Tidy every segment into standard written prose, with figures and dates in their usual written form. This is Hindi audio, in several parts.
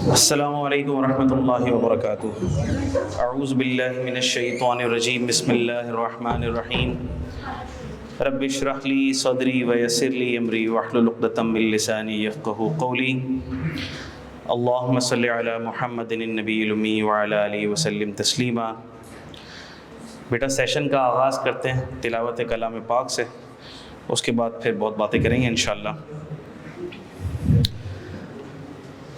अस्सलामु अलैकुम वरहमतुल्लाहि वबरकातुहू। अऊज़ु बिल्लाहि मिनश्शैतानिर रजीम। बिस्मिल्लाहिर रहमानिर रहीम। रब्बि इश्रह ली सदरी व यस्सिर ली अमरी वहलुल उक़दतम मिन लिसानी यफ़क़हू क़ौली। अल्लाहुम्मा सल्लि अला मुहम्मदिन नबिय्यिल उम्मी व अला आलिहि व सल्लिम तस्लीमा। बेटा सेशन का आगाज़ करते हैं तिलावत कलाम पाक से, उसके बाद फिर बहुत बातें करेंगे इंशाअल्लाह।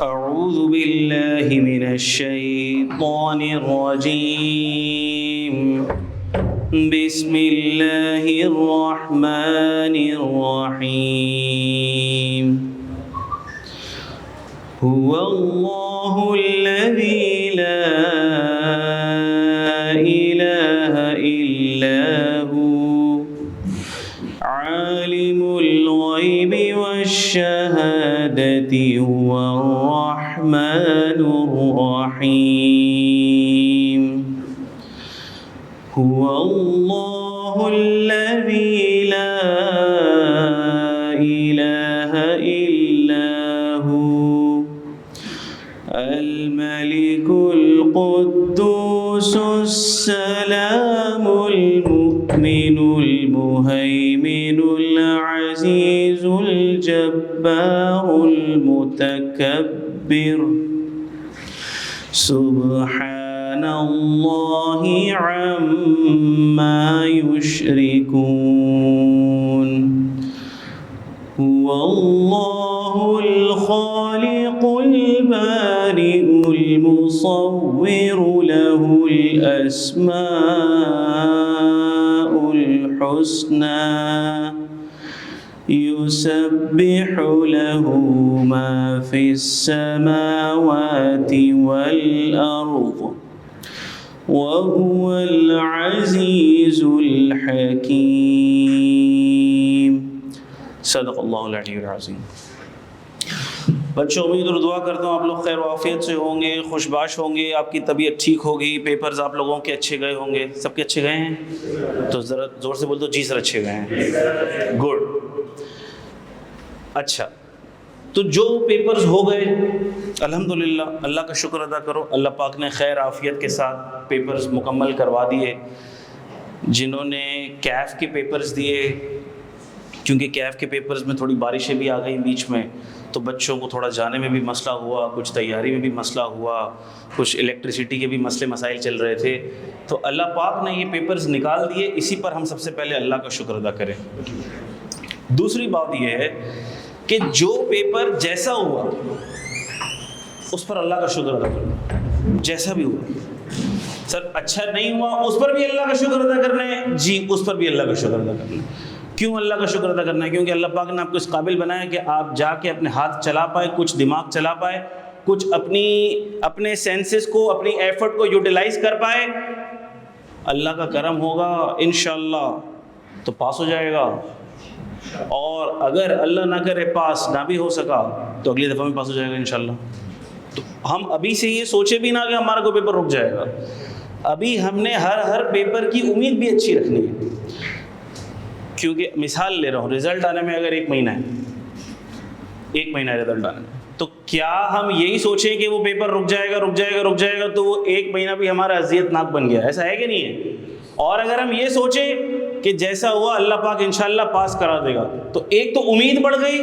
अऊज़ु बिल्लाहि मिनश्शैतानिर रजीम। बिस्मिल्लाहिर रहमानिर रहीम। हुवल्लाहुल्लज़ी ला इलाहा इल्ला हु आलिमुल ग़ैबि वश्शहादति हुवर रहमानुर रहीम। हुवल्लाहुल्लज़ी ला इलाहा इल्ला हु अल-मलिकुल क़ुद्दूसुस सलामुल मुमिनुल मुहैमिनुल अज़ीज़ुल जब्बारुल मुतकब्बिर। सुब्हानल्लाहि अम्मा युश्रिकून। हुवल्लाहुल ख़ालिक़ुल बारिउल मुसव्विरु लहुल अस्माउल हुस्ना युसब्बिहु लहु मा फ़िस समावाति वल अर्ज़ व हुवल अज़ीज़ुल हकीम। सदक़ल्लाहुल अलीयुल अज़ीम। बच्चों, उम्मीद और दुआ करता हूँ आप लोग खैर आफियत से होंगे, खुशबाश होंगे, आपकी तबीयत ठीक होगी, पेपर्स आप लोगों के अच्छे गए होंगे। सबके अच्छे गए हैं? तो ज़रा ज़ोर से बोल दो, जी सर अच्छे गए हैं। गुड। अच्छा, तो जो पेपर्स हो गए अल्हम्दुलिल्लाह, अल्लाह का शुक्र अदा करो, अल्लाह पाक ने खैर आफियत के साथ पेपर्स मुकम्मल करवा दिए। जिन्होंने कैफ़ के पेपर्स दिए, क्योंकि कैफ़ के पेपर्स में थोड़ी बारिशें भी आ गई बीच में, तो बच्चों को थोड़ा जाने में भी मसला हुआ, कुछ तैयारी में भी मसला हुआ, कुछ इलेक्ट्रिसिटी के भी मसले मसाइल चल रहे थे। तो अल्लाह पाक ने ये पेपर्स निकाल दिए, इसी पर हम सबसे पहले अल्लाह का शुक्र अदा करें। दूसरी बात यह है कि जो पेपर जैसा हुआ उस पर अल्लाह का शुक्र अदा करना। जैसा भी हुआ, सर अच्छा नहीं हुआ उस पर भी अल्लाह का शुक्र अदा करना है, जी उस पर भी अल्लाह का शुक्र अदा करना है। क्यों अल्लाह का शुक्र अदा करना है? क्योंकि अल्लाह पाक ने आपको इस काबिल बनाया कि आप जाके अपने हाथ चला पाए, कुछ दिमाग चला पाए, कुछ अपने सेंसेस को, अपनी एफर्ट को यूटिलाइज कर पाए। अल्लाह का करम होगा इंशाअल्लाह तो पास हो जाएगा, और अगर अल्लाह ना करे पास ना भी हो सका तो अगली दफ़ा में पास हो जाएगा इंशाअल्लाह। तो हम अभी से ये सोचे भी ना कि हमारा कोई पेपर रुक जाएगा, अभी हमने हर पेपर की उम्मीद भी अच्छी रखनी है। क्योंकि मिसाल ले रहा हूँ, रिज़ल्ट आने में अगर एक महीना है रिज़ल्ट आने में, तो क्या हम यही सोचें कि वो पेपर रुक जाएगा तो वो एक महीना भी हमारा अज़ियतनाक बन गया? ऐसा है कि नहीं है? और अगर हम ये सोचें कि जैसा हुआ अल्लाह पाक इंशाअल्लाह पास करा देगा, तो एक तो उम्मीद बढ़ गई,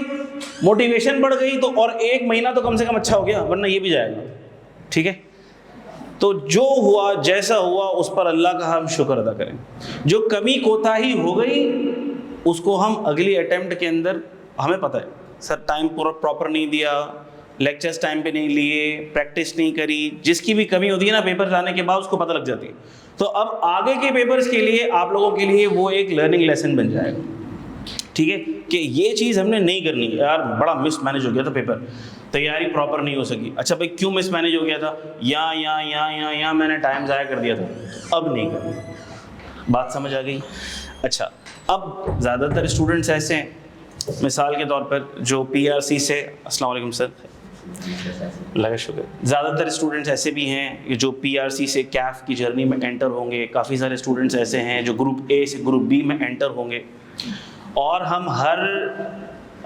मोटिवेशन बढ़ गई, तो और एक महीना तो कम से कम अच्छा हो गया, वरना ये भी जाएगा। ठीक है, तो जो हुआ जैसा हुआ उस पर अल्लाह का हम शुक्र अदा करें। जो कमी कोताही हो गई उसको हम अगली अटेम्प्ट के अंदर, हमें पता है सर टाइम पूरा प्रॉपर नहीं दिया, लेक्चर्स टाइम पे नहीं लिए, प्रैक्टिस नहीं करी, जिसकी भी कमी होती है ना पेपर आने के बाद उसको पता लग जाती है। तो अब आगे के पेपर्स के लिए आप लोगों के लिए वो एक लर्निंग लेसन बन जाएगा। ठीक है, कि ये चीज़ हमने नहीं करनी यार, बड़ा मिस मैनेज हो गया था पेपर, तैयारी प्रॉपर नहीं हो सकी। अच्छा भाई क्यों मिस मैनेज हो गया था? यहाँ मैंने टाइम ज़ाया कर दिया था, अब नहीं करना। बात समझ आ गई? अच्छा, अब ज़्यादातर स्टूडेंट्स ऐसे हैं, मिसाल के तौर पर जो PRC से, अस्सलाम वालेकुम सर, लगा शुक्र, ज़्यादातर स्टूडेंट्स ऐसे भी हैं जो PRC से कैफ़ की जर्नी में एंटर होंगे। काफ़ी सारे स्टूडेंट्स ऐसे हैं जो ग्रुप A से ग्रुप B में एंटर होंगे। और हम हर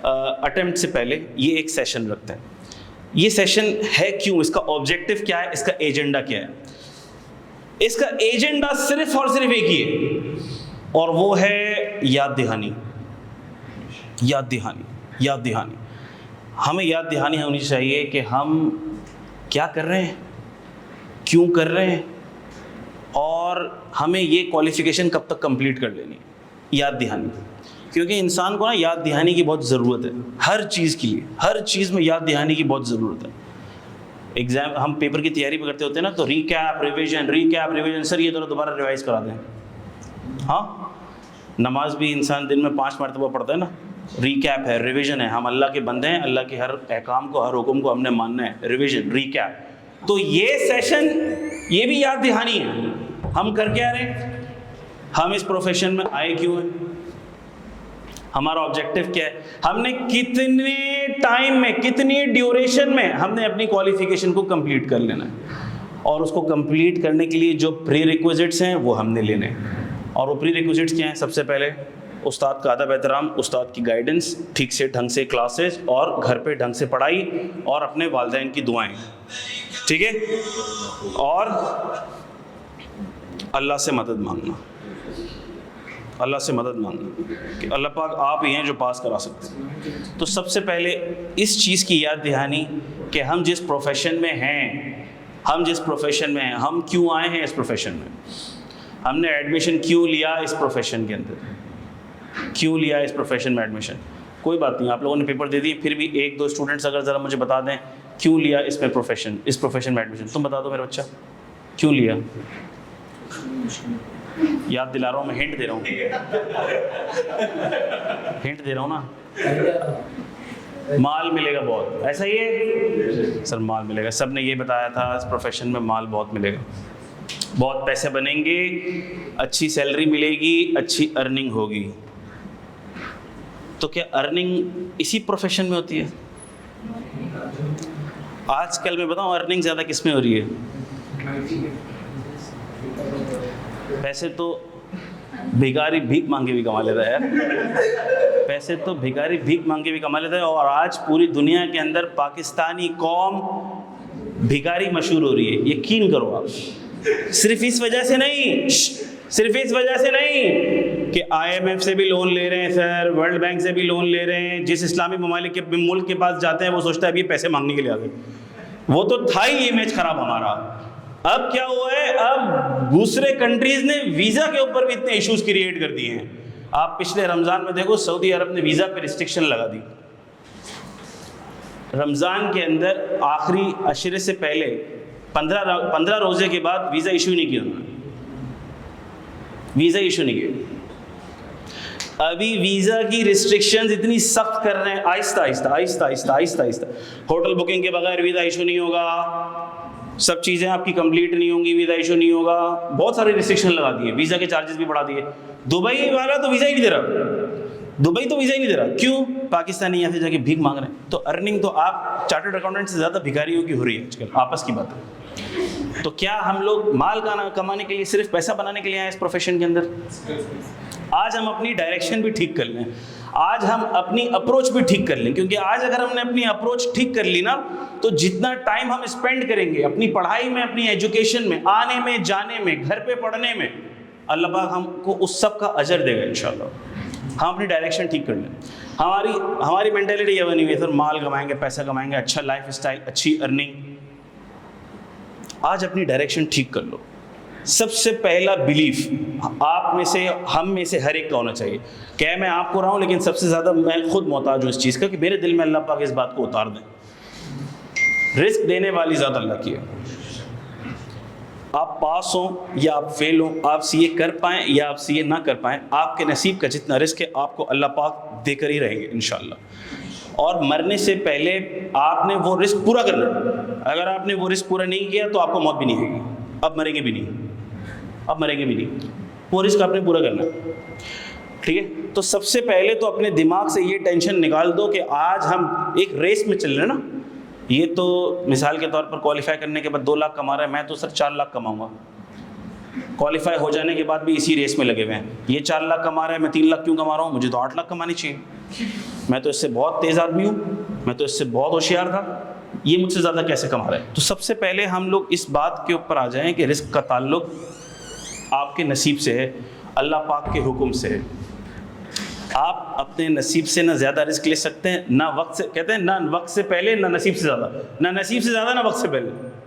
अटेम्प्ट से पहले ये एक सेशन रखते हैं। ये सेशन है क्यों, इसका ऑब्जेक्टिव क्या है, इसका एजेंडा क्या है? इसका एजेंडा सिर्फ और सिर्फ एक ही है, और वो है याद दहानी। याद दहानी, याद दहानी। हमें याद दहानी होनी चाहिए कि हम क्या कर रहे हैं, क्यों कर रहे हैं, और हमें ये क्वालिफिकेशन कब तक कंप्लीट कर लेनी है। याद दहानी, क्योंकि इंसान को ना याद दहानी की बहुत ज़रूरत है, हर चीज़ के लिए, हर चीज़ में याद दहानी की बहुत ज़रूरत है। एग्ज़ाम, हम पेपर की तैयारी भी करते होते हैं ना, तो रिकैप रिवीजन, सर ये दोबारा रिवाइज करा दें। हाँ, नमाज भी इंसान दिन में 5 मरतबा पढ़ता है ना, रिकैप है, रिवीजन है। हम अल्लाह के बंदे हैं, अल्लाह के हर अहकाम को, हर हुक्म को हमने मानना है, रिवीजन, रिकैप। तो ये सेशन, ये भी याद दहानी है। हम कर क्या रहे हैं, हम इस प्रोफेशन में आए क्यों हैं, हमारा ऑब्जेक्टिव क्या है, हमने कितने टाइम में, कितनी ड्यूरेशन में हमने अपनी क्वालिफिकेशन को कंप्लीट कर लेना है, और उसको कंप्लीट करने के लिए जो प्री रिक्विजिट्स हैं वो हमने लेने हैं। और वो प्री रिक्विजिट्स क्या हैं? सबसे पहले उस्ताद का अदब एहतराम, उस्ताद की गाइडेंस, ठीक से ढंग से क्लासेस, और घर पे ढंग से पढ़ाई, और अपने वालिदैन की दुआएं, ठीक है, और अल्लाह से मदद मांगना, अल्लाह से मदद मांगना कि अल्लाह पाक आप ही हैं जो पास करा सकते हैं। तो सबसे पहले इस चीज़ की याद दहानी कि हम जिस प्रोफेशन में हैं, हम जिस प्रोफेशन में हैं, हम क्यों आए हैं इस प्रोफेशन में, हमने एडमिशन क्यों लिया इस प्रोफेशन के अंदर, क्यों लिया इस प्रोफेशन में एडमिशन। कोई बात नहीं, आप लोगों ने पेपर दे दिए, फिर भी 1-2 स्टूडेंट्स अगर ज़रा मुझे बता दें क्यों लिया इसमें प्रोफेशन, इस प्रोफेशन में एडमिशन, तुम बता दो मेरा बच्चा क्यों लिया। याद दिला रहा हूँ मैं, हिंट दे रहा हूँ, हिंट दे रहा हूँ ना, माल मिलेगा बहुत, ऐसा ही है सर, माल मिलेगा। सब ने ये बताया था इस प्रोफेशन में माल बहुत मिलेगा, बहुत पैसे बनेंगे, अच्छी सैलरी मिलेगी, अच्छी अर्निंग होगी। तो क्या अर्निंग इसी प्रोफेशन में होती है? आजकल मैं बताऊँ अर्निंग ज़्यादा किस में हो रही है? पैसे तो भिखारी भीख मांगे भी कमा लेता है यार, पैसे तो भिखारी भीख मांगे भी कमा लेता है। और आज पूरी दुनिया के अंदर पाकिस्तानी कौम भिखारी मशहूर हो रही है, यकीन करो आप। सिर्फ इस वजह से नहीं, सिर्फ इस वजह से नहीं कि IMF से भी लोन ले रहे हैं सर, वर्ल्ड बैंक से भी लोन ले रहे हैं। जिस इस्लामी ममालिक के मुल्क के पास जाते हैं वो सोचता है अभी पैसे मांगने के लिए आ गए, वो तो था ही इमेज खराब हमारा। अब क्या हुआ है, अब दूसरे कंट्रीज ने वीज़ा के ऊपर भी इतने इश्यूज क्रिएट कर दिए हैं। आप पिछले रमज़ान में देखो, सऊदी अरब ने वीज़ा पे रिस्ट्रिक्शन लगा दी। रमज़ान के अंदर आखिरी अशरे से पहले 15 रोज़े के बाद वीज़ा इशू नहीं किया उन्होंने, वीज़ा इशू नहीं किया। अभी वीज़ा की रिस्ट्रिक्शंस इतनी सख्त कर रहे हैं, आहिस्ता आहिस्ता आहिस्ता आहिस्ता आहिस्ता आहिस्ता। होटल बुकिंग के बगैर वीज़ा इशू नहीं होगा, सब चीज़ें आपकी कंप्लीट नहीं होंगी, वीज़ा इशू नहीं होगा, बहुत सारे रिस्ट्रिक्शन लगा दिए, वीज़ा के चार्जेस भी बढ़ा दिए। दुबई वाला तो वीज़ा ही नहीं दे रहा, दुबई तो वीज़ा ही नहीं दे रहा, क्यों? पाकिस्तानी यहाँ से जाके भीख मांग रहे हैं। तो अर्निंग तो आप चार्टर्ड अकाउंटेंट से ज़्यादा भिखारियों की हो रही है आजकल, आपस की बात है। तो क्या हम लोग माल कमाने के लिए, सिर्फ पैसा बनाने के लिए आए इस प्रोफेशन के अंदर? आज हम अपनी डायरेक्शन भी ठीक कर लें, आज हम अपनी अप्रोच भी ठीक कर लें, क्योंकि आज अगर हमने अपनी अप्रोच ठीक कर ली ना, तो जितना टाइम हम स्पेंड करेंगे अपनी पढ़ाई में, अपनी एजुकेशन में, आने में, जाने में, घर पे पढ़ने में, अल्लाह पाक हमको उस सब का अजर देगा इंशाल्लाह। हम अपनी डायरेक्शन ठीक कर लें। हमारी मेंटालिटी ये बनी हुई है सर, माल कमाएंगे, पैसा कमाएंगे, अच्छा लाइफ स्टाइल, अच्छी अर्निंग। आज अपनी डायरेक्शन ठीक कर लो। सबसे पहला बिलीफ आप में से, हम में से हर एक का होना चाहिए। क्या मैं आपको रहा हूँ, लेकिन सबसे ज़्यादा मैं खुद मोहताज हूँ इस चीज़ का कि मेरे दिल में अल्लाह पाक इस बात को उतार दें। रिस्क देने वाली ज़्यादा अल्लाह की है। आप पास हों या आप फेल हों, आप सीए कर पाएँ या आप सीए ना कर पाएँ, आपके नसीब का जितना रिस्क है आपको अल्लाह पाक देकर ही रहेंगे इंशाअल्लाह। और मरने से पहले आपने वो रिस्क पूरा करना है। अगर आपने वो रिस्क पूरा नहीं किया तो आपको मौत भी नहीं आएगी, अब मरेंगे भी नहीं, अब मरेंगे भी नहीं, वो रिस्क आपने पूरा करना है। ठीक है, तो सबसे पहले तो अपने दिमाग से ये टेंशन निकाल दो कि आज हम एक रेस में चल रहे हैं ना। ये तो मिसाल के तौर पर क्वालिफाई करने के बाद 2 लाख कमा रहा है, मैं तो सर 4 लाख कमाऊंगा। क्वालिफाई हो जाने के बाद भी इसी रेस में लगे हुए हैं। ये 4 लाख कमा रहा है, मैं 3 लाख क्यों कमा रहा हूँ, मुझे तो 8 लाख कमानी चाहिए, मैं तो इससे बहुत तेज़ आदमी हूँ, मैं तो इससे बहुत होशियार था, ये मुझसे ज़्यादा कैसे कमा रहा है। तो सबसे पहले हम लोग इस बात के ऊपर आ जाएं कि रिस्क का ताल्लुक आपके नसीब से है, अल्लाह पाक के हुक्म से है। आप अपने नसीब से ना ज़्यादा रिस्क ले सकते हैं, ना वक्त से, कहते हैं ना वक्त से पहले ना नसीब से ज़्यादा, ना नसीब से ज़्यादा ना वक्त से पहले।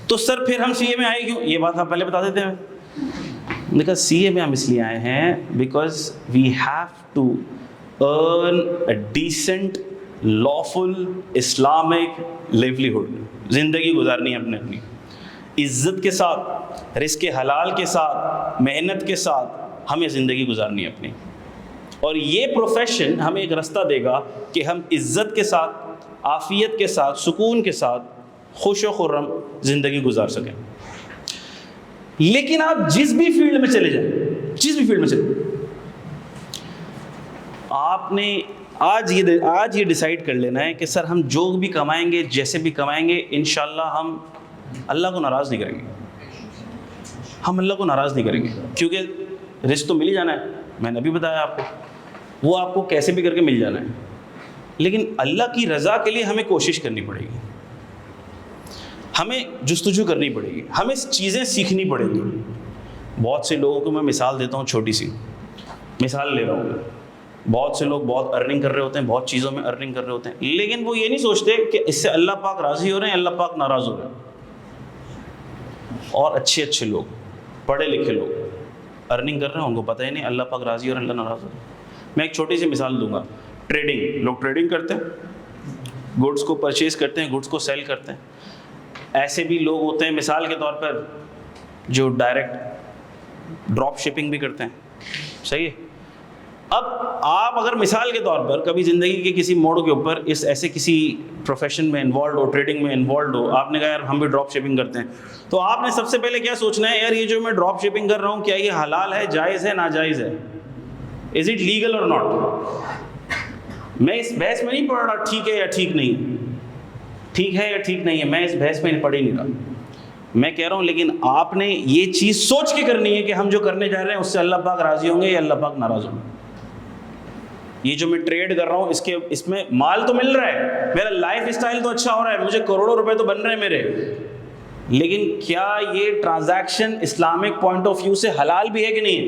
तो सर फिर हम सीए में आए क्यों, ये बात आप पहले बता देते हैं। देखा सीए में हम इसलिए आए हैं because we have to earn a decent lawful Islamic livelihood, ज़िंदगी गुजारनी है अपनी इज़्ज़त के साथ, रिस्क हलाल के साथ, मेहनत के साथ हमें ज़िंदगी गुजारनी है अपनी। और ये प्रोफेशन हमें एक रास्ता देगा कि हम इज़्ज़त के साथ, आफ़ियत के साथ, सुकून के साथ खुश व खुर्रम ज़िंदगी गुजार सकें। लेकिन आप जिस भी फील्ड में चले जाएं, जिस भी फील्ड में चले, आपने आज ये डिसाइड कर लेना है कि सर हम जो भी कमाएंगे, जैसे भी कमाएंगे, इंशाल्लाह हम अल्लाह को नाराज़ नहीं करेंगे, हम अल्लाह को नाराज़ नहीं करेंगे, क्योंकि रिस्क तो मिल ही जाना है। मैंने अभी बताया आपको, वो आपको कैसे भी करके मिल जाना है, लेकिन अल्लाह की रज़ा के लिए हमें कोशिश करनी पड़ेगी, हमें जुस्तजू करनी पड़ेगी, हमें चीज़ें सीखनी पड़ेगी। बहुत से लोगों को मैं मिसाल देता हूँ, छोटी सी मिसाल ले रहा हूँ। बहुत से लोग बहुत अर्निंग कर रहे होते हैं, बहुत चीज़ों में अर्निंग कर रहे होते हैं, लेकिन वो ये नहीं सोचते कि इससे अल्लाह पाक राज़ी हो रहे हैं, अल्लाह पाक नाराज़ हो रहे हैं। और अच्छे लोग, पढ़े लिखे लोग अर्निंग कर रहे हैं, उनको पता ही नहीं अल्लाह पाक राज़ी हो रहे हैं, अल्लाह नाराज़ हो रहे हैं। मैं एक छोटी सी मिसाल दूंगा। ट्रेडिंग, लोग ट्रेडिंग करते हैं, गुड्स को परचेज़ करते हैं, गुड्स को सेल करते हैं। ऐसे भी लोग होते हैं, मिसाल के तौर पर, जो डायरेक्ट ड्रॉप शिपिंग भी करते हैं, सही है। अब आप अगर मिसाल के तौर पर कभी ज़िंदगी के किसी मोड़ के ऊपर इस ऐसे किसी प्रोफेशन में इन्वॉल्व हो, ट्रेडिंग में इन्वॉल्व हो, आपने कहा यार हम भी ड्रॉप शिपिंग करते हैं, तो आपने सबसे पहले क्या सोचना है, यार ये जो मैं ड्रॉप शिपिंग कर रहा हूँ, क्या ये हलाल है, जायज़ है, नाजायज़ है, इज़ इट लीगल और नॉट। मैं इस बहस में नहीं पढ़ रहा ठीक है या ठीक नहीं है, ठीक है या ठीक नहीं है, मैं इस बहस में पढ़ ही नहीं रहा। मैं कह रहा हूँ लेकिन आपने ये चीज़ सोच के करनी है कि हम जो करने जा रहे हैं उससे अल्लाह पाक राज़ी होंगे या अल्लाह पाक नाराज़ होंगे। ये जो मैं ट्रेड कर रहा हूँ, इसमें माल तो मिल रहा है, मेरा लाइफ स्टाइल तो अच्छा हो रहा है, मुझे करोड़ों रुपए तो बन रहे हैं मेरे, लेकिन क्या ये transaction Islamic point of view से हलाल भी है कि नहीं है?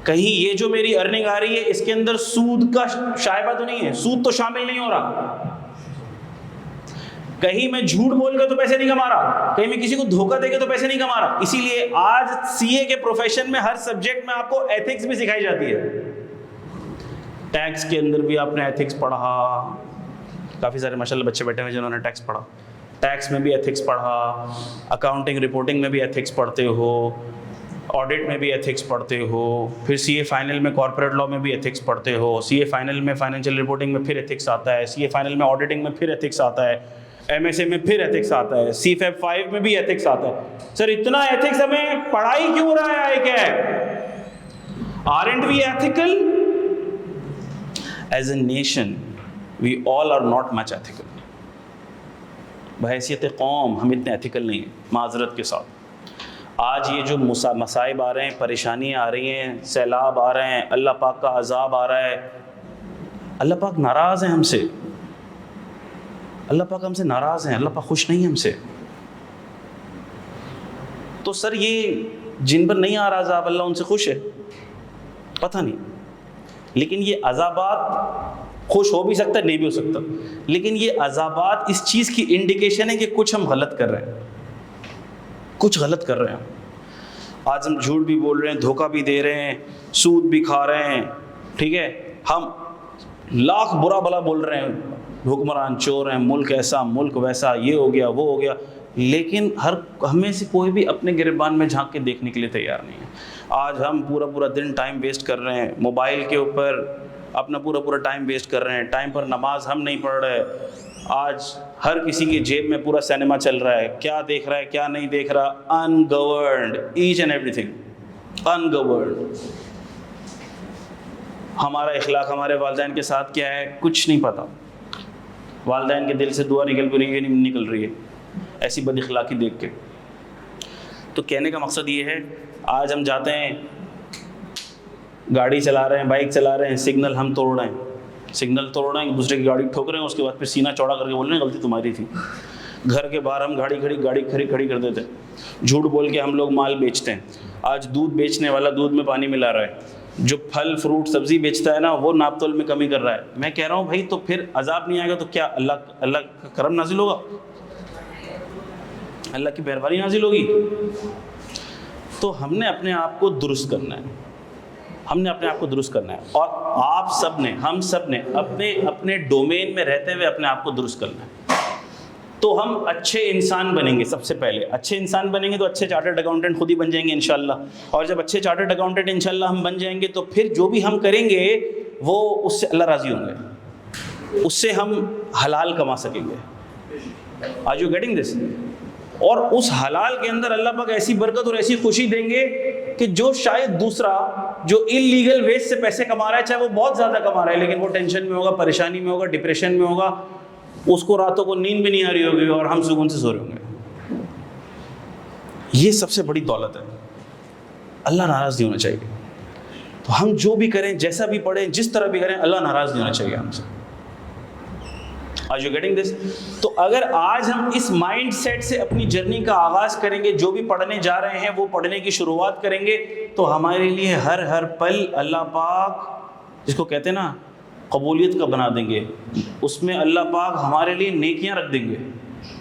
कहीं ये जो मेरी अर्निंग आ रही है इसके अंदर सूद का शायबा तो नहीं है, सूद तो शामिल नहीं हो रहा, कहीं मैं झूठ बोल के तो पैसे नहीं कमा रहा, कहीं मैं किसी को धोखा देके तो पैसे नहीं कमा रहा। इसीलिए आज सीए के प्रोफेशन में हर सब्जेक्ट में आपको एथिक्स भी सिखाई जाती है। टैक्स के अंदर भी आपने एथिक्स पढ़ा, काफ़ी सारे माशाल्लाह बच्चे बैठे हुए जिन्होंने टैक्स पढ़ा, टैक्स में भी एथिक्स पढ़ा, अकाउंटिंग रिपोर्टिंग में भी एथिक्स पढ़ते हो, ऑडिट में भी एथिक्स पढ़ते हो, फिर सीए फाइनल में कॉर्पोरेट लॉ में भी एथिक्स पढ़ते हो, सीए फाइनल में फाइनेंशियल रिपोर्टिंग में फिर एथिक्स आता है, सीए फाइनल में ऑडिटिंग में फिर एथिक्स आता है, एमएसए में फिर एथिक्स आता है, सीफेप 5 में भी एथिक्स आता है। सर इतना एथिक्स हमें पढ़ाई क्यों रहा है, क्या है? Aren't we ethical? As a nation we all are not much ethical. बहैसियत कौम हम इतने एथिकल नहीं हैं, माजरत के साथ। आज ये जो मसाइब आ रहे हैं, परेशानियाँ आ रही हैं, सैलाब आ रहे हैं, अल्लाह पाक का अजाब आ रहा है, अल्लाह पाक नाराज़ है हमसे, अल्लाह पाक हमसे नाराज़ हैं, अल्लाह पाक खुश नहीं है हमसे। तो सर ये जिन पर नहीं आ रहा अजाब, अल्लाह उनसे खुश है? पता नहीं, लेकिन ये अजाबात खुश हो भी सकता है, नहीं भी हो सकता, लेकिन ये अजाबात इस चीज़ की इंडिकेशन है कि कुछ हम गलत कर रहे हैं, कुछ गलत कर रहे हैं। आज हम झूठ भी बोल रहे हैं, धोखा भी दे रहे हैं, सूद भी खा रहे हैं, ठीक है, हम लाख बुरा भला बोल रहे हैं, हुक्मरान चोर हैं, मुल्क ऐसा मुल्क वैसा, ये हो गया वो हो गया, लेकिन हमें से कोई भी अपने गिरबान में झांक के देखने के लिए तैयार नहीं है। आज हम पूरा दिन टाइम वेस्ट कर रहे हैं मोबाइल के ऊपर, अपना पूरा टाइम वेस्ट कर रहे हैं, टाइम पर नमाज हम नहीं पढ़ रहे। आज हर किसी की जेब में पूरा सिनेमा चल रहा है, क्या देख रहा है क्या नहीं देख रहा, अनगवर्नड, ईच एंड एवरीथिंग अनगवर्नड। हमारा इखलाक हमारे वालिदैन के साथ क्या है कुछ नहीं पता, वालिदैन के दिल से दुआ निकल रही है नहीं निकल रही है, ऐसी बद इखलाकी देख के। तो कहने का मकसद ये है, आज हम जाते हैं, गाड़ी चला रहे हैं, बाइक चला रहे हैं, सिग्नल हम तोड़ रहे हैं, सिग्नल तोड़ रहे हैं, दूसरे की गाड़ी ठोक रहे हैं, उसके बाद फिर सीना चौड़ा करके बोल रहे हैं गलती तुम्हारी थी। घर के बाहर हम गाड़ी खड़ी कर देते हैं, झूठ बोल के हम लोग माल बेचते हैं। आज दूध बेचने वाला दूध में पानी मिला रहा है, जो फल फ्रूट सब्जी बेचता है ना, वो नापतोल में कमी कर रहा है। मैं कह रहा हूँ भाई, तो फिर अजाब नहीं आएगा तो क्या अल्लाह का करम नाजिल होगा, अल्लाह की मेहरबानी नाजिल होगी? तो हमने अपने आप को दुरुस्त करना है, हमने अपने आप को दुरुस्त करना है, और आप सब ने, हम सब ने अपने अपने डोमेन में रहते हुए अपने आप को दुरुस्त करना है। तो हम अच्छे इंसान बनेंगे। सबसे पहले अच्छे इंसान बनेंगे तो अच्छे चार्टर्ड अकाउंटेंट खुद ही बन जाएंगे इंशाल्लाह। और जब अच्छे चार्टर्ड अकाउंटेंट इंशाल्लाह हम बन जाएंगे तो फिर जो भी हम करेंगे वो उससे अल्लाह राज़ी होंगे, उससे हम हलाल कमा सकेंगे। Are you getting this? और उस हलाल के अंदर अल्लाह पाक ऐसी बरकत और ऐसी खुशी देंगे कि जो शायद दूसरा जो इलीगल वेज से पैसे कमा रहा है, चाहे वो बहुत ज़्यादा कमा रहा है, लेकिन वो टेंशन में होगा, परेशानी में होगा, डिप्रेशन में होगा, उसको रातों को नींद भी नहीं आ रही होगी और हम सुकून से सो रहे होंगे। ये सबसे बड़ी दौलत है। अल्लाह नाराज़ नहीं होना चाहिए। तो हम जो भी करें, जैसा भी पढ़ें, जिस तरह भी करें, अल्लाह नाराज़ नहीं होना चाहिए हमसे। Are you getting this? तो अगर आज हम इस माइंड सेट से अपनी जर्नी का आगाज़ करेंगे, जो भी पढ़ने जा रहे हैं वो पढ़ने की शुरुआत करेंगे, तो हमारे लिए हर पल अल्लाह पाक, जिसको कहते हैं ना कबूलियत का बना देंगे, उसमें अल्लाह पाक हमारे लिए नेकियां रख देंगे।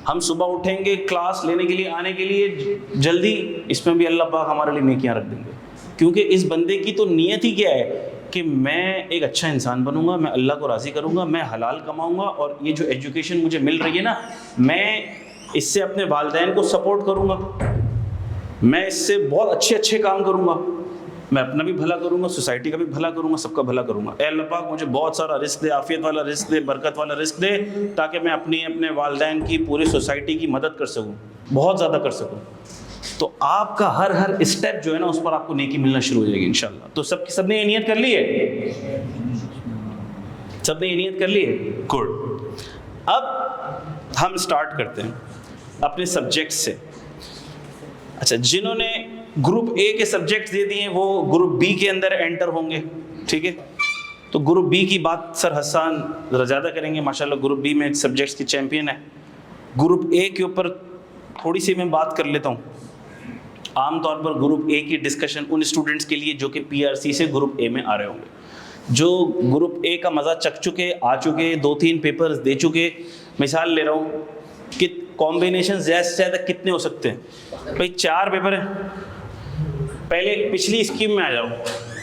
हम सुबह उठेंगे क्लास लेने के लिए, आने के लिए जल्दी, इसमें भी अल्लाह पाक हमारे लिए नेकियां रख देंगे। क्योंकि इस बंदे की तो नीयत ही क्या है कि मैं एक अच्छा इंसान बनूंगा, मैं अल्लाह को राज़ी करूंगा, मैं हलाल कमाऊंगा, और ये जो एजुकेशन मुझे मिल रही है ना, मैं इससे अपने वालिदैन को सपोर्ट करूंगा, मैं इससे बहुत अच्छे काम करूंगा, मैं अपना भी भला करूंगा, सोसाइटी का भी भला करूंगा, सबका भला करूंगा। ए अल्लाह पाक मुझे बहुत सारा रिस्क दे, आफियत वाला रिस्क दे, बरकत वाला रिस्क दे, ताकि मैं अपने वालिदैन की, पूरी सोसाइटी की मदद कर सकूं, बहुत ज़्यादा कर सकूं। तो आपका हर स्टेप जो है ना, उस पर आपको नेकी मिलना शुरू हो जाएगी इंशाल्लाह। तो सबने ये नियत कर ली है? सबने ये नियत कर ली है? गुड। अब हम स्टार्ट करते हैं अपने सब्जेक्ट से। अच्छा, जिन्होंने ग्रुप ए के सब्जेक्ट दे दिए वो ग्रुप बी के अंदर एंटर होंगे, ठीक है? तो ग्रुप बी की बात सर हसन ज़रा ज़्यादा करेंगे, माशाल्लाह ग्रुप बी में सब्जेक्ट्स की चैम्पियन है। ग्रुप ए के ऊपर थोड़ी सी मैं बात कर लेता हूँ। आमतौर पर ग्रुप ए की डिस्कशन उन स्टूडेंट्स के लिए जो कि पीआरसी से ग्रुप ए में आ रहे होंगे, जो ग्रुप ए का मज़ा चख चुके, आ चुके, 2-3 पेपर्स दे चुके। मिसाल ले रहा हूँ कि कॉम्बिनेशन ज़्यादा से ज़्यादा कितने हो सकते हैं भाई? 4 पेपर हैं। पहले पिछली स्कीम में आ जाओ,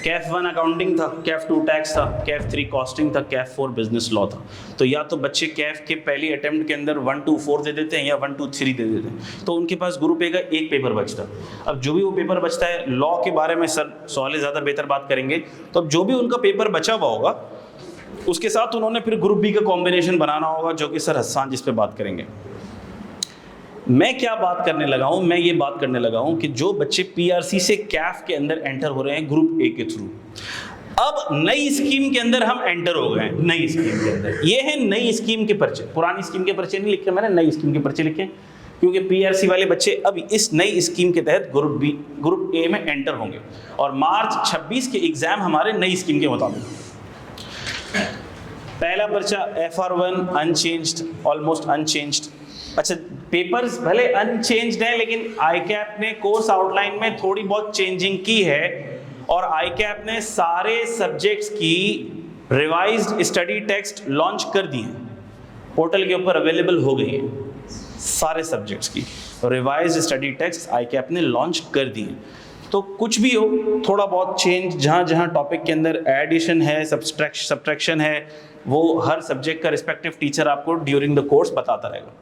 कैफ 1 अकाउंटिंग था, कैफ 2 टैक्स था, कैफ 3 कॉस्टिंग था, कैफ 4 बिजनेस लॉ था। तो या तो बच्चे कैफ के पहली अटेम्प्ट के अंदर 1, 2, 4 दे देते हैं या 1, 2, 3 दे देते हैं, तो उनके पास ग्रुप ए का एक पेपर बचता। अब जो भी वो पेपर बचता है, लॉ के बारे में सर सवाल ज़्यादा बेहतर बात करेंगे, तो अब जो भी उनका पेपर बचा हुआ होगा उसके साथ उन्होंने फिर ग्रुप बी का कॉम्बिनेशन बनाना होगा, जो कि सर हसन जिस पे बात करेंगे। मैं क्या बात करने लगा हूं? मैं ये बात करने लगा हूं कि जो बच्चे पीआरसी से कैफ के अंदर एंटर हो रहे हैं ग्रुप ए के थ्रू, अब नई स्कीम के अंदर हम एंटर हो गए हैं। नई स्कीम के अंदर ये है नई स्कीम के पर्चे, पुरानी स्कीम के पर्चे नहीं लिखे मैंने, नई स्कीम के पर्चे लिखे, क्योंकि पीआरसी वाले बच्चे अब इस नई स्कीम के तहत ग्रुप ए में एंटर होंगे, और मार्च 26 के एग्जाम हमारे नई स्कीम के मुताबिक। पहला पर्चा FR1 अनचेंज्ड, ऑलमोस्ट अनचेंज्ड। अच्छा, पेपर्स भले अनचेंज्ड है, लेकिन आईकैप ने कोर्स आउटलाइन में थोड़ी बहुत चेंजिंग की है, और आईकैप ने सारे सब्जेक्ट्स की रिवाइज्ड स्टडी टेक्स्ट लॉन्च कर दी है, पोर्टल के ऊपर अवेलेबल हो गई है। सारे सब्जेक्ट्स की रिवाइज्ड स्टडी टेक्स्ट आईकैप ने लॉन्च कर दी है। तो कुछ भी हो, थोड़ा बहुत चेंज जहाँ जहाँ टॉपिक के अंदर एडिशन है, सब्ट्रैक्शन है, वो हर सब्जेक्ट का रिस्पेक्टिव टीचर आपको ड्यूरिंग द कोर्स बताता रहेगा।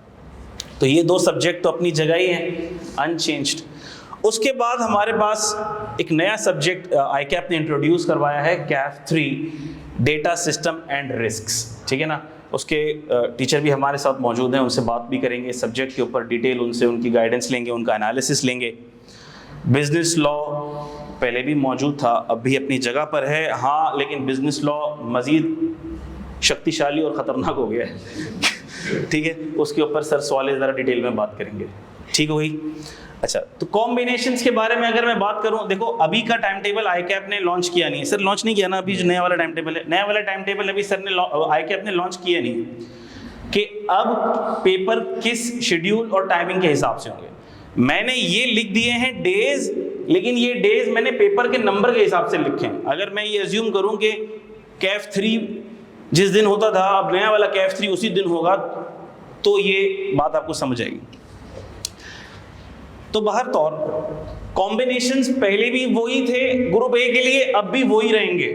तो ये 2 सब्जेक्ट तो अपनी जगह ही हैं अनचेंज्ड। उसके बाद हमारे पास एक नया सब्जेक्ट आईकैप ने इंट्रोड्यूस करवाया है, Kaif 3 data system and risks, ठीक है ना? उसके टीचर भी हमारे साथ मौजूद हैं, उनसे बात भी करेंगे सब्जेक्ट के ऊपर डिटेल, उनसे उनकी गाइडेंस लेंगे, उनका एनालिसिस लेंगे। बिजनेस लॉ पहले भी मौजूद था, अब भी अपनी जगह पर है, हाँ, लेकिन बिजनेस लॉ मज़ीद शक्तिशाली और ख़तरनाक हो गया है ठीक है, उसके ऊपर सर सवाल ज़रा डिटेल में बात करेंगे, ठीक ठीक हो गई। अच्छा, तो कॉम्बिनेशंस के बारे में अगर मैं बात करूं, देखो अभी का टाइम टेबल आईकैप ने लॉन्च किया नहीं है सर, लॉन्च नहीं किया ना अभी, जो नया वाला टाइम टेबल है, नया वाला टाइम टेबल अभी सर ने आईकैप ने लॉन्च किया नहीं कि अब पेपर किस शेड्यूल और टाइमिंग के हिसाब से होंगे। मैंने ये लिख दिए हैं डेज, लेकिन ये डेज मैंने पेपर के नंबर के हिसाब से लिखे हैं। अगर मैं ये अज्यूम करूं कि कैफ 3 जिस दिन होता था अब नया वाला कैफ 3 उसी दिन होगा, तो ये बात आपको समझ आएगी। तो बहर तौर कॉम्बिनेशंस पहले भी वही थे ग्रुप ए के लिए, अब भी वही रहेंगे।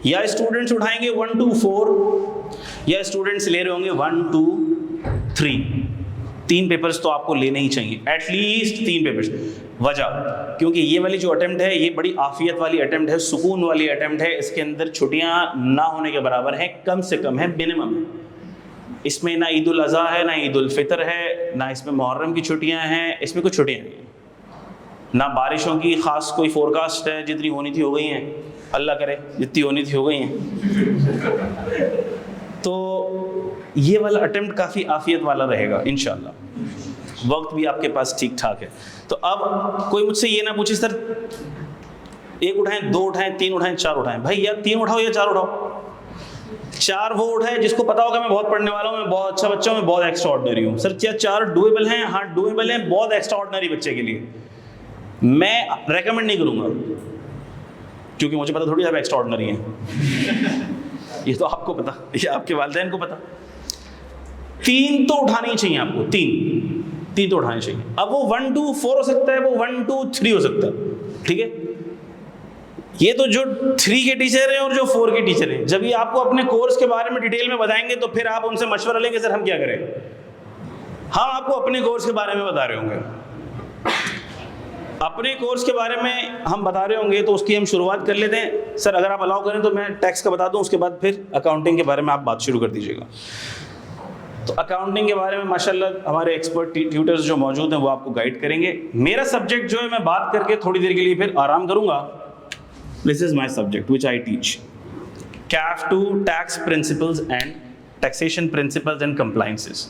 या स्टूडेंट्स उठाएंगे 1 to 4, या स्टूडेंट्स ले रहे होंगे 1 to 3। 3 पेपर्स तो आपको लेने ही चाहिए, एटलीस्ट 3 पेपर्स। वजह क्योंकि ये वाली जो अटेम्प्ट है ये बड़ी आफियत वाली अटेम्प्ट है, सुकून वाली अटेम्प्ट है। इसके अंदर छुट्टियां ना होने के बराबर है, कम से कम है, मिनिमम। इसमें ना ईद उल अज़हा है, ना ईद उल फितर है, ना इसमें मुहर्रम की छुट्टियां हैं, इसमें कुछ छुट्टियां नहीं हैं। ना बारिशों की ख़ास कोई फोरकास्ट है, जितनी होनी थी हो गई हैं, अल्लाह करे जितनी होनी थी हो गई हैं। तो ये वाला अटेम्प्ट काफ़ी आफियत वाला रहेगा इंशाअल्लाह। वक्त भी आपके पास ठीक ठाक है। तो अब कोई मुझसे ये ना पूछे सर 1 उठाएं, 2 उठाएं, 3 उठाएं, 4 उठाएं। भाई या 3 उठाओ या 4 उठाओ। 4 वो उठाए जिसको पता होगा मैं बहुत पढ़ने वाला हूँ, मैं बहुत अच्छा बच्चा हूँ, मैं बहुत एक्स्ट्रा ऑर्डिनरी हूँ। सर क्या 4 डुएबल हैं? हाँ डुएबल हैं, बहुत एक्स्ट्रा ऑर्डिनरी बच्चे के लिए। मैं रेकमेंड नहीं करूँगा क्योंकि मुझे पता थोड़ी आप एक्स्ट्रा ऑर्डिनरी हैं। ये तो आपको पता, ये आपके वालिदैन को पता। 3 तो उठानी ही चाहिए आपको, 3 तो उठाने चाहिए। अब वो 1 to 4 हो सकता है, वो 1 to 3 हो सकता है, ठीक है। ये तो जो 3 के टीचर हैं और जो 4 के टीचर हैं, जब ये आपको अपने कोर्स के बारे में डिटेल में बताएंगे तो फिर आप उनसे मशवरा लेंगे सर हम क्या करें। हम आपको अपने कोर्स के बारे में बता रहे होंगे, अपने कोर्स के बारे में हम बता रहे होंगे, तो उसकी हम शुरुआत कर लेते हैं। सर अगर आप अलाउ करें तो मैं टैक्स का बता दूं, उसके बाद फिर अकाउंटिंग के बारे में आप बात शुरू कर दीजिएगा। तो अकाउंटिंग के बारे में माशाल्लाह हमारे एक्सपर्ट ट्यूटर्स जो मौजूद हैं वो आपको गाइड करेंगे। मेरा सब्जेक्ट जो है मैं बात करके थोड़ी देर के लिए फिर आराम करूंगा। This is my subject which I teach. CAF 2 Tax Principles and Taxation Principles and Compliances.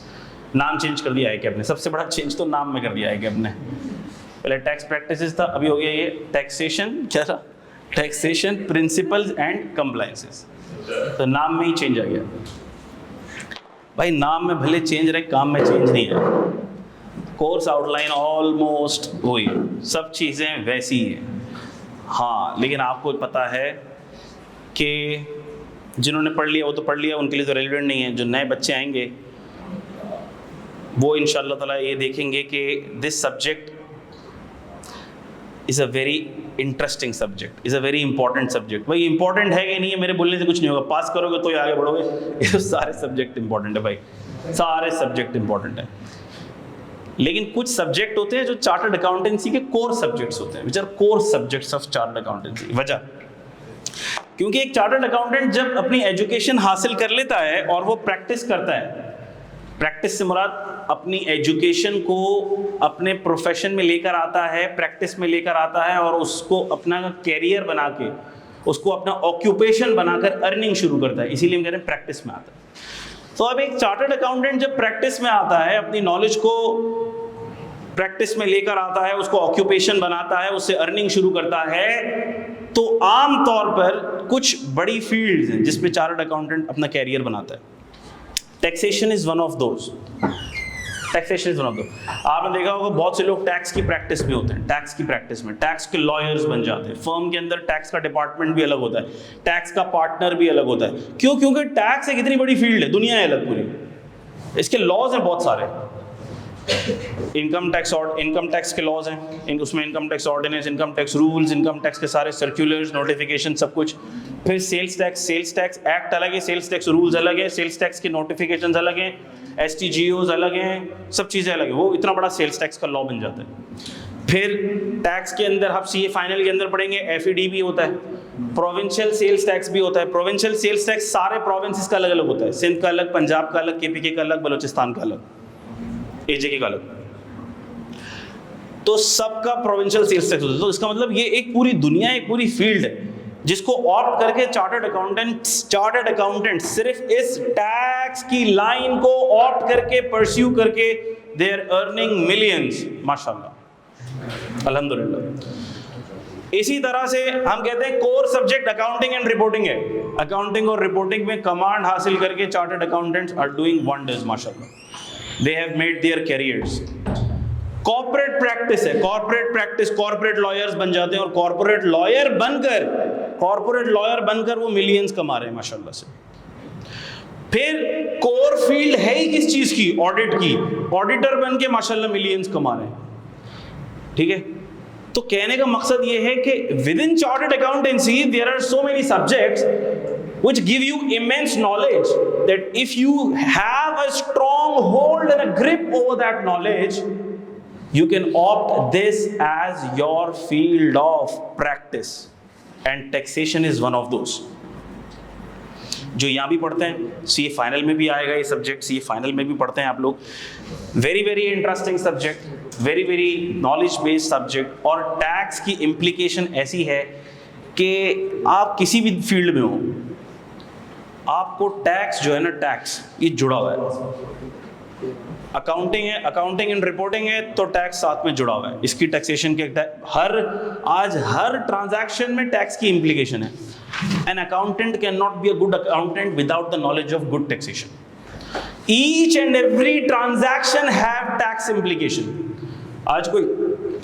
नाम चेंज कर दिया है कि आपने, सबसे बड़ा चेंज तो नाम में कर दिया है कि आपने। पहले टैक्स प्रैक्टिसेस था, अभी हो गया ये टैक्सेशन, क्या था? Taxation principles and compliances. तो नाम में ही चेंज आ गया। भाई नाम में भले चेंज रहे, काम में चेंज नहीं है। कोर्स आउटलाइन ऑलमोस्ट वही, सब चीज़ें वैसी ही हैं। हाँ, लेकिन आपको पता है कि जिन्होंने पढ़ लिया वो तो पढ़ लिया, उनके लिए तो रेलिवेंट नहीं है। जो नए बच्चे आएंगे वो इंशाअल्लाह ताला ये देखेंगे कि this subject is a very interesting subject, is a very important subject. भाई इंपॉर्टेंट है कि नहीं है, मेरे बोलने से कुछ नहीं होगा, पास करोगे तो ही आगे बढ़ोगे। ये तो सारे सब्जेक्ट इंपॉर्टेंट है भाई, सारे सब्जेक्ट इंपॉर्टेंट है। लेकिन कुछ सब्जेक्ट होते हैं जो चार्टर्ड अकाउंटेंसी के कोर सब्जेक्ट्स होते हैं, which are core subjects of chartered accountancy. वजह क्योंकि एक चार्टर्ड अकाउंटेंट जब अपनी एजुकेशन हासिल कर लेता है और वो प्रैक्टिस करता है, प्रैक्टिस से मुराद अपनी एजुकेशन को अपने प्रोफेशन में लेकर आता है, प्रैक्टिस में लेकर आता है और उसको अपना कैरियर बना के, उसको अपना ऑक्यूपेशन बनाकर अर्निंग शुरू करता है। इसीलिए हम कह रहे हैं प्रैक्टिस में आता है। तो अब एक चार्टर्ड अकाउंटेंट जब प्रैक्टिस में आता है, अपनी नॉलेज को प्रैक्टिस में लेकर आता है, उसको ऑक्यूपेशन बनाता है, उससे अर्निंग शुरू करता है, तो आम तौर पर कुछ बड़ी फील्ड्स हैं जिसमें चार्टर्ड अकाउंटेंट अपना कैरियर बनाता है। Taxation is one of those. Taxation is one of those. आपने देखा होगा बहुत से लोग टैक्स की प्रैक्टिस में होते हैं, टैक्स की प्रैक्टिस में टैक्स के लॉयर्स बन जाते हैं। फर्म के अंदर टैक्स का डिपार्टमेंट भी अलग होता है, टैक्स का पार्टनर भी अलग होता है। क्यों? क्योंकि टैक्स एक इतनी बड़ी फील्ड है, दुनिया है अलग पूरी, इसके लॉज हैं बहुत सारे। इनकम टैक्स के लॉज हैं, उसमें income tax ordinance, income tax rules, income tax के सारे सर्कुलर्स, नोटिफिकेशन, सब कुछ। फिर सेल्स टैक्स एक्ट अलग है, सेल्स टैक्स रूल्स अलग है, सेल्स टैक्स के नोटिफिकेशंस अलग हैं, STGOs अलग हैं, सब चीज़ें अलग हैं। वो इतना बड़ा सेल्स टैक्स का लॉ बन जाता है। फिर टैक्स के अंदर आप CA फाइनल के अंदर पढ़ेंगे, FED भी होता है, प्रोविंशियल सेल्स टैक्स भी होता है। प्रोविंशियल सेल्स टैक्स सारे प्रोविंसेस का अलग अलग होता है, सिंध का अलग, पंजाब का अलग, KPK का अलग, बलोचिस्तान का अलग, AJK का अलग। तो सबका प्रोविंशियल सेल्स टैक्स होता है। तो इसका मतलब ये एक पूरी दुनिया, एक पूरी फील्ड है जिसको ऑप्ट करके चार्टर्ड अकाउंटेंट सिर्फ इस टैक्स की लाइन को ऑप्ट करके, परस्यू करके they are earning millions, माशाल्लाह, अल्हम्दुलिल्लाह। इसी तरह से हम कहते हैं core subject accounting and reporting है। अकाउंटिंग और रिपोर्टिंग में कमांड हासिल करके chartered accountants are doing wonders माशाल्लाह, they have made their careers. Corporate practice है, कॉर्पोरेट प्रैक्टिस, कॉर्पोरेट लॉयर्स बन जाते हैं और कॉर्पोरेट लॉयर बनकर वो मिलियंस कमा रहे हैं माशाल्लाह से। फिर कोर फील्ड है ही किस चीज की? ऑडिट की, ऑडिटर बन के माशाल्लाह मिलियंस कमा रहे हैं। ठीक है, तो कहने का मकसद ये है कि with in chartered accountancy there are so many subjects which give you immense knowledge that if you have a strong hold and a grip over that knowledge, you can opt this as your field of practice, and taxation is one of those. जो यहाँ भी पढ़ते हैं, सीए फाइनल में भी आएगा ये सब्जेक्ट, सीए फाइनल में भी पढ़ते हैं आप लोग। Very very interesting subject, very very knowledge based subject. और टैक्स की इम्प्लीकेशन ऐसी है कि आप किसी भी फील्ड में हो, आपको टैक्स जो है ना, टैक्स ये जुड़ा हुआ है। अकाउंटिंग है, अकाउंटिंग एंड रिपोर्टिंग है, तो टैक्स साथ में जुड़ा हुआ है। इसकी टैक्सेशन के आज हर ट्रांजैक्शन में टैक्स की इम्प्लीकेशन है। An accountant cannot be a good accountant without the knowledge of good taxation. Each and every transaction have tax implication. आज कोई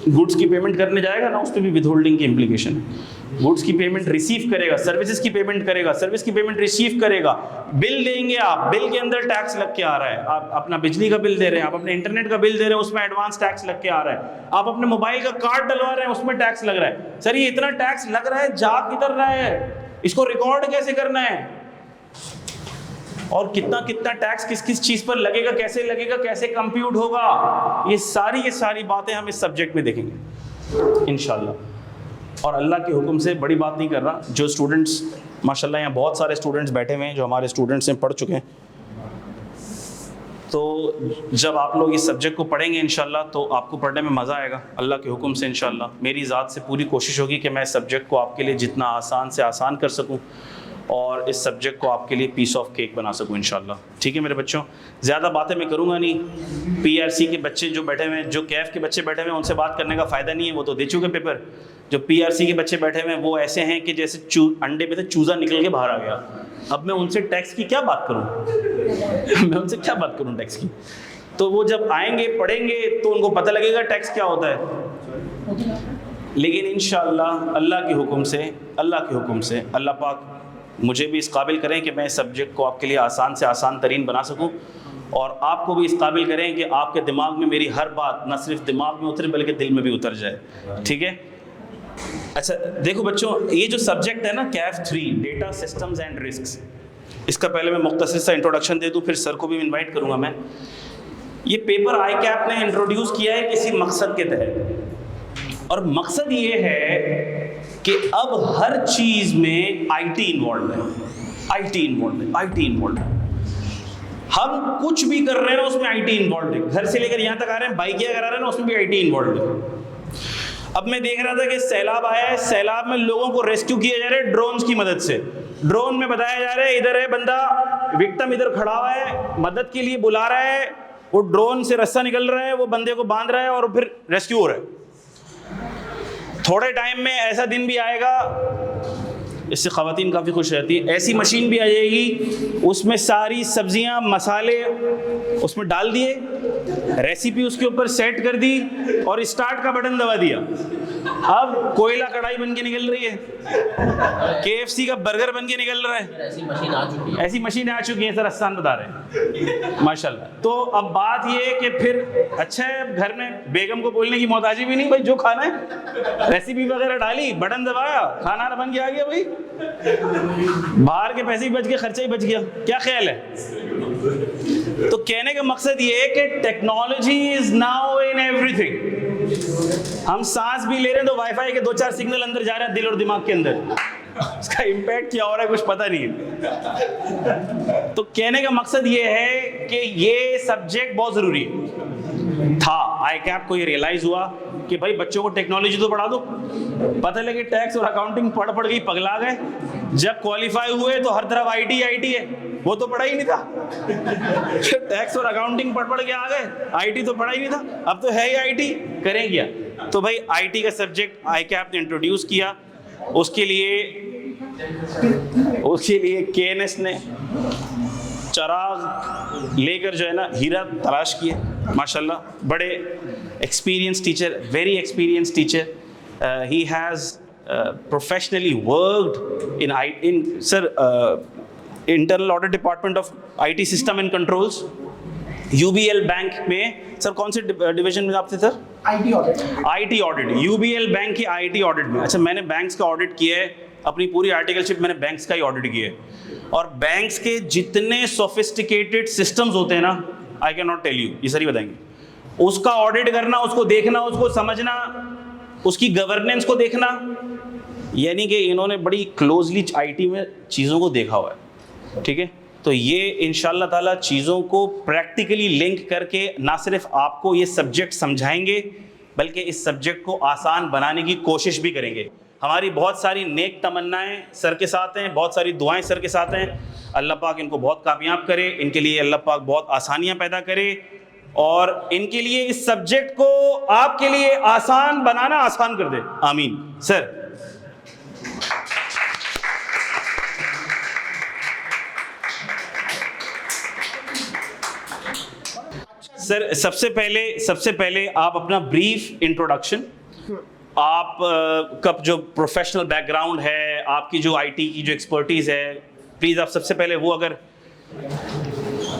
गुड्स की पेमेंट करने जाएगा ना, उस पर भी विदहोल्डिंग की इम्प्लीकेशन है। गुड्स की पेमेंट रिसीव करेगा, सर्विसेज की पेमेंट करेगा, सर्विस की पेमेंट रिसीव करेगा, बिल देंगे आप, बिल के अंदर टैक्स लग के आ रहा है। आप अपना बिजली का बिल दे रहे हैं, आप अपने इंटरनेट का बिल दे रहे हैं, उसमें एडवांस टैक्स लग के आ रहा है। आप अपने मोबाइल का कार्ड डलवा रहे हैं, उसमें टैक्स लग रहा है। सर ये इतना टैक्स लग रहा है, जा किधर रहा है, इसको रिकॉर्ड कैसे करना है, और कितना कितना टैक्स किस किस चीज पर लगेगा, कैसे कंप्यूट होगा, ये सारी बातें हम इस सब्जेक्ट में देखेंगे इंशाल्लाह। और अल्लाह के हुक्म से बड़ी बात नहीं कर रहा, जो स्टूडेंट्स माशाल्लाह यहाँ बहुत सारे स्टूडेंट्स बैठे हुए हैं जो हमारे स्टूडेंट्स हैं, पढ़ चुके हैं, तो जब आप लोग इस सब्जेक्ट को पढ़ेंगे इंशाल्लाह तो आपको पढ़ने में मज़ा आएगा अल्लाह के हुक्म से इंशाल्लाह। मेरी ज़ात से पूरी कोशिश होगी कि मैं इस सब्जेक्ट को आपके लिए जितना आसान से आसान कर सकूं और इस सब्जेक्ट को आपके लिए पीस ऑफ केक बना सकूं इंशाल्लाह। ठीक है मेरे बच्चों, ज़्यादा बातें मैं करूँगा नहीं। पीआरसी के बच्चे जो बैठे हुए हैं, जो कैफ के बच्चे बैठे हुए हैं, उनसे बात करने का फ़ायदा नहीं है, वो तो दे चुके पेपर। जो पीआरसी के बच्चे बैठे हुए हैं वो ऐसे हैं कि जैसे अंडे में से चूज़ा निकल के बाहर आ गया। अब मैं उनसे टैक्स की क्या बात करूँ मैं उनसे क्या बात करूँ टैक्स की? तो वो जब आएंगे पढ़ेंगे तो उनको पता लगेगा टैक्स क्या होता है। लेकिन इंशाअल्लाह अल्लाह के हुक्म से अल्लाह पाक मुझे भी इस काबिल करें कि मैं इस सब्जेक्ट को आपके लिए आसान से आसान तरीन बना सकूं, और आपको भी इस काबिल करें कि आपके दिमाग में मेरी हर बात न सिर्फ दिमाग में उतरे बल्कि दिल में भी उतर जाए। ठीक है, अच्छा देखो बच्चों, ये जो सब्जेक्ट है ना Kaif 3 data systems and risks, इसका पहले मैं मुख्तसर सा इंट्रोडक्शन दे दूं, फिर सर को भी इनवाइट करूंगा मैं। ये पेपर ICAP ने इंट्रोड्यूस किया है किसी मकसद के तहत, और मकसद ये है कि अब हर चीज में IT इन्वॉल्व है। हम कुछ भी कर रहे हैं उसमें IT इन्वॉल्व है। घर से लेकर यहाँ तक आ रहे हैं, बाइकिया करा रहे हैं उसमें भी IT इन्वॉल्व है। अब मैं देख रहा था कि सैलाब आया है, सैलाब में लोगों को रेस्क्यू किए जा रहे हैं ड्रोन्स की मदद से। ड्रोन में बताया जा रहा है इधर है बंदा, विक्टिम इधर खड़ा हुआ है, मदद के लिए बुला रहा है, वो ड्रोन से रस्सा निकल रहा है, वो बंदे को बांध रहा है और फिर रेस्क्यू हो रहा है। थोड़े टाइम में ऐसा दिन भी आएगा, इससे ख़वातीन काफ़ी खुश रहती है, ऐसी मशीन भी आ जाएगी उसमें सारी सब्जियां मसाले उसमें डाल दिए, रेसिपी उसके ऊपर सेट कर दी और स्टार्ट का बटन दबा दिया, अब कोयला कढ़ाई बन के निकल रही है, KFC का बर्गर बन के निकल रहा है। ऐसी मशीन आ चुकी है सर, आसान बता रहे हैं माशाल्लाह। तो अब बात ये है कि फिर अच्छा है घर में बेगम को बोलने की मोहताजी भी नहीं, भाई जो खाना है रेसिपी वगैरह डाली, बटन दबाया, खाना बन के आ गया, भाई बाहर के पैसे भी बच गए, खर्चा ही बच गया। क्या ख्याल है? तो कहने का मकसद ये है कि technology is now in everything. हम सांस भी ले रहे हैं तो वाईफाई के 2-4 सिग्नल अंदर जा रहे हैं दिल और दिमाग के अंदर, उसका इम्पैक्ट क्या हो रहा है कुछ पता नहीं है। तो कहने का मकसद ये है कि ये सब्जेक्ट बहुत जरूरी था। ICAP को ये रियलाइज हुआ कि भाई बच्चों को टेक्नोलॉजी तो पढ़ा दो, पता लगे टैक्स और अकाउंटिंग पढ़ पढ़ के पगला गए। जब क्वालिफाई हुए तो हर तरफ आईटी आईटी है, वो तो पढ़ा ही नहीं था। टैक्स और अकाउंटिंग पढ़ पढ़ के आ गए, आईटी तो पढ़ा ही नहीं था, अब तो है ही आईटी, करें क्या? तो भाई आईटी का सब्जेक्ट ICAP ने इंट्रोड्यूस किया। उसके लिए KNS ने चराग लेकर जो है ना हीरा तलाश किए। माशाल्लाह बड़े experience teacher, very experience teacher. He has professionally worked in internal audit department of IT system and controls, UBL bank में। सर कौन से डिवीजन में आप थे sir? IT audit, UBL bank की IT ऑडिट में। अच्छा, मैंने बैंक्स का ऑडिट किया है, अपनी पूरी आर्टिकलशिप मैंने बैंक्स का ही ऑडिट किया है। और बैंक्स के जितने सोफिस्टिकेटेड सिस्टम्स होते हैं ना, I can not tell you, ये सही बताएंगे। उसका ऑडिट करना, उसको देखना, उसको समझना, उसकी गवर्नेंस को देखना, यानी कि इन्होंने बड़ी क्लोजली IT में चीज़ों को देखा हुआ है। ठीक है, तो ये इंशाअल्लाह ताला चीज़ों को प्रैक्टिकली लिंक करके ना सिर्फ आपको ये सब्जेक्ट समझाएंगे, बल्कि इस सब्जेक्ट को आसान बनाने की कोशिश भी करेंगे। हमारी बहुत सारी नेक तमन्नाएं सर के साथ हैं, बहुत सारी दुआएं सर के साथ हैं। अल्लाह पाक इनको बहुत कामयाब करे, इनके लिए अल्लाह पाक बहुत आसानियां पैदा करे, और इनके लिए इस सब्जेक्ट को आपके लिए आसान बनाना आसान कर दे। आमीन। सर सबसे पहले आप अपना ब्रीफ इंट्रोडक्शन, आप का जो प्रोफेशनल बैकग्राउंड है, आपकी जो IT की जो एक्सपर्टीज है, प्लीज आप सबसे पहले वो अगर।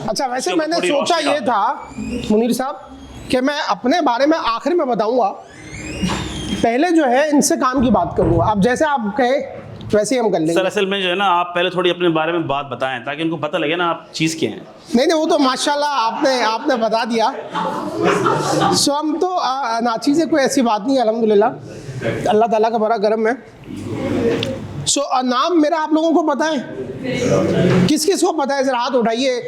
अच्छा, वैसे मैंने सोचा ये था मुनीर साहब कि मैं अपने बारे में आखिर में बताऊंगा, पहले जो है इनसे काम की बात करूंगा। अब जैसे आप कहे वैसे ही हम कर लेंगे। सर असल में जो है ना, आप पहले थोड़ी अपने बारे में बात बताएं ताकि उनको पता लगे ना आप चीज़ क्या हैं। नहीं, वो तो माशाल्लाह आपने बता दिया। सो हम तो नाचीज़ें कोई ऐसी बात नहीं है, अल्हम्दुलिल्लाह अल्लाह ताला का बड़ा करम है। सो नाम मेरा आप लोगों को पता है? किस किस को पता है? जरा हाथ उठाइए।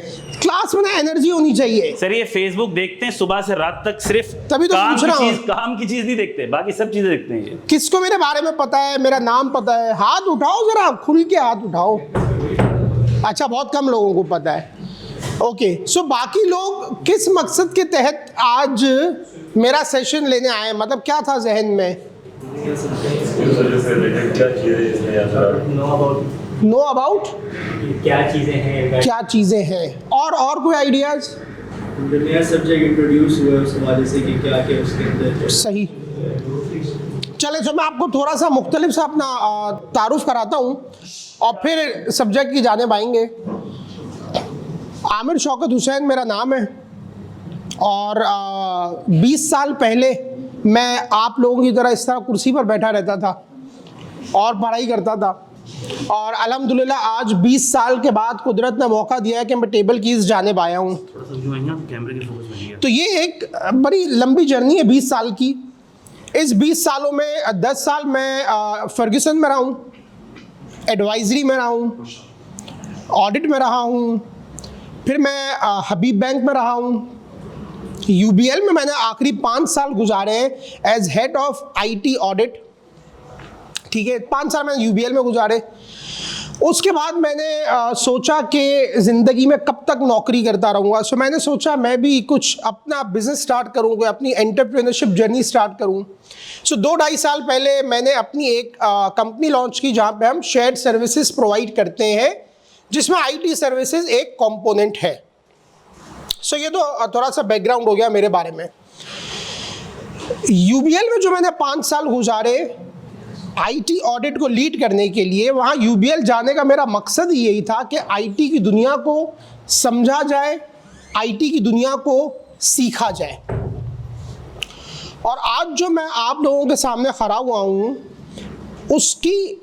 क्लास में ना एनर्जी होनी चाहिए। सर ये फेसबुक देखते हैं सुबह से रात तक, सिर्फ तभी तो पूछ रहा हूं। काम की चीज नहीं देखते, बाकी सब चीजें देखते हैं। ये किसको मेरे बारे में पता है, मेरा नाम पता है? हाथ उठाओ, जरा खुल के हाथ उठाओ। अच्छा, बहुत कम लोगों को पता है। ओके, सो बाकी लोग किस मकसद के तहत आज मेरा सेशन लेने आए? मतलब क्या था जहन में? नो अबाउट क्या चीज़ें हैं और कोई आइडियाज? नया सब्जेक्ट इंट्रोड्यूस हुआ है उस हवाले से कि क्या क्या उसके अंदर। सही। चले, तो मैं आपको थोड़ा सा मुख्तलिफ सा अपना तारुफ कराता हूँ और फिर सब्जेक्ट की जानिब आएंगे। आमिर शौकत हुसैन मेरा नाम है, और 20 साल पहले मैं आप लोगों की तरह इस तरह कुर्सी पर बैठा रहता था और पढ़ाई करता था, और अल्हम्दुलिल्लाह आज 20 साल के बाद कुदरत ने मौका दिया है कि मैं टेबल की इस जानिब आया हूँ। तो ये एक बड़ी लंबी जर्नी है 20 साल की। इस 20 सालों में 10 साल मैं फर्ग्यूसन में रहा हूँ, एडवाइजरी में रहा हूँ, ऑडिट में रहा हूँ, फिर मैं हबीब बैंक में रहा हूँ, UBL में मैंने आखिरी 5 साल गुजारे as head of IT audit. ठीक है, 5 साल मैंने UBL में गुजारे। उसके बाद मैंने सोचा कि ज़िंदगी में कब तक नौकरी करता रहूँगा। सो मैंने सोचा मैं भी कुछ अपना बिज़नेस स्टार्ट करूँगा, अपनी एंटरप्रेन्योरशिप जर्नी स्टार्ट करूँ। सो 2-2.5 साल पहले मैंने अपनी एक कंपनी लॉन्च की जहाँ पे हम शेयर्ड सर्विसेज प्रोवाइड करते हैं, जिसमें IT सर्विसेज एक कंपोनेंट है। सो ये तो थोड़ा सा बैकग्राउंड हो गया मेरे बारे में। UBL में जो मैंने 5 साल गुजारे IT ऑडिट को लीड करने के लिए, वहाँ UBL जाने का मेरा मकसद ही यही था कि IT की दुनिया को समझा जाए, IT की दुनिया को सीखा जाए। और आज जो मैं आप लोगों के सामने खड़ा हुआ हूँ, उसकी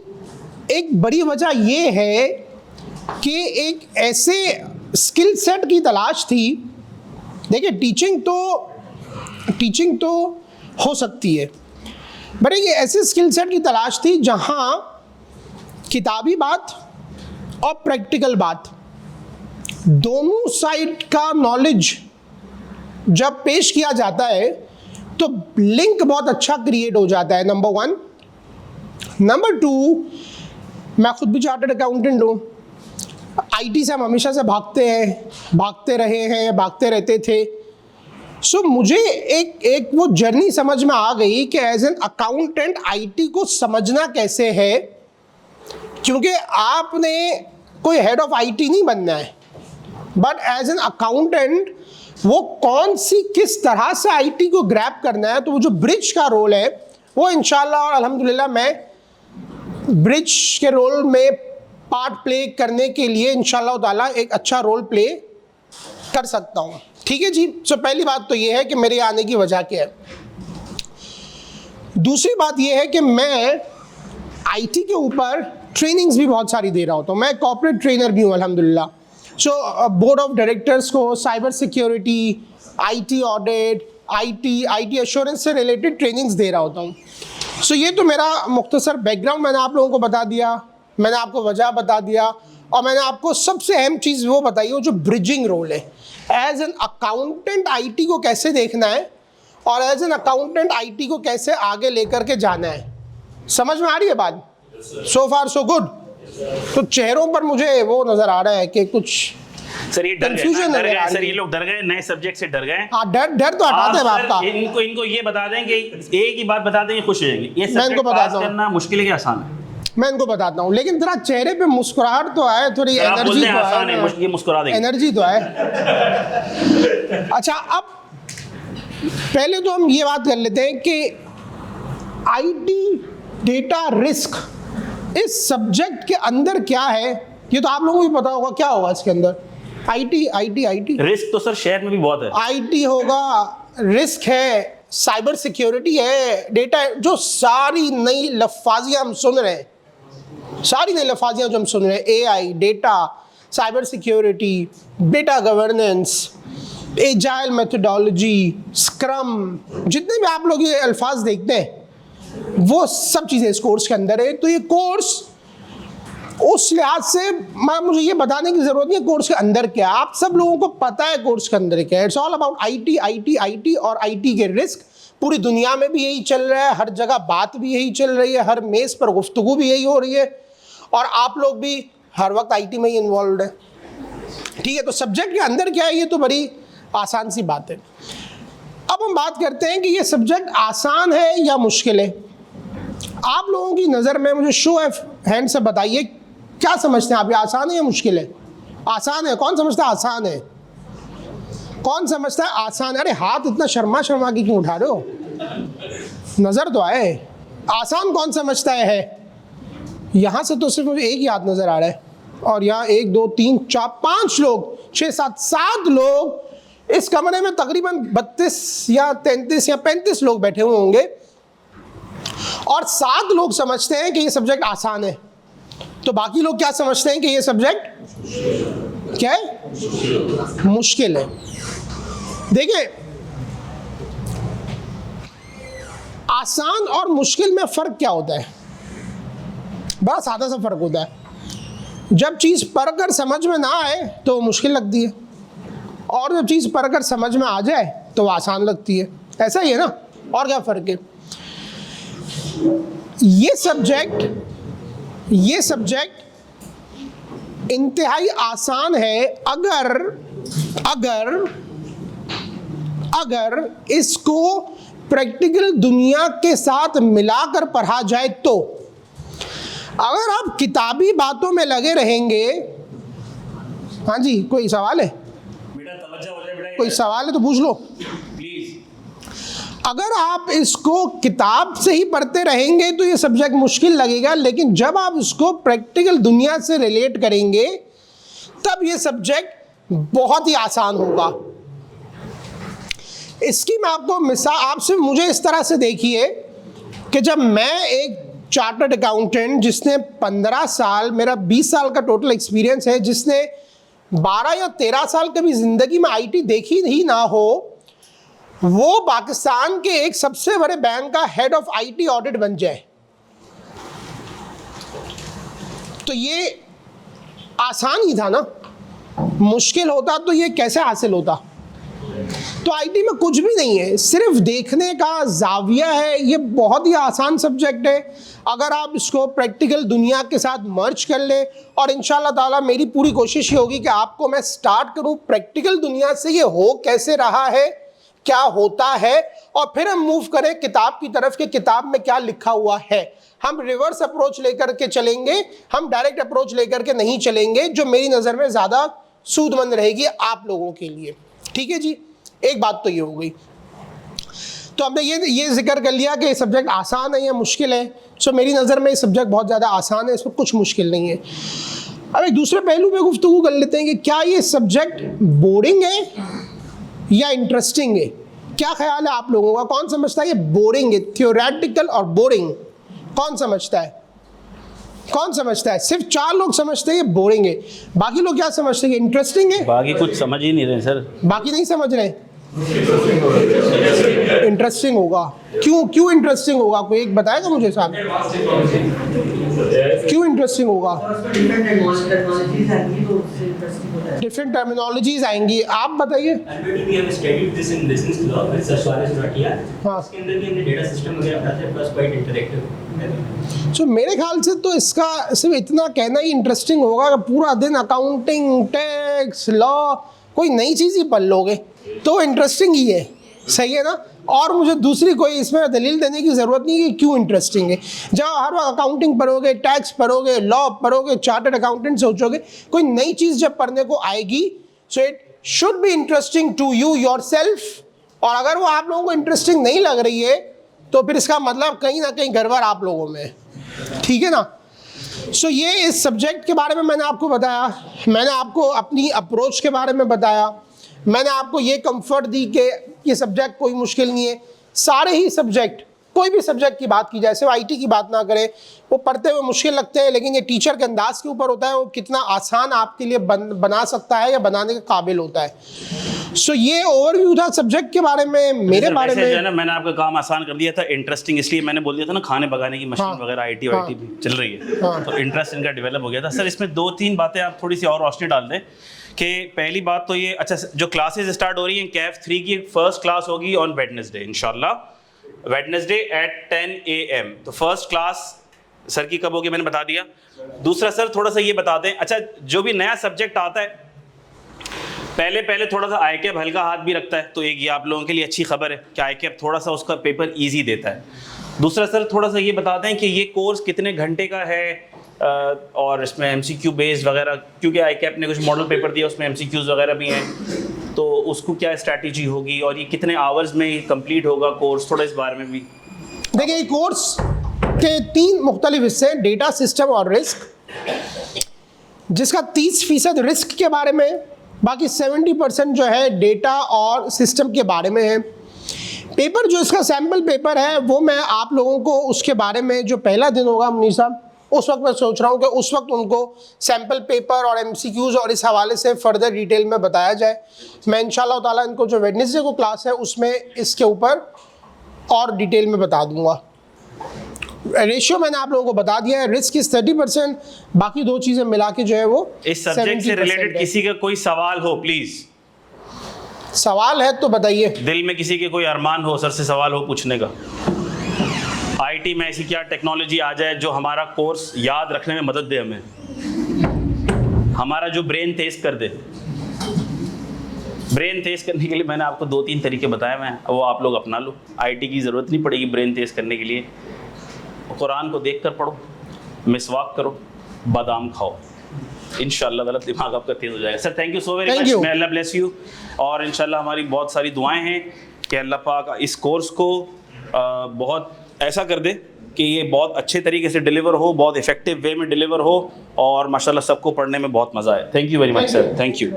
एक बड़ी वजह ये है कि एक ऐसे स्किल सेट की तलाश थी। देखिए, टीचिंग तो हो सकती है, बट एक ऐसे स्किल सेट की तलाश थी जहाँ किताबी बात और प्रैक्टिकल बात दोनों साइड का नॉलेज जब पेश किया जाता है तो लिंक बहुत अच्छा क्रिएट हो जाता है, नंबर 1। नंबर 2, मैं खुद भी चार्टर्ड अकाउंटेंट हूँ। आईटी से हम हमेशा से भागते रहे हैं, भागते रहते थे। सो मुझे एक वो जर्नी समझ में आ गई कि एज एन अकाउंटेंट आईटी को समझना कैसे है, क्योंकि आपने कोई हेड ऑफ आईटी नहीं बनना है, बट एज एन अकाउंटेंट वो कौन सी किस तरह से आईटी को ग्रैब करना है। तो वो जो ब्रिज का रोल है वो इंशाल्लाह और अल्हम्दुलिल्लाह मैं ब्रिज के रोल में पार्ट प्ले करने के लिए इंशाल्लाह ताला एक अच्छा रोल प्ले कर सकता हूँ। ठीक है जी। सो पहली बात तो ये है कि मेरे आने की वजह क्या है। दूसरी बात ये है कि मैं आईटी के ऊपर ट्रेनिंग्स भी बहुत सारी दे रहा होता हूँ। मैं कॉर्पोरेट ट्रेनर भी हूँ अल्हम्दुलिल्लाह। सो बोर्ड ऑफ डायरेक्टर्स को cyber security, IT audit, IT assurance से रिलेटेड ट्रेनिंग्स दे रहा होता हूँ। सो ये तो मेरा मुख्तसर बैकग्राउंड मैंने आप लोगों को बता दिया, मैंने आपको वजह बता दिया, और मैंने आपको सबसे अहम चीज़ वो बताई वो जो ब्रिजिंग रोल है। एज एन अकाउंटेंट आईटी को कैसे देखना है और एज एन अकाउंटेंट आईटी को कैसे आगे लेकर के जाना है। समझ में आ रही है बात? सो फार सो गुड। तो चेहरों पर मुझे वो नज़र आ रहा है कि कुछ सर ये Confusion डर नजर गए आ सर, रही ये है। लोग डर गए, नए सब्जेक्ट से डर गए। हाँ, डर तो हटाते हैं आप आपका। सर इनको ये बता दें कि एक ही बात बता दें, ये खुश हो जाएंगे। ये मैं इनको सब्जेक्ट बताता पास हूँ। करना मुश्किल है कि आसान है? मैं इनको बताता हूँ, लेकिन जरा चेहरे पे मुस्कुराहट तो आए, थोड़ी सर, आप एनर्जी बोलते हैं तो आसान आए, है, ये मुस्कुरा देंगे। एनर्जी तो आए। अच्छा, अब पहले तो हम ये बात कर लेते हैं कि आईटी डेटा रिस्क इस सब्जेक्ट के अंदर क्या है। ये तो आप लोगों को भी पता होगा क्या होगा इसके अंदर। आईटी रिस्क तो सर शहर में भी बहुत है। आईटी होगा, रिस्क है, साइबर सिक्योरिटी है, डेटा, जो सारी नई लफ्ज़ियाँ हम सुन रहे हैं, सारी नई लफ्ज़ियाँ जो हम सुन रहे हैं, AI, data, cyber security, data governance, agile methodology, scrum, जितने भी आप लोग ये अल्फाज देखते हैं वो सब चीज़ें इस कोर्स के अंदर है। तो ये कोर्स उस लिहाज से मुझे ये बताने की ज़रूरत नहीं है कोर्स के अंदर क्या, आप सब लोगों को पता है कोर्स के अंदर क्या है। इट्स ऑल अबाउट आईटी और आईटी के रिस्क। पूरी दुनिया में भी यही चल रहा है, हर जगह बात भी यही चल रही है, हर मेज़ पर गुफ्तगू भी यही हो रही है, और आप लोग भी हर वक्त आईटी में ही इन्वॉल्व है। ठीक है, तो सब्जेक्ट के अंदर क्या है ये तो बड़ी आसान सी बात है। अब हम बात करते हैं कि ये सब्जेक्ट आसान है या मुश्किल है। आप लोगों की नज़र में मुझे शो ऑफ हैंड से बताइए, क्या समझते हैं आप, ये आसान है या मुश्किल है? आसान है। कौन समझता है आसान है? कौन समझता है आसान है? अरे हाथ इतना शर्मा के क्यों उठा रहे हो? नज़र तो आए। आसान कौन समझता है? यहाँ से तो सिर्फ मुझे एक ही हाथ नज़र आ रहा है, और यहाँ 1 2 3 4 5 लोग, 6 7 लोग इस कमरे में तकरीबन 32 या 33 या 35 लोग बैठे हुए होंगे, और 7 लोग समझते हैं कि ये सब्जेक्ट आसान है। तो बाकी लोग क्या समझते हैं कि ये सब्जेक्ट क्या है? मुश्किल है। देखिए, आसान और मुश्किल में फ़र्क क्या होता है? बड़ा सादा सा फ़र्क होता है। जब चीज़ पढ़कर समझ में ना आए तो मुश्किल लगती है, और जब चीज़ पढ़कर समझ में आ जाए तो आसान लगती है। ऐसा ही है ना, और क्या फ़र्क है? ये सब्जेक्ट इंतहाई आसान है अगर इसको प्रैक्टिकल दुनिया के साथ मिलाकर पढ़ा जाए तो। अगर आप किताबी बातों में लगे रहेंगे, हाँ जी, कोई सवाल है? कोई सवाल है तो पूछ लो प्लीज। अगर आप इसको किताब से ही पढ़ते रहेंगे तो ये सब्जेक्ट मुश्किल लगेगा, लेकिन जब आप इसको प्रैक्टिकल दुनिया से रिलेट करेंगे तब ये सब्जेक्ट बहुत ही आसान होगा। इसकी मैं आपको मिसाल, आप सिर्फ मुझे इस तरह से देखिए कि जब मैं एक चार्टर्ड अकाउंटेंट जिसने 15 साल, मेरा 20 साल का टोटल एक्सपीरियंस है, जिसने 12 या 13 साल कभी ज़िंदगी में आईटी देखी ही ना हो, वो पाकिस्तान के एक सबसे बड़े बैंक का हेड ऑफ आईटी ऑडिट बन जाए, तो ये आसान ही था ना। मुश्किल होता तो ये कैसे हासिल होता? तो आईटी में कुछ भी नहीं है, सिर्फ देखने का जाविया है। ये बहुत ही आसान सब्जेक्ट है अगर आप इसको प्रैक्टिकल दुनिया के साथ मर्ज कर ले। और इंशाल्लाह ताला मेरी पूरी कोशिश ये होगी कि आपको मैं स्टार्ट करूं प्रैक्टिकल दुनिया से, ये हो कैसे रहा है, क्या होता है, और फिर हम मूव करें किताब की तरफ कि किताब में क्या लिखा हुआ है। हम रिवर्स अप्रोच लेकर के चलेंगे, हम डायरेक्ट अप्रोच लेकर के नहीं चलेंगे, जो मेरी नज़र में ज़्यादा सूदमंद रहेगी आप लोगों के लिए। ठीक है जी, एक बात तो ये हो गई। तो हमने ये जिक्र कर लिया कि ये सब्जेक्ट आसान है या मुश्किल है। सो मेरी नज़र में ये सब्जेक्ट बहुत ज़्यादा आसान है, इसमें कुछ मुश्किल नहीं है। अब एक दूसरे पहलू पे गुफ्तगू कर लेते हैं कि क्या ये सब्जेक्ट बोरिंग है या इंटरेस्टिंग है। क्या ख्याल है आप लोगों का, कौन समझता है ये बोरिंग है? थियोरेटिकल और बोरिंग कौन समझता है? कौन समझता है? सिर्फ 4 लोग समझते हैं ये बोरिंग है, बाकी लोग क्या समझते हैं? इंटरेस्टिंग है। बाकी कुछ समझ ही नहीं रहे सर। बाकी नहीं समझ रहे। इंटरेस्टिंग होगा। क्यों इंटरेस्टिंग होगा? कोई एक बताएगा मुझे साहब, क्यों इंटरेस्टिंग होगा? डिफरेंट टर्मिनोलॉजीज आएंगी। आप बताइए। तो मेरे ख्याल से तो इसका सिर्फ इतना कहना ही इंटरेस्टिंग होगा कि पूरा दिन अकाउंटिंग, टैक्स, लॉ, कोई नई चीज़ ही पढ़ लोगे तो इंटरेस्टिंग ही है। सही है ना? और मुझे दूसरी कोई इसमें दलील देने की ज़रूरत नहीं है कि क्यों इंटरेस्टिंग है। जब हर वक्त अकाउंटिंग पढ़ोगे, टैक्स पढ़ोगे, लॉ पढ़ोगे, चार्टर्ड अकाउंटेंट सोचोगे, कोई नई चीज़ जब पढ़ने को आएगी, so it should be interesting to you yourself. और अगर वो आप लोगों को इंटरेस्टिंग नहीं लग रही है तो फिर इसका मतलब कहीं ना कहीं गड़बड़ आप लोगों में है। ठीक है ना? सो ये इस सब्जेक्ट के बारे में मैंने आपको बताया, मैंने आपको अपनी अप्रोच के बारे में बताया, मैंने आपको ये कंफर्ट दी कि ये सब्जेक्ट कोई मुश्किल नहीं है। सारे ही सब्जेक्ट, कोई भी सब्जेक्ट की बात की जाए, सिर्फ आईटी की बात ना करें, वो पढ़ते हुए मुश्किल लगते हैं, लेकिन ये टीचर के अंदाज के ऊपर होता है वो कितना आसान आपके लिए बना सकता है या बनाने के काबिल होता है। सो ये ओवरव्यू था सब्जेक्ट के बारे में। मेरे बारे में जो है ना, मैंने आपका काम आसान कर दिया था, इंटरेस्टिंग इसलिए मैंने बोल दिया था ना, खाने पकाने की मशीन वगैरह आईटी वाईटी भी चल रही है, तो इंटरेस्ट इनका डेवलप हो गया था। सर इसमें 2-3 बातें आप थोड़ी सी और रोशनी डाल दें कि पहली बात तो ये, अच्छा जो क्लासेस स्टार्ट हो रही हैं, कैफ 3 की फर्स्ट क्लास होगी ऑन वेडनेसडे इंशाल्लाह, वेडनेसडे एट 10 AM। तो फर्स्ट क्लास सर की कब होगी मैंने बता दिया। दूसरा सर थोड़ा सा ये बता दें, अच्छा जो भी नया सब्जेक्ट आता है पहले थोड़ा सा आईकैप हल्का हाथ भी रखता है, तो एक ये आप लोगों के लिए अच्छी खबर है कि आईकैप थोड़ा सा उसका पेपर ईजी देता है। दूसरा सर थोड़ा सा ये बता दें कि ये कोर्स कितने घंटे का है और इसमें MCQ बेस्ड वगैरह, क्योंकि आईकैप ने कुछ मॉडल पेपर दिया उसमें MCQs वगैरह भी हैं, तो उसको क्या स्ट्रैटेजी होगी और ये कितने आवर्स में कंप्लीट होगा कोर्स, थोड़ा इस बारे में भी। देखिए, ये कोर्स के 3 मुख्तलिफ हिस्से हैं, डेटा, सिस्टम और रिस्क, जिसका 30% रिस्क के बारे में, बाकी 70% जो है डेटा और सिस्टम के बारे में है। पेपर जो इसका सैम्पल पेपर है वो मैं आप लोगों को उसके बारे में, जो पहला दिन होगा मुनीर साहब, उस वक्त मैं सोच रहा हूँ कि उस वक्त उनको सैम्पल पेपर और MCQs और इस हवाले से फर्दर डिटेल में बताया जाए। मैं इंशाल्लाह ताला इनको जो वेडनेसडे को क्लास है उसमें इसके ऊपर और डिटेल में बता दूंगा। रेशियो मैंने आप लोगों को बता दिया है, रिस्क इज 30%, बाकी 2 चीज़ें मिला के जो है वो इस सब्जेक्ट से रिलेटेड किसी का कोई सवाल हो प्लीज, सवाल है तो बताइए। दिल में किसी के कोई अरमान हो सर से सवाल हो पूछने का, आईटी में ऐसी क्या टेक्नोलॉजी आ जाए जो हमारा कोर्स याद रखने में मदद दे, हमें हमारा जो ब्रेन तेज कर दे। ब्रेन तेज करने के लिए मैंने आपको 2-3 तरीके बताए हैं, वो आप लोग अपना लो। आईटी की ज़रूरत नहीं पड़ेगी ब्रेन तेज करने के लिए। कुरान को देख कर पढ़ो, मिसवाक करो, बादाम खाओ, इंशाल्लाह ताला दिमाग आपका तेज हो जाएगा। Sir thank you so very much, may Allah bless you. और इंशाल्लाह हमारी बहुत सारी दुआएं हैं कि अल्लाह पाक इस कोर्स को बहुत ऐसा कर दे कि ये बहुत अच्छे तरीके से डिलीवर हो, बहुत इफेक्टिव वे में डिलीवर हो, और माशाल्लाह सबको पढ़ने में बहुत मज़ा आए। Thank you very much sir, thank you.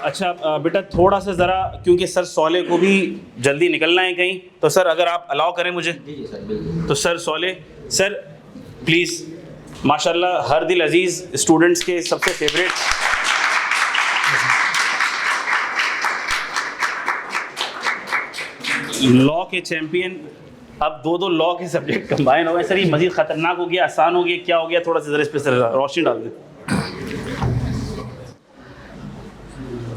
अच्छा बेटा थोड़ा सा ज़रा, क्योंकि सर सोले को भी जल्दी निकलना है कहीं, तो सर अगर आप अलाउ करें मुझे, तो सर सोले सर प्लीज़, माशाल्लाह हर दिल अजीज़ स्टूडेंट्स के सबसे फेवरेट, लॉ के चैंपियन, अब 2 लॉ के सब्जेक्ट कंबाइन हो गए सर, ये मज़ीद ख़तरनाक हो गया, आसान हो गया, क्या हो गया, थोड़ा सा ज़रा इस पर सर रोशनी डाल दें।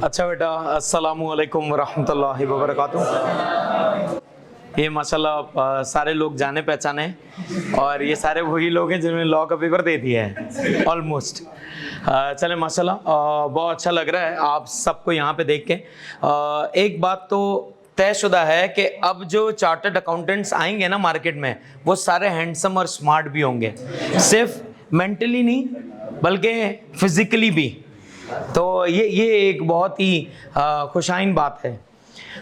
अच्छा बेटा, अस्सलामु अलैकुम वरहमतुल्लाहि वबरकातुह। ये माशाल्लाह सारे लोग जाने पहचाने हैं और ये सारे वही लोग हैं जिन्होंने लॉ का पेपर दे दिया है ऑलमोस्ट। चले माशाल्लाह, बहुत अच्छा लग रहा है आप सबको यहाँ पे देख के। एक बात तो तयशुदा है कि अब जो चार्टर्ड अकाउंटेंट्स आएंगे ना मार्केट में, वो सारे हैंडसम और स्मार्ट भी होंगे, सिर्फ मेंटली नहीं बल्कि फिजिकली भी। तो ये एक बहुत ही खुशाइन बात है।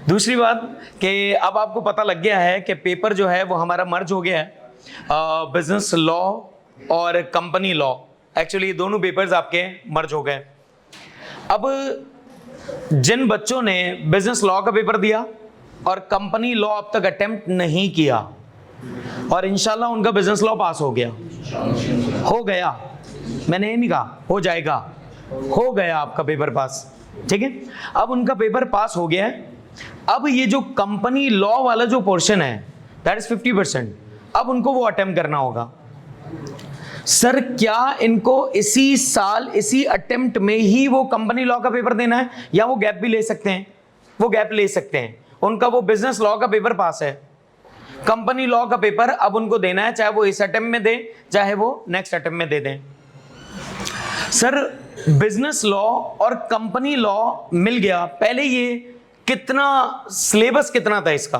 दूसरी बात कि अब आपको पता लग गया है कि पेपर जो है वो हमारा मर्ज हो गया है, बिजनेस लॉ और कंपनी लॉ। एक्चुअली ये दोनों पेपर्स आपके मर्ज हो गए। अब जिन बच्चों ने बिजनेस लॉ का पेपर दिया और कंपनी लॉ अब तक अटेम्प्ट नहीं किया, और इंशाल्लाह उनका बिजनेस लॉ पास हो गया, मैंने ये नहीं कहा हो जाएगा, हो गया आपका पेपर पास, ठीक है। अब उनका पेपर पास हो गया है। अब ये जो कंपनी लॉ वाला जो पोर्शन है दैट इज 50%, अब उनको वो अटेम्प्ट करना होगा। सर क्या इनको इसी साल इसी अटेम्प्ट में ही वो कंपनी लॉ का पेपर देना है या वो गैप भी ले सकते हैं? वो गैप ले सकते हैं। उनका वो बिजनेस लॉ का पेपर पास है, कंपनी लॉ का पेपर अब उनको देना है, चाहे वो इस अटेम्प्ट में दें चाहे वो नेक्स्ट अटेम्प्ट में दे दें। सर बिजनेस लॉ और कंपनी लॉ मिल गया, पहले ये कितना सिलेबस कितना था इसका?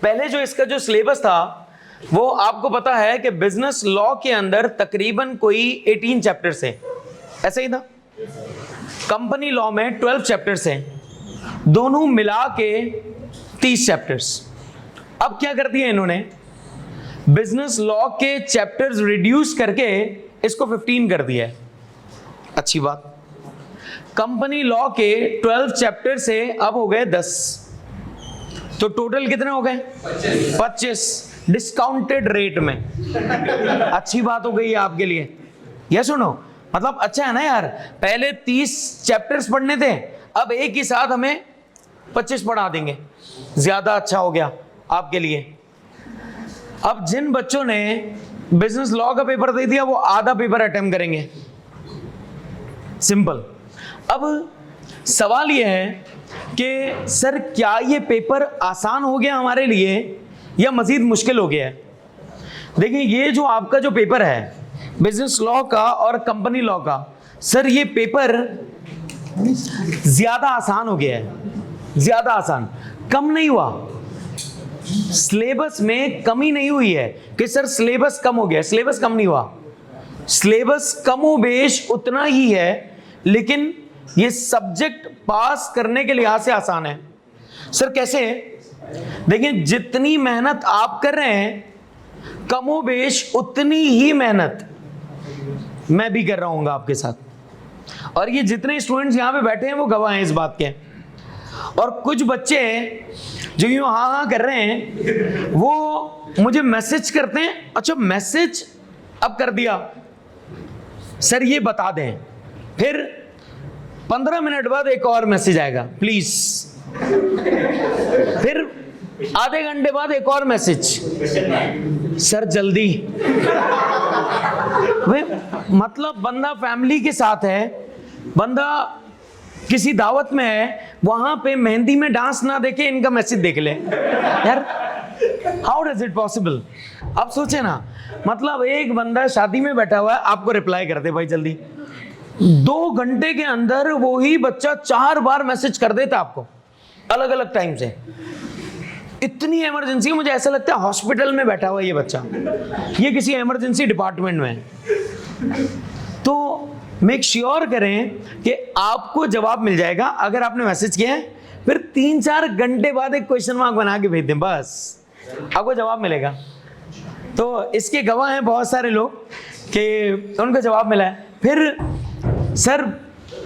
पहले जो इसका जो सिलेबस था वो आपको पता है कि बिजनेस लॉ के अंदर तकरीबन कोई 18 चैप्टर्स हैं, ऐसा ही था। कंपनी लॉ में 12 चैप्टर्स हैं, दोनों मिला के 30 चैप्टर्स। अब क्या कर दिया इन्होंने, बिजनेस लॉ के चैप्टर्स रिड्यूस करके इसको 15 कर दिया है। अच्छी बात। कंपनी लॉ के 12 चैप्टर से अब हो गए 10, तो टोटल कितने हो गए? 25 डिस्काउंटेड रेट में। अच्छी बात हो गई है आपके लिए, ये सुनो, मतलब अच्छा है ना यार। पहले 30 चैप्टर्स पढ़ने थे, अब एक ही साथ हमें 25 पढ़ा देंगे, ज्यादा अच्छा हो गया आपके लिए। अब जिन बच्चों ने बिजनेस लॉ का पेपर दे दिया वो आधा पेपर अटेम्प्ट करेंगे, सिंपल। अब सवाल यह है कि सर क्या ये पेपर आसान हो गया हमारे लिए या मजीद मुश्किल हो गया है? देखिए ये जो आपका जो पेपर है बिजनेस लॉ का और कंपनी लॉ का, सर ये पेपर ज्यादा आसान हो गया है, ज्यादा आसान, कम नहीं हुआ। सिलेबस में कमी नहीं हुई है कि सर सिलेबस कम हो गया, सिलेबस कम नहीं हुआ। सिलेबस कमोबेश उतना ही है, लेकिन ये सब्जेक्ट पास करने के लिहाज से आसान है। सर कैसे? देखिए जितनी मेहनत आप कर रहे हैं कमोबेश उतनी ही मेहनत मैं भी कर रहा हूं आपके साथ, और ये जितने स्टूडेंट्स यहां पे बैठे हैं वो गवाह हैं इस बात के। और कुछ बच्चे जो यूं हाँ हाँ कर रहे हैं वो मुझे मैसेज करते हैं, अच्छा मैसेज अब कर दिया सर ये बता दें, फिर 15 मिनट बाद एक और मैसेज आएगा प्लीज, फिर आधे घंटे बाद एक और मैसेज, सर जल्दी। वे मतलब बंदा फैमिली के साथ है, बंदा किसी दावत में है, वहां पे मेहंदी में डांस ना देखे इनका मैसेज देख ले यार, हाउ डज इट पॉसिबल? आप सोचे ना, मतलब एक बंदा शादी में बैठा हुआ है, आपको रिप्लाई कर दे भाई जल्दी, 2 घंटे के अंदर वो ही बच्चा 4 बार मैसेज कर देता आपको अलग अलग टाइम से। इतनी इमरजेंसी, मुझे ऐसा लगता है हॉस्पिटल में बैठा हुआ है ये बच्चा, ये किसी इमरजेंसी डिपार्टमेंट में है। तो मेक श्योर करें कि आपको जवाब मिल जाएगा। अगर आपने मैसेज किया है फिर 3-4 घंटे बाद एक क्वेश्चन मार्क बना के भेज दें, बस आपको जवाब मिलेगा। तो इसके गवाह हैं बहुत सारे लोग कि उनको जवाब मिला है। फिर सर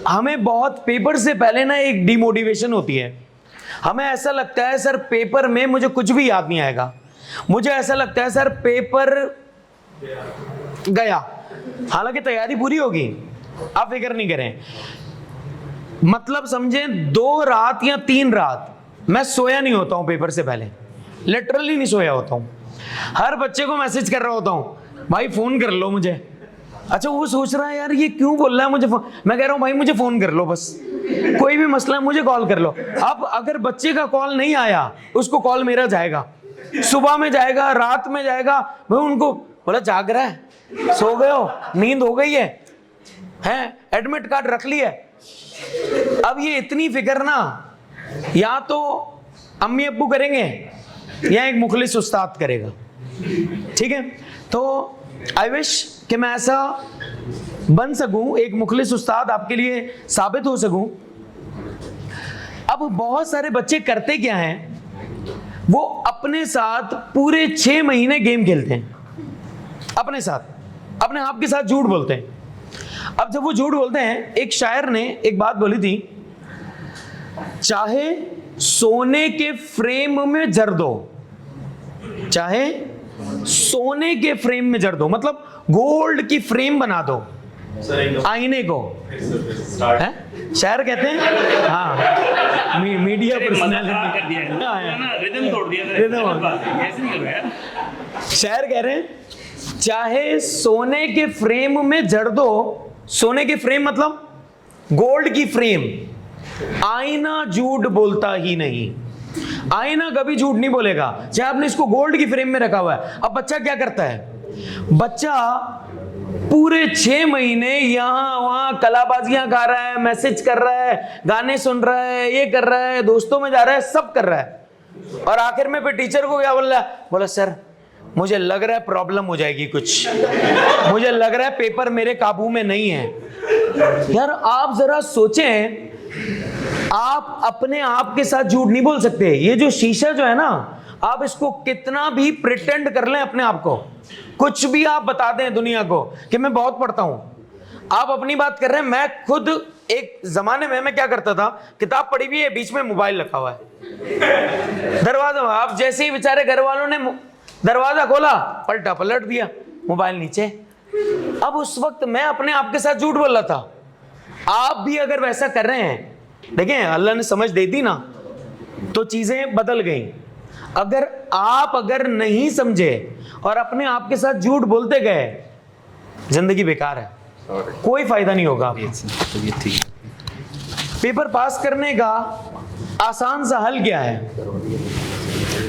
हमें बहुत पेपर से पहले ना एक डिमोटिवेशन होती है, हमें ऐसा लगता है सर पेपर में मुझे कुछ भी याद नहीं आएगा, मुझे ऐसा लगता है सर पेपर गया, हालांकि तैयारी पूरी होगी, आप फिक्र नहीं करें। मतलब समझें 2 रात या 3 रात मैं सोया नहीं होता हूं पेपर से पहले, लिटरली नहीं सोया होता हूं। हर बच्चे को मैसेज कर रहा होता हूं, भाई फोन कर लो मुझे, अच्छा वो सोच रहा है यार ये क्यों बोल रहा है मुझे फोन, मैं कह रहा हूँ भाई मुझे फोन कर लो बस, कोई भी मसला है मुझे कॉल कर लो। अब अगर बच्चे का कॉल नहीं आया, उसको कॉल मेरा जाएगा, सुबह में जाएगा, रात में जाएगा, भाई उनको बोला जाग रहा है, सो गए हो, नींद हो गई है, एडमिट कार्ड रख लिया। अब ये इतनी फिक्र ना या तो अम्मी अब्बू करेंगे या एक मुखलिस उस्ताद करेगा, ठीक है। तो आई विश कि मैं ऐसा बन सकूं, एक मुखलिस उस्ताद आपके लिए साबित हो सकूं। अब बहुत सारे बच्चे करते क्या हैं, वो अपने साथ पूरे 6 महीने गेम खेलते हैं, अपने साथ, अपने आप के साथ झूठ बोलते हैं। अब जब वो झूठ बोलते हैं, एक शायर ने एक बात बोली थी, चाहे सोने के फ्रेम में जर दो, चाहे सोने के फ्रेम में जर दो, मतलब गोल्ड की फ्रेम बना दो आईने को, है शायर कहते हैं, हाँ मीडिया पर्सनैलिटी, रिदम तोड़ दिया, शायर कह रहे हैं चाहे सोने के फ्रेम में जड़ दो, सोने के फ्रेम मतलब गोल्ड की फ्रेम, आईना झूठ बोलता ही नहीं, आईना कभी झूठ नहीं बोलेगा, चाहे आपने इसको गोल्ड की फ्रेम में रखा हुआ है। अब बच्चा क्या करता है, बच्चा पूरे 6 महीने यहां वहां कलाबाजियां गा रहा है, मैसेज कर रहा है, गाने सुन रहा है, ये कर रहा है, दोस्तों में जा रहा है, सब कर रहा है, और आखिर में फिर टीचर को क्या बोल रहा है, बोला सर मुझे लग रहा है प्रॉब्लम हो जाएगी कुछ, मुझे लग रहा है पेपर मेरे काबू में नहीं है। यार आप जरा सोचें, आप अपने आप के साथ झूठ नहीं बोल सकते। ये जो शीशा जो है ना, आप इसको कितना भी प्रिटेंड कर लें अपने आप को, कुछ भी आप बता दें दुनिया को कि मैं बहुत पढ़ता हूं, आप अपनी बात कर रहे हैं। मैं खुद एक जमाने में मैं क्या करता था, किताब पढ़ी हुई है, बीच में मोबाइल रखा हुआ है दरवाजा, आप जैसे ही बेचारे घर वालों ने दरवाजा खोला, पलटा पलट दिया, मोबाइल नीचे। अब उस वक्त मैं अपने आप के साथ झूठ बोल रहा था। आप भी अगर वैसा कर रहे हैं, देखें अल्लाह ने समझ दे दी ना, तो चीजें बदल गई। अगर नहीं समझे और अपने आप के साथ झूठ बोलते गए, जिंदगी बेकार है, कोई फायदा नहीं होगा। पेपर पास करने का आसान सा हल क्या है,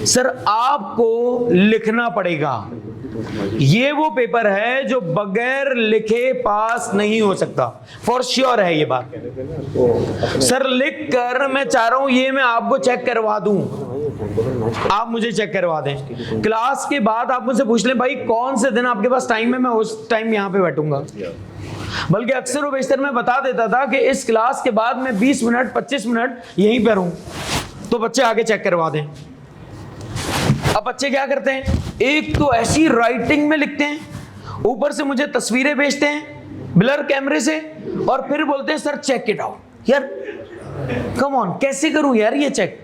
सर आपको लिखना पड़ेगा। ये वो पेपर है जो बगैर लिखे पास नहीं हो सकता, फॉर श्योर है ये बात। सर लिख कर मैं चाह रहा हूं ये मैं आपको चेक करवा दूं, आप मुझे चेक करवा दें। क्लास के बाद आप मुझसे पूछ लें भाई कौन से दिन आपके पास टाइम है, मैं उस टाइम यहां पे बैठूंगा। बल्कि अक्सर व बेशतर मैं बता देता था कि इस क्लास के बाद मैं 20 मिनट 25 मिनट यहीं पर हूं, तो बच्चे आगे चेक करवा दें। अब बच्चे क्या करते हैं, एक तो ऐसी राइटिंग में लिखते हैं, ऊपर से मुझे तस्वीरें भेजते हैं ब्लर कैमरे से, और फिर बोलते हैं सर चेक इट आउट। यार कम ऑन, कैसे करूं यार ये चेक,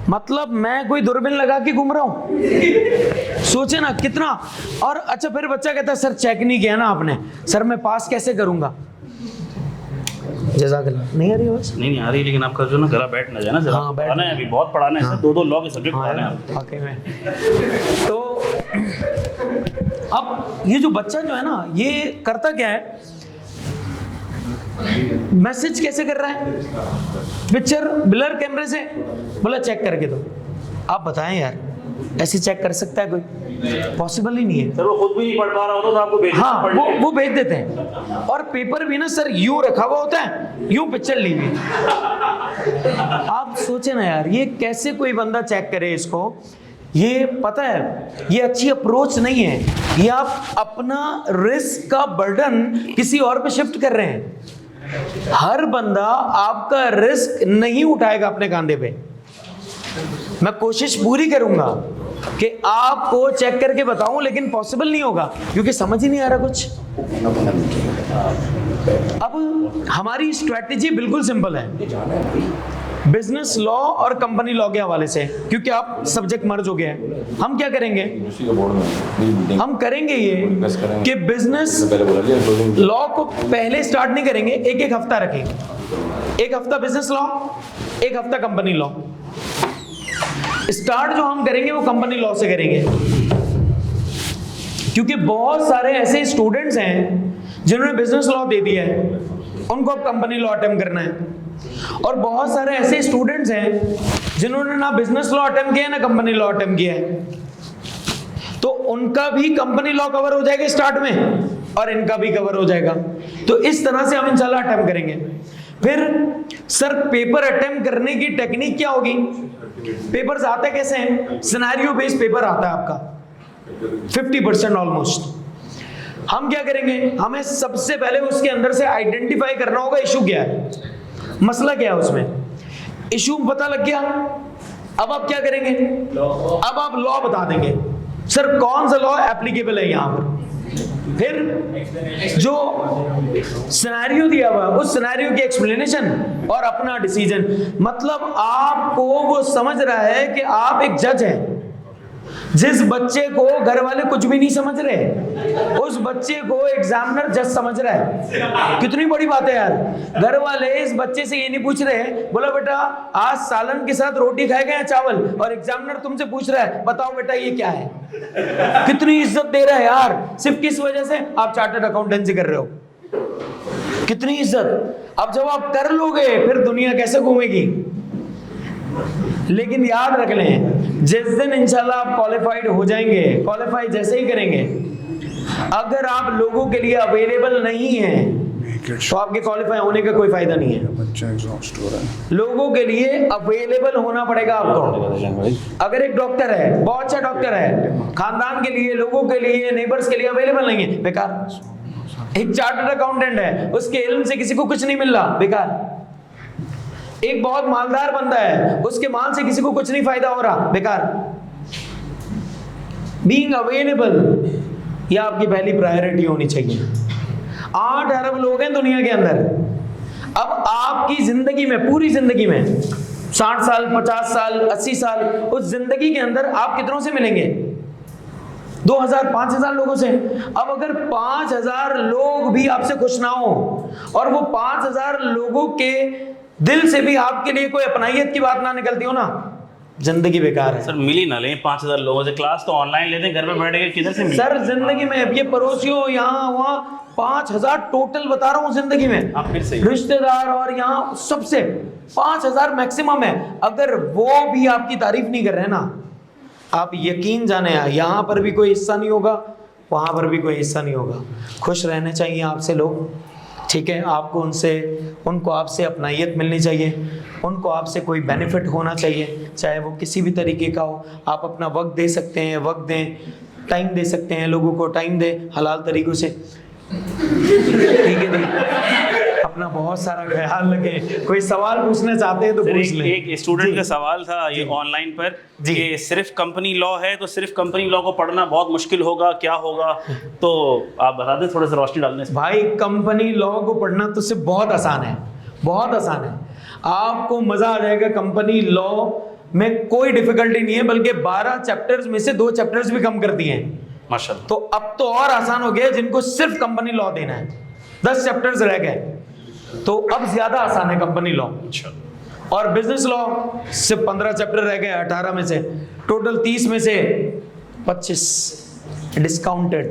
मतलब मैं कोई दूरबीन लगा के घूम रहा हूं, सोचे ना कितना। और अच्छा फिर बच्चा कहता है सर चेक नहीं किया ना आपने, सर मैं पास कैसे करूंगा। जज़ाकल्लाह। नहीं आ रही बस, नहीं आ रही, लेकिन आपका जो ना गला बैठ ना जाए ना, जरा पढ़ाना है, अभी बहुत पढ़ाना है, हाँ। 2-2 लॉ के सब्जेक्ट पढ़ाने हैं वाकई में। तो अब ये जो बच्चा जो है ना, ये करता क्या है, मैसेज कैसे कर रहा है, पिक्चर ब्लर कैमरे से, बोला चेक करके दो। आप बताएं यार, ऐसे चेक कर सकता है कोई? पॉसिबल ही नहीं है। सर वो खुद भी नहीं पढ़ पा रहा होता तो आपको भेज, हाँ वो भेज देते हैं। और पेपर भी ना सर यूं रखा हुआ होता है, यूं पिक्चर ली हुई। आप सोचे ना यार, ये कैसे कोई बंदा चेक करे इसको। ये पता है ये अच्छी अप्रोच नहीं है, ये आप अपना रिस्क का बर्डन किसी और पे शिफ्ट कर रहे हैं। हर बंदा आपका रिस्क नहीं उठाएगा अपने कंधे पे। मैं कोशिश पूरी करूंगा कि आपको चेक करके बताऊं, लेकिन पॉसिबल नहीं होगा क्योंकि समझ ही नहीं आ रहा कुछ। अब हमारी स्ट्रेटेजी बिल्कुल सिंपल है, बिजनेस लॉ और कंपनी लॉ के हवाले से, क्योंकि आप सब्जेक्ट मर्ज हो गया है। हम क्या करेंगे, हम करेंगे ये कि बिजनेस लॉ को पहले स्टार्ट नहीं करेंगे, एक एक हफ्ता रखेंगे। एक हफ्ता बिजनेस लॉ, एक हफ्ता कंपनी लॉ। स्टार्ट जो हम करेंगे वो कंपनी लॉ से करेंगे, क्योंकि बहुत सारे ऐसे स्टूडेंट्स हैं जिन्होंने बिजनेस लॉ दे दिया है, उनको अब कंपनी लॉ अटेम्प्ट करना है। और बहुत सारे ऐसे स्टूडेंट्स हैं जिन्होंने ना बिजनेस लॉ अटेम्प्ट किया है ना कंपनी लॉ अटेम्प्ट किया है, तो उनका भी कंपनी लॉ कवर हो जाएगा स्टार्ट में और इनका भी कवर हो जाएगा। तो इस तरह से हम इंशाल्लाह अटेम्प्ट करेंगे। फिर सर पेपर अटेम्प्ट करने की टेक्निक क्या होगी? पेपर्स आते कैसे हैं? सिनेरियो बेस्ड पेपर आता है आपका 50% ऑलमोस्ट। हम क्या करेंगे, हमें सबसे पहले उसके अंदर से आइडेंटिफाई करना होगा इशू क्या है, मसला क्या है उसमें। इशू पता लग गया, अब आप क्या करेंगे, अब आप लॉ बता देंगे सर कौन सा लॉ एप्लीकेबल है यहां पर। फिर जो सिनेरियो दिया हुआ उस सिनेरियो की एक्सप्लेनेशन और अपना डिसीजन। मतलब आपको वो समझ रहा है कि आप एक जज हैं। जिस बच्चे को घर वाले कुछ भी नहीं समझ रहे, उस बच्चे को एग्जामिनर जज समझ रहा है। कितनी बड़ी बात है यार। घर वाले इस बच्चे से ये नहीं पूछ रहे, बोला बेटा आज सालन के साथ रोटी खाएगा या चावल, और एग्जामिनर तुमसे पूछ रहा है बताओ बेटा ये क्या है। कितनी इज्जत दे रहा है यार, सिर्फ किस वजह से? आप चार्टर्ड अकाउंटेंसी कर रहे हो। कितनी इज्जत। अब जब आप कर लोगे फिर दुनिया कैसे घूमेगी। लेकिन याद रख लें, जिस दिन इंशाल्लाह आप क्वालिफाइड हो जाएंगे, क्वालिफाई जैसे ही करेंगे, अगर आप लोगों के लिए अवेलेबल नहीं है तो आपके क्वालिफाई होने का कोई फायदा नहीं है। बच्चा एग्जॉस्ट हो रहा है। लोगों के लिए अवेलेबल होना पड़ेगा आपको। अगर एक डॉक्टर है, बहुत अच्छा डॉक्टर है, खानदान के लिए, लोगों के लिए, नेबर्स के लिए अवेलेबल नहीं है, बेकार। एक चार्टर्ड अकाउंटेंट है, उसके इल्म से किसी को कुछ नहीं मिल रहा, बेकार। एक बहुत मालदार बंदा है, उसके माल से किसी को कुछ नहीं फायदा हो रहा, बेकार। बीइंग अवेलेबल यह आपकी पहली प्रायोरिटी होनी चाहिए। 8 अरब लोग हैं दुनिया के अंदर। अब आपकी जिंदगी में, पूरी जिंदगी में 60 साल, 50 साल, 80 साल, उस जिंदगी के अंदर आप कितनों से मिलेंगे? 2000, 5000 लोगों से। अब अगर 5000 लोग भी आपसे खुश ना हो और वो 5000 लोगों के दिल से भी आपके लिए कोई अपनाइयत की बात ना निकलती हो ना, जिंदगी बेकार है। सर मिल ही ना लें 5000 लोगों से, क्लास तो ऑनलाइन लेते हैं, घर में बैठ के किधर से मिलें? सर जिंदगी में ये पड़ोसियों यहाँ वहाँ 5000 टोटल बता रहा हूँ जिंदगी में, आप फिर सही रिश्तेदार और यहाँ सबसे 5000 मैक्सिमम है। अगर वो भी आपकी तारीफ नहीं कर रहे ना, आप यकीन जाने यहाँ पर भी कोई हिस्सा नहीं होगा, वहाँ पर भी कोई हिस्सा नहीं होगा। खुश रहने चाहिए आपसे लोग, ठीक है। आपको उनको आपसे अपनाइयत मिलनी चाहिए, उनको आपसे कोई बेनिफिट होना चाहिए, चाहे वो किसी भी तरीके का हो। आप अपना वक्त दे सकते हैं, वक्त दें, टाइम दे सकते हैं, लोगों को टाइम दें हलाल तरीकों से, ठीक है। अपना बहुत सारा ख्याल रखें। कोई सवाल पूछना चाहते हैं तो पूछ लें। एक स्टूडेंट का सवाल था ये ऑनलाइन पर कि सिर्फ कंपनी लॉ है तो सिर्फ कंपनी लॉ को पढ़ना बहुत मुश्किल होगा, क्या होगा? तो आप बता दें, थोड़ा सा रोशनी डालने से। भाई कंपनी लॉ को पढ़ना तो सिर्फ बहुत आसान है, बहुत आसान है। आपको मजा आ जाएगा। कंपनी लॉ में कोई डिफिकल्टी नहीं है, बल्कि 12 चैप्टर्स में से 2 चैप्टर्स भी कम कर दिए हैं माशाल्लाह। तो अब तो और आसान हो गया, जिनको सिर्फ कंपनी लॉ देना है 10 चैप्टर्स रह गए, तो अब ज्यादा आसान है कंपनी लॉ। और बिजनेस लॉ सिर्फ 15 चैप्टर रह गए 18 में से, टोटल 30 में से 25 डिस्काउंटेड।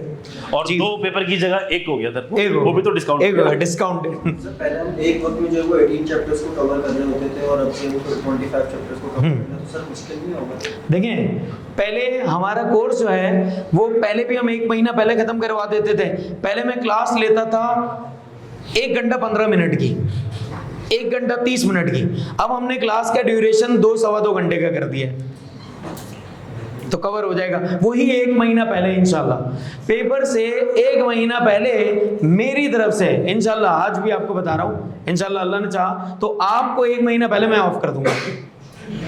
और 2 पेपर की जगह 1 हो गया था, वो भी तो डिस्काउंट, एक डिस्काउंटेड। पहले हम एक वक्त में जो है वो 18 चैप्टर्स को कवर कर रहे होते थे और अब से वो 25 चैप्टर्स को कवर करना, तो सर मुश्किल नहीं होगा? देखें, पहले हमारा कोर्स जो है वो पहले भी हम 1 महीना पहले खत्म करवा देते थे। पहले मैं क्लास लेता था 1 घंटा 15 मिनट की, 1 घंटा 30 मिनट की। अब हमने क्लास का ड्यूरेशन 2 सवा 2 घंटे का कर दिया, तो कवर हो जाएगा। वही 1 महीना पहले इंशाल्लाह, पेपर से 1 महीना पहले मेरी तरफ से इंशाल्लाह, आज भी आपको बता रहा हूँ, इंशाल्लाह अल्लाह ने चाहा तो आपको 1 महीना पहले मैं ऑफ कर दूंगा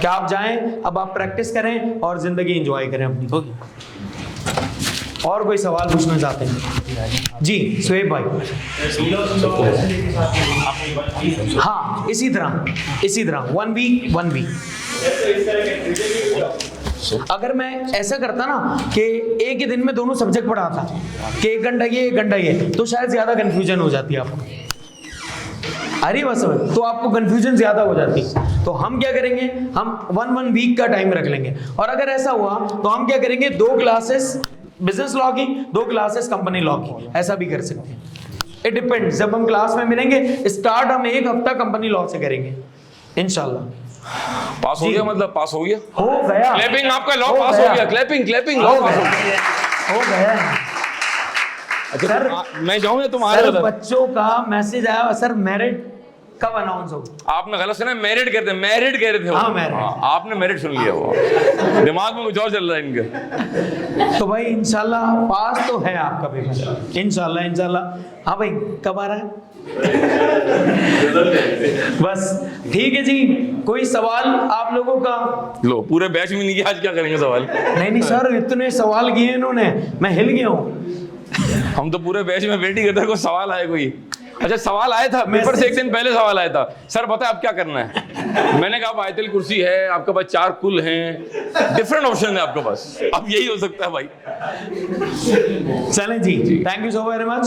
कि आप जाएं, अब आप प्रैक्टिस करें और जिंदगी एंजॉय करें अपनी। और कोई सवाल पूछना चाहते हैं? जी सुहेब भाई। हाँ इसी तरह 1 वीक। अगर मैं ऐसा करता ना कि एक ही दिन में दोनों सब्जेक्ट पढ़ाता कि 1 घंटा ये 1 घंटा ये, तो शायद ज्यादा कंफ्यूजन हो जाती है आपको। अरे बस तो आपको कंफ्यूजन ज्यादा हो जाती। तो हम क्या करेंगे, हम 1 वीक का टाइम रख लेंगे। और अगर ऐसा हुआ तो हम क्या करेंगे, 2 क्लासेस बिजनेस लॉ की, 2 क्लासेस कंपनी लॉ की, ऐसा भी कर सकते हैं। इट डिपेंड्स, जब हम क्लास में मिलेंगे स्टार्ट हम 1 हफ्ता कंपनी लॉ से करेंगे इंशाल्लाह। पास हो गया, मतलब पास हो गया, हो गया, क्लैपिंग, आपका लॉ हो पास गया। हो गया, क्लैपिंग क्लैपिंग, हो लॉ पास हो गया, गया। हो गया। अच्छा सर, मैं जाऊँ या तुम आ सर रहे हो? बच्चों का मैसेज आया, सर मेरिट कब अनाउंस हो? आपने गलत सुना, मैरिड कहते हैं, मैरिड कह रहे थे वो। हाँ, married। आपने मैरिड सुन लिया, वो दिमाग में कुछ और चल रहा है इनके। तो भाई इंशाल्लाह पास तो है आपका पेपर, इंशाल्लाह इंशाल्लाह। हाँ भाई कब आ रहा है? बस ठीक है जी, कोई सवाल आप लोगों का? लो पूरे बैच में नहीं किया, आज क्या करेंगे सवाल? नहीं सर, इतने सवाल किए इन्होंने, मैं हिल गया हूँ। हम तो पूरे बैच में वेट ही करते हैं कोई सवाल आए कोई। अच्छा सवाल आया था पेपर से 1 दिन पहले, सवाल आया था, सर बताए अब क्या करना है? मैंने कहा आयतल कुर्सी है आपके पास, 4 कुल हैं, डिफरेंट ऑप्शन है आपके पास, अब यही हो सकता है भाई। चलें जी, thank you so very much,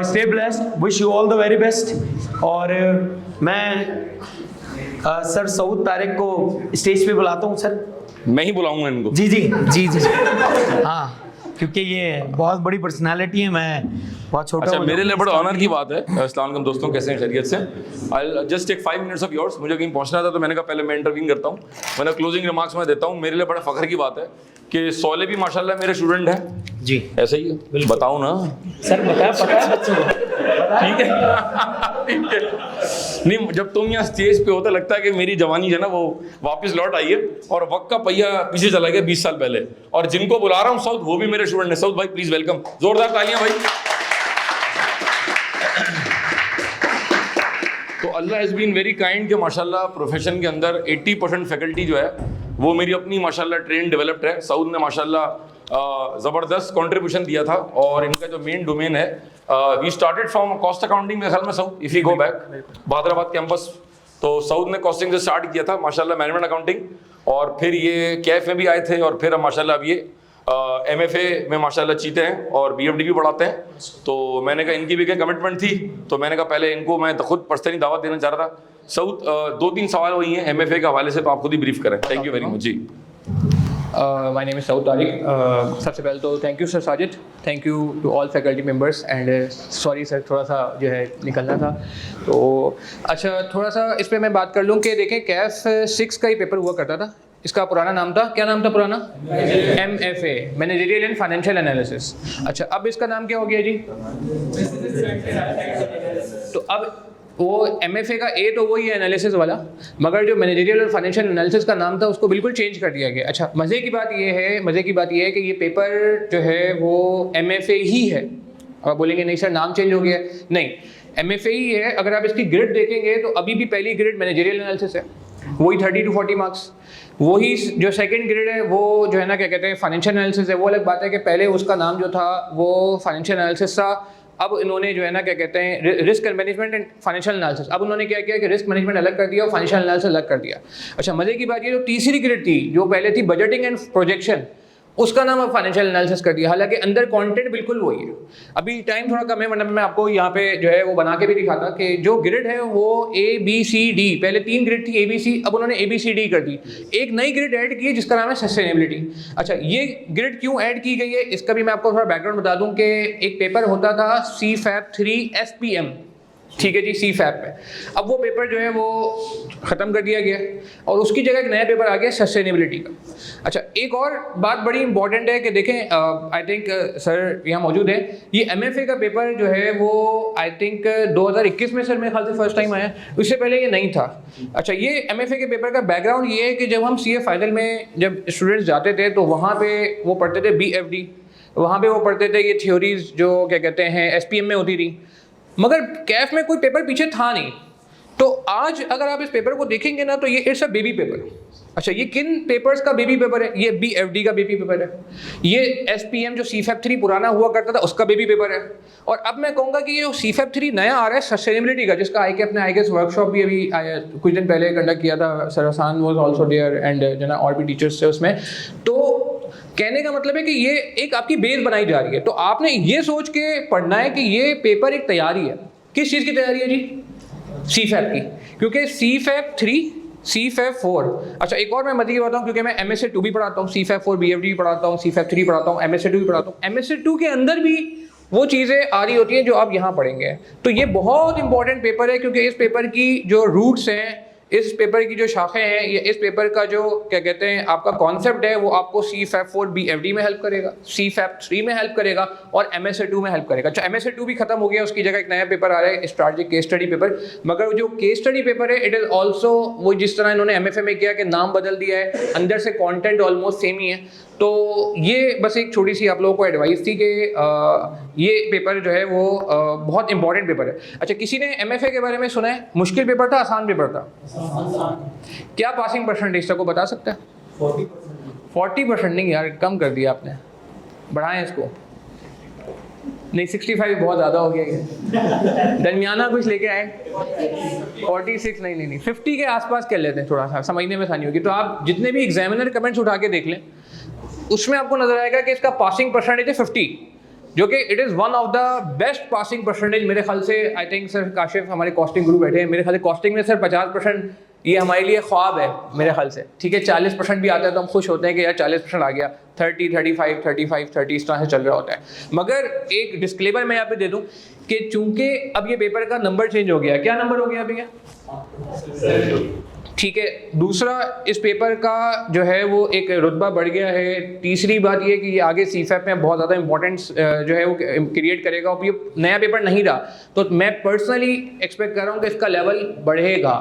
stay blessed, wish you all the very best. और मैं सर सऊद तारिक को स्टेज पे बुलाता हूँ सर। मैं ही बुलाऊंगा इनको। जी जी जी जी हाँ, क्योंकि ये बहुत बड़ी पर्सनालिटी है, मैं बहुत छोटा अच्छा हूँ। मेरे लिए बड़ा ऑनर की बात है। अस्सलाम वालेकुम दोस्तों, कैसे हैं, खैरियत से? I just take 5 minutes of yours. मुझे कहीं पहुंचना था तो मैंने कहा पहले मैं इंटरव्यू करता हूँ, मैंने क्लोजिंग रिमार्क्स में देता हूँ। मेरे लिए बड़ा फख्र की बात है कि सोले भी माशाल्लाह मेरे स्टूडेंट हैं जी, ऐसे ही है, बताऊँ ना सर बताया, पता है बच्चों को, ठीक है ठीक है। नहीं जब तुम यहाँ स्टेज पे होता लगता है कि मेरी जवानी है ना वो वापस लौट आई है और वक्त का पहिया पीछे चला गया 20 साल पहले। और जिनको बुला रहा हूँ साउथ, वो भी मेरे स्टूडेंट हैं। साउथ भाई प्लीज वेलकम, जोरदार तालियां भाई। तो अल्लाह हैज़ बीन वेरी काइंड कि माशाल्लाह प्रोफेशन के अंदर 80% फैकल्टी जो है वो मेरी अपनी माशाल्लाह ट्रेन डेवलप्ड है। साउथ ने माशाल्लाह ज़बरदस्त कंट्रीब्यूशन दिया था और इनका जो मेन डोमेन है, we started from cost accounting मेरे ख्याल में South, if you go back Bahadurabad campus, तो साउथ ने कॉस्टिंग से स्टार्ट किया था माशाल्लाह, मैनेजमेंट अकाउंटिंग, और फिर ये कैफ में भी आए थे और फिर हम माशाल्लाह अब ये MFA में माशाल्लाह चीते हैं और BFD भी पढ़ाते हैं। तो मैंने कहा इनकी भी क्या कमिटमेंट थी, तो मैंने कहा पहले इनको मैं खुद पर्सनली दावत देना चाह रहा था। साउथ 2-3 सवाल वही हैं MFA के हवाले से, तो आप खुद ही ब्रीफ करें। थैंक यू वेरी मच जी। My name is Saud Tariq. सबसे पहले तो thank you sir Sajid, thank you to all faculty members and sorry sir थोड़ा सा जो है निकलना था। तो अच्छा थोड़ा सा इस पर मैं बात कर लूँ कि देखें कैफ 6 का ही पेपर हुआ करता था, इसका पुराना नाम था, क्या नाम था पुराना? MFA, managerial and financial analysis. अच्छा अब इसका नाम क्या हो गया जी? तो अब वो MFA का A तो वही है एनालिसिस वाला, मगर जो मैनेजरियल और फाइनेंशियल एनालिसिस का नाम था उसको बिल्कुल चेंज कर दिया गया। अच्छा मज़े की बात ये है कि ये पेपर जो है वो MFA ही है। अब बोलेंगे नहीं सर नाम चेंज हो गया, नहीं MFA ही है। अगर आप इसकी ग्रेड देखेंगे तो अभी भी पहली ग्रेड मैनेजरियल एनालिसिस है, वही 30 to 40 मार्क्स। वही जो सेकंड ग्रेड है वो जो है ना क्या कहते हैं फाइनेंशियल एनालिसिस है। वो अलग बात है कि पहले उसका नाम जो था वो फाइनेंशियल एनालिसिस था, अब इन्होंने जो है ना क्या कहते हैं risk management and financial analysis, अब उन्होंने क्या किया कि रिस्क मैनेजमेंट अलग कर दिया और फाइनेंशियल एनालिसिस अलग कर दिया। अच्छा मजे की बात ये जो तीसरी ग्रेड थी जो पहले थी बजटिंग एंड प्रोजेक्शन, उसका नाम अब फाइनेंशियल एनालिसिस कर दिया, हालांकि अंदर कंटेंट बिल्कुल वही है। अभी टाइम थोड़ा कम है वरना मैं आपको यहाँ पे जो है वो बना के भी दिखाता कि जो ग्रेड है वो ABCD, पहले 3 ग्रेड थी ABC, अब उन्होंने ABCD कर दी। एक नई ग्रेड ऐड की है जिसका नाम है सस्टेनेबिलिटी। अच्छा ये ग्रेड क्यों ऐड की गई है इसका भी मैं आपको थोड़ा बैकग्राउंड बता दूं कि एक पेपर होता था CFAP 3 SPM, ठीक है जी, CFAP पे, अब वो पेपर जो है वो ख़त्म कर दिया गया और उसकी जगह एक नया पेपर आ गया सस्टेनेबिलिटी का। अच्छा एक और बात बड़ी इंपॉर्टेंट है कि देखें आई थिंक सर यहाँ मौजूद है, ये MFA का पेपर जो है वो आई थिंक 2021 में सर मेरे ख्याल से फर्स्ट टाइम आया, उससे पहले ये नहीं था। अच्छा ये MFA के पेपर का बैकग्राउंड ये है कि जब हम CA फाइनल में जब स्टूडेंट्स जाते थे तो वहाँ पे वो पढ़ते थे BFD, वहाँ पे वो पढ़ते थे ये थ्योरीज जो क्या कहते हैं SPM में होती थी, मगर कैफ में कोई पेपर पीछे था नहीं। तो आज अगर आप इस पेपर को देखेंगे ना तो ये इट्स अ बेबी पेपर। अच्छा ये किन पेपर्स का बेबी पेपर है? ये BFD का बेबी पेपर है, ये SPM जो CFAP 3 पुराना हुआ करता था उसका बेबी पेपर है, और अब मैं कहूँगा कि ये जो CFAP 3 नया आ रहा है सस्टेनेबिलिटी का, जिसका अपने आई गेस वर्कशॉप भी अभी कुछ दिन पहले कंडक्ट किया था, sir Hasan was also there and जो ना और भी टीचर्स थे उसमें। तो कहने का मतलब है कि ये एक आपकी बेस बनाई जा रही है, तो आपने ये सोच के पढ़ना है कि ये पेपर एक तैयारी है। किस चीज़ की तैयारी है जी? CFAP की, क्योंकि CFAP 3 CFAP 4। अच्छा, एक और मैं मज़े की बताऊँ, क्योंकि मैं MSA 2 भी पढ़ाता हूँ, CFAP 4 BFD भी पढ़ाता हूँ, CFAP 3 पढ़ाता हूँ, MSA 2 भी पढ़ाता हूँ। MSA 2 के अंदर भी वो चीज़ें आ रही होती हैं जो आप यहाँ पढ़ेंगे। तो ये बहुत इंपॉर्टेंट पेपर है, क्योंकि इस पेपर की जो रूट्स हैं, इस पेपर की जो शाखें हैं, ये इस पेपर का जो क्या कहते हैं आपका कॉन्सेप्ट है, वो आपको CFAP 4 BFD में हेल्प करेगा, CFAP 3 में हेल्प करेगा और MSA 2 में हेल्प करेगा। अच्छा, MSA 2 भी खत्म हो गया, उसकी जगह एक नया पेपर आ रहा है, स्ट्रैटेजिक केस स्टडी पेपर। मगर जो केस स्टडी पेपर है, इट इज़ ऑल्सो वो जिस तरह इन्होंने MFA में किया कि नाम बदल दिया है, अंदर से कॉन्टेंट ऑलमोस्ट सेम ही है। तो ये बस एक छोटी सी आप लोगों को एडवाइस थी कि ये पेपर जो है वो बहुत इंपॉर्टेंट पेपर है। अच्छा, किसी ने MFA के बारे में सुना है? मुश्किल पेपर था, आसान पेपर था? क्या पासिंग परसेंटेज था, को बता सकता है? 40% नहीं यार, कम कर दिया आपने, बढ़ाएं इसको। नहीं, 65 बहुत ज़्यादा हो गया ये, दरमियाना कुछ लेके आए। 46 नहीं 50 के आसपास कर लेते हैं, थोड़ा सा समझने में आसानी होगी। तो आप जितने भी एग्जामिनर कमेंट्स उठा के देख लें, उसमें आपको नजर आएगा कि इसका पासिंग परसेंटेज है 50, जो कि it is one of the best passing percentage मेरे ख्याल से। आई थिंक सर काशिफ हमारे कॉस्टिंग ग्रुप बैठे हैं, मेरे ख्याल से कॉस्टिंग में सर 50% ये हमारे लिए ख्वाब है मेरे ख्याल से। ठीक है, 40% भी आता है तो हम खुश होते हैं कि यार 40% आ गया, 30, 35, 35, 30 इस तरह से चल रहा होता है। मगर एक डिस्क्लेमर मैं यहाँ पे दे दूँ कि चूंकि अब ये पेपर का नंबर चेंज हो गया, क्या नंबर हो गया अभी? ठीक है, दूसरा इस पेपर का जो है वो एक रुतबा बढ़ गया है। तीसरी बात ये कि ये आगे CFAP में बहुत ज़्यादा इंपॉर्टेंस जो है वो क्रिएट करेगा। और ये नया पेपर नहीं रहा, तो मैं पर्सनली एक्सपेक्ट कर रहा हूँ कि इसका लेवल बढ़ेगा,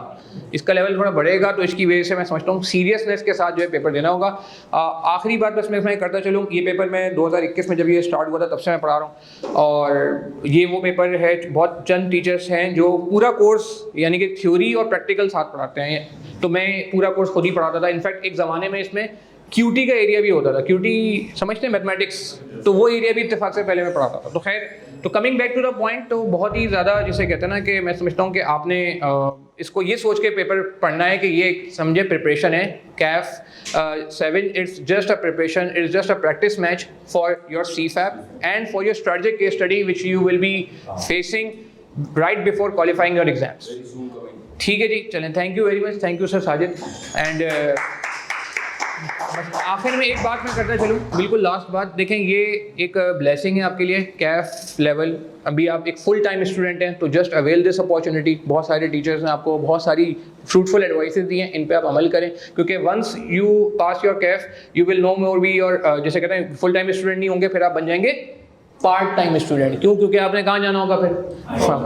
इसका लेवल थोड़ा बढ़ेगा। तो इसकी वजह से मैं समझता हूँ सीरियसनेस के साथ जो है पेपर देना होगा। आखिरी बात बस मैं करता चलूँ, ये पेपर मैं 2021 में जब ये स्टार्ट हुआ था तब से मैं पढ़ा रहा हूँ, और ये वो पेपर है, बहुत चंद टीचर्स हैं जो पूरा कोर्स यानी कि थ्योरी और प्रैक्टिकल साथ पढ़ाते हैं। तो मैं पूरा कोर्स खुद ही पढ़ाता था। इनफैक्ट एक ज़माने में इसमें QT का एरिया भी होता था, QT समझते हैं, मैथमेटिक्स, तो वो एरिया भी इत्तेफाक से पहले मैं पढ़ाता था। तो खैर, तो coming back to the point, तो बहुत ही ज़्यादा जिसे कहते हैं ना कि मैं समझता हूँ कि आपने इसको ये सोच के पेपर पढ़ना है कि ये समझे प्रिपरेशन है। CAF 7 it's just a preparation, it's just a practice match for your CFAP and for your strategic case study which you will be facing right before qualifying your exams. ठीक है जी, चलें, thank you very much, thank you sir Sajid. And आखिर में एक बात मैं करता चलूँ, बिल्कुल लास्ट बात, देखें ये एक ब्लेसिंग है आपके लिए, CAF लेवल। अभी आप एक फुल टाइम स्टूडेंट हैं, तो जस्ट अवेल दिस अपॉर्चुनिटी। बहुत सारे टीचर्स ने आपको बहुत सारी फ्रूटफुल एडवाइसेस दी हैं, इन पे आप अमल करें, क्योंकि once you pass your CAF you will no more be your, जैसे कहते हैं फुल टाइम स्टूडेंट नहीं होंगे, फिर आप बन जाएंगे पार्ट टाइम स्टूडेंट। क्यों? क्योंकि आपने कहाँ जाना होगा फिर,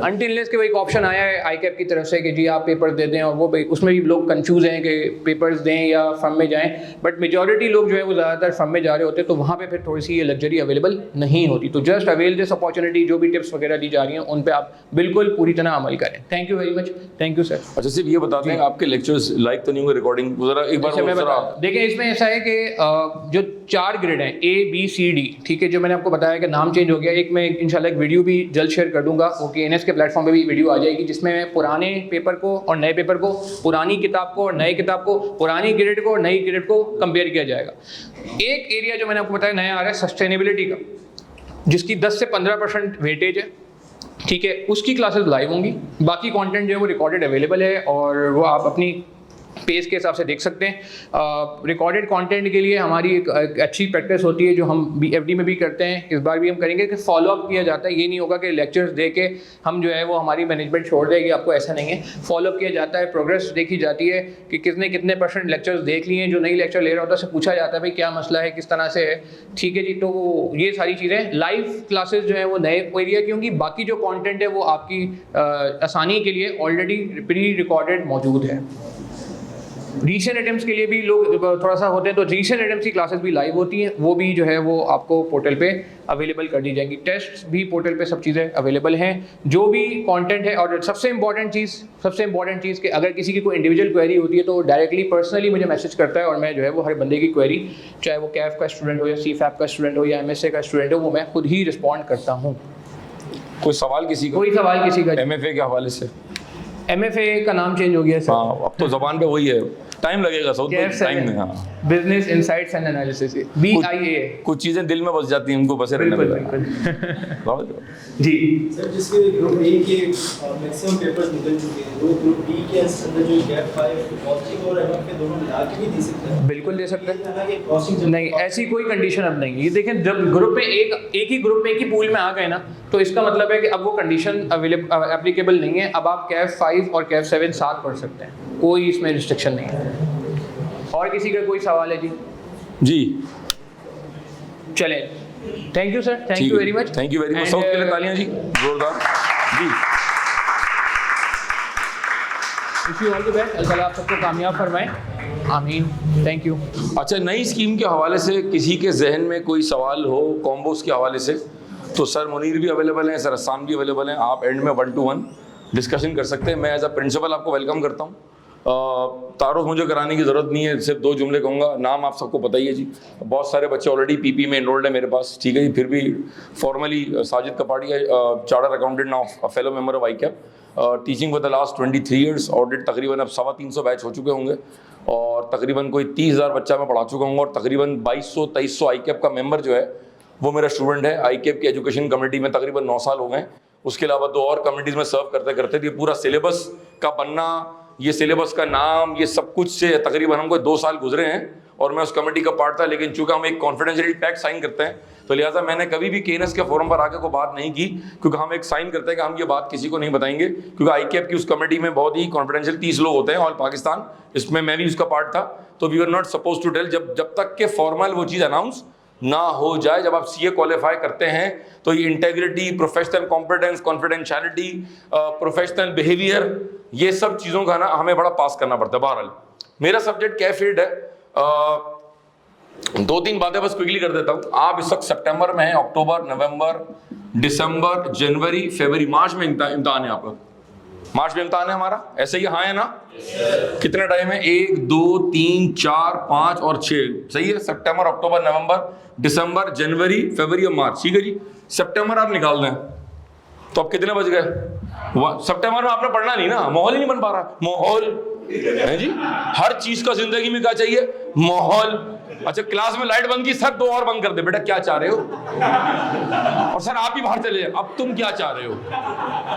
अनटिल अनलेस के वो एक ऑप्शन आया है ICAP की तरफ से कि जी आप पेपर दे दें, और वो उसमें भी लोग कंफ्यूज हैं कि पेपर्स दें या फर्म में जाएं, बट मेजॉरिटी लोग जो है वो ज़्यादातर फर्म में जा रहे होते हैं, तो वहाँ पे फिर थोड़ी सी ये लग्जरी अवेलेबल नहीं होती। तो जस्ट अवेल दिस अपॉर्चुनिटी, जो भी टिप्स वगैरह दी जा रही हैं उन पर आप बिल्कुल पूरी तरह अमल करें। Thank you very much, thank you sir. अच्छा, सिर्फ ये बताते हैं आपके लेक्चर्स लाइक तो नहीं होंगे, रिकॉर्डिंग जरा एक बार मैं बता, देखिए इसमें ऐसा है कि जो 4 ग्रेड हैं A B C D, ठीक है, जो मैंने आपको बताया कि नाम चेंज हो गया। एक मैं इंशाल्लाह एक वीडियो भी जल्द शेयर कर दूंगा, ओके, NS के प्लेटफॉर्म पे भी वीडियो आ जाएगी, जिसमें मैं पुराने पेपर को और नए पेपर को, पुरानी किताब को और नई किताब को, पुरानी ग्रेड को और नई ग्रेड को कंपेयर किया जाएगा। एक एरिया जो मैंने आपको बताया नया आ रहा है सस्टेनेबिलिटी का, जिसकी 10 से 15% वेटेज है, ठीक है, उसकी क्लासेस लाइव होंगी। बाकी कंटेंट जो है वो रिकॉर्डेड अवेलेबल है, और वो आप अपनी पेज के हिसाब से देख सकते हैं। रिकॉर्डेड कंटेंट के लिए हमारी एक अच्छी प्रैक्टिस होती है जो हम BFD में भी करते हैं, इस बार भी हम करेंगे, कि फॉलोअप किया जाता है। ये नहीं होगा कि लेक्चर्स दे के हम जो है वो हमारी मैनेजमेंट छोड़ देगी आपको, ऐसा नहीं है। फॉलोअप किया जाता है, प्रोग्रेस देखी जाती है कि किसने कितने % लेक्चर्स देख लिए हैं। जो नई लेक्चर ले रहा होता है उससे पूछा जाता है भाई क्या मसला है, किस तरह से है, ठीक है जी। तो ये सारी चीज़ें लाइव क्लासेस जो है वो नए एरिया की होंगी। बाकी जो कॉन्टेंट है वो आपकी आसानी के लिए ऑलरेडी प्री रिकॉर्डेड मौजूद है। रीसेंट अटेम्प्ट्स के लिए भी लोग थोड़ा सा होते हैं, तो रीसेंट अटेम्प्ट्स की क्लासेस भी लाइव होती हैं, वो भी जो है वो आपको पोर्टल पे अवेलेबल कर दी जाएंगी। टेस्ट भी पोर्टल पे सब चीज़ें अवेलेबल हैं, जो भी कंटेंट है। और सबसे इंपॉर्टेंट चीज़ कि अगर किसी की कोई इंडिविजुअल क्वेरी होती है तो डायरेक्टली पर्सनली मुझे मैसेज करता है, और मैं जो है वो हर बंदे की क्वेरी, चाहे वो CAF का स्टूडेंट हो या CFAP का स्टूडेंट हो या MSA का स्टूडेंट हो, वो मैं खुद ही रिस्पॉन्ड करता हूँ। कोई सवाल किसी का? कोई सवाल किसी का? MFA के हवाले से MFA का नाम चेंज हो गया सर। हाँ, अब तो ज़बान पे वही है, टाइम लगेगा सऊद भाई, टाइम नहीं। हाँ, business insights and analysis, BIA। कुछ चीजें दिल में बस जाती हैं, उनको बसे रहने बिल्कुल देता बिल्कुल जी। सर जिसके ग्रुप ए के मैक्सिमम पेपर्स निकल चुके हैं, वो ग्रुप बी के अंदर जो गैप 5 कॉस्टिंग और एमएफ के दोनों मिला के भी दे सकते हैं। बिल्कुल दे सकते हैं। हालांकि कॉस्टिंग नहीं, ऐसी कोई कंडीशन अब नहीं है। ये देखें, जब ग्रुप में एक ही ग्रुप में एक ही पूल में आ गए ना, तो इसका मतलब है कि अब वो कंडीशन एप्लीकेबल नहीं है। अब आप कैफ 5 और कैफ 7 साथ पढ़ सकते हैं, कोई इसमें रिस्ट्रिक्शन नहीं है। और किसी का कोई सवाल है जी? जी चले, thank you sir, thank you very much. Thank you very much. Saud के लिए तालियां जी, जोरदार जी। Wish you all the best, अल्लाह आप सबको कामयाब फरमाए, आमीन। Thank you. अच्छा, नई स्कीम के हवाले से किसी के जहन में कोई सवाल हो कॉम्बोस के हवाले से, तो सर मुनीर भी अवेलेबल हैं, सर हसान भी अवेलेबल हैं। आप एंड में 1-to-1 डिस्कशन कर सकते हैं। मैं एज अ प्रिंसिपल आपको वेलकम करता हूँ। तारुफ मुझे कराने की ज़रूरत नहीं है, सिर्फ 2 जुमले कहूँगा। नाम आप सबको पता ही है जी, बहुत सारे बच्चे ऑलरेडी पीपी में इनरोल्ड है मेरे पास, ठीक है जी। फिर भी formally Sajid Kapadia, chartered accountant now, a fellow member of ICAP, teaching for the last 23 years. Audit तकरीबन अब 350 बैच हो चुके होंगे और तकरीबन कोई 30,000 बच्चा मैं पढ़ा चुका हूँ और तकरीबन 2200-2300 ICAP का मेंबर जो है वो मेरा स्टूडेंट है। ICAP की एजुकेशन कमेटी में तकरीबन 9 साल हो गए। उसके अलावा 2 और कमिटीज़ में सर्व करते करते ये पूरा सिलेबस का बनना, ये सिलेबस का नाम, ये सब कुछ से तकरीबन हमको 2 साल गुजरे हैं और मैं उस कमेटी का पार्ट था। लेकिन चूंकि हम एक कॉन्फिडेंशियलिटी पैक्ट साइन करते हैं, तो लिहाजा मैंने कभी भी KNS के फोरम पर आके कोई बात नहीं की, क्योंकि हम एक साइन करते हैं कि हम ये बात किसी को नहीं बताएंगे, क्योंकि ICAP की उस कमेटी में बहुत ही कॉन्फिडेंशियल 30 लोग होते हैं, ऑल पाकिस्तान, इसमें मैं भी उसका पार्ट था। तो we are not suppose to tell जब तक के फॉर्मल वो चीज़ अनाउंस ना हो जाए। जब आप CA क्वालिफाई करते हैं तो ये integrity, professional competence, confidentiality, professional behaviour, ये सब चीज़ों का ना हमें बड़ा पास करना पड़ता है। बहरहाल मेरा सब्जेक्ट कैफेड है। 2-3 बातें बस क्विकली कर देता हूँ। आप इस वक्त सितंबर में हैं, अक्टूबर, नवंबर, दिसंबर, जनवरी, फरवरी, मार्च में इम्तिहान है आपका। मार्च में इम्तिहान है हमारा, ऐसे ही हाँ है ना? कितना टाइम है? 1, 2, 3, 4, 5 और 6, सही है। सितंबर, अक्टूबर, नवंबर, दिसंबर, जनवरी, फरवरी और मार्च, ठीक है जी। सितंबर आप निकाल दें तो अब कितने बज गए? सितंबर में आपने पढ़ना नहीं ना, माहौल ही नहीं बन पा रहा। माहौल है जी, हर चीज का जिंदगी में क्या चाहिए? माहौल। अच्छा, क्लास में लाइट बंद की, सर 2 और बंद कर दे, बेटा क्या चाह रहे हो? और सर आप भी बाहर चले जाए, अब तुम क्या चाह रहे हो?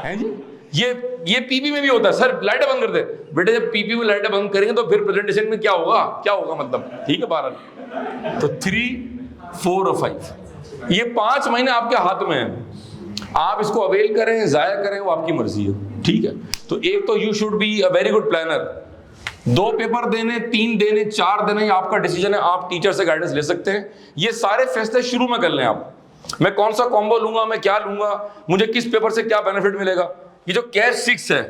हैं जी, ये पीपी में भी होता है, सर लाइटें बंद कर दे, बेटे जब पीपी में लाइटें बंद करेंगे तो फिर प्रेजेंटेशन में क्या होगा मतलब, ठीक है। 12 तो 3, 4 और 5, ये 5 महीने आपके हाथ में है। आप इसको अवेल करें, जाया करें, वो आपकी मर्जी है, ठीक है। तो एक तो you should be a very good planner. 2 paper देने, 3 देने, 4 देने, ये आपका डिसीजन है। आप टीचर से गाइडेंस ले सकते हैं। ये सारे फैसले शुरू में कर लें आप। मैं कौन सा कॉम्बो लूंगा, मैं क्या लूंगा, मुझे किस पेपर से क्या बेनिफिट मिलेगा। ये जो कैश 6 है,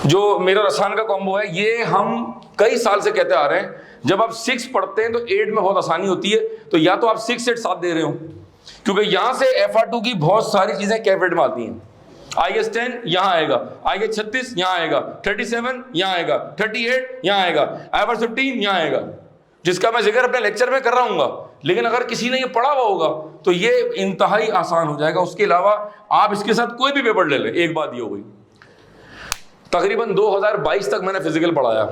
जो मेरा रसान का कॉम्बो है, ये हम कई साल से कहते आ रहे हैं। जब आप 6 पढ़ते हैं तो 8 में बहुत आसानी होती है। तो या तो आप 6 8 7 दे रहे हो, क्योंकि यहां से FR2 की बहुत सारी चीजें कैफेड में आती हैं। IS 10 यहां आएगा, IS 36 यहां आएगा, 37 यहां आएगा, 38 यहां आएगा, IFR 15 यहां आएगा, जिसका मैं जिक्र अपने लेक्चर में कर रहा हूँ। लेकिन अगर किसी ने ये पढ़ा हुआ होगा तो ये इंतहाई आसान हो जाएगा। उसके अलावा आप इसके साथ कोई भी पेपर ले लें। एक बात ये हो गई, तकरीबन 2022 तक मैंने फिजिकल पढ़ाया,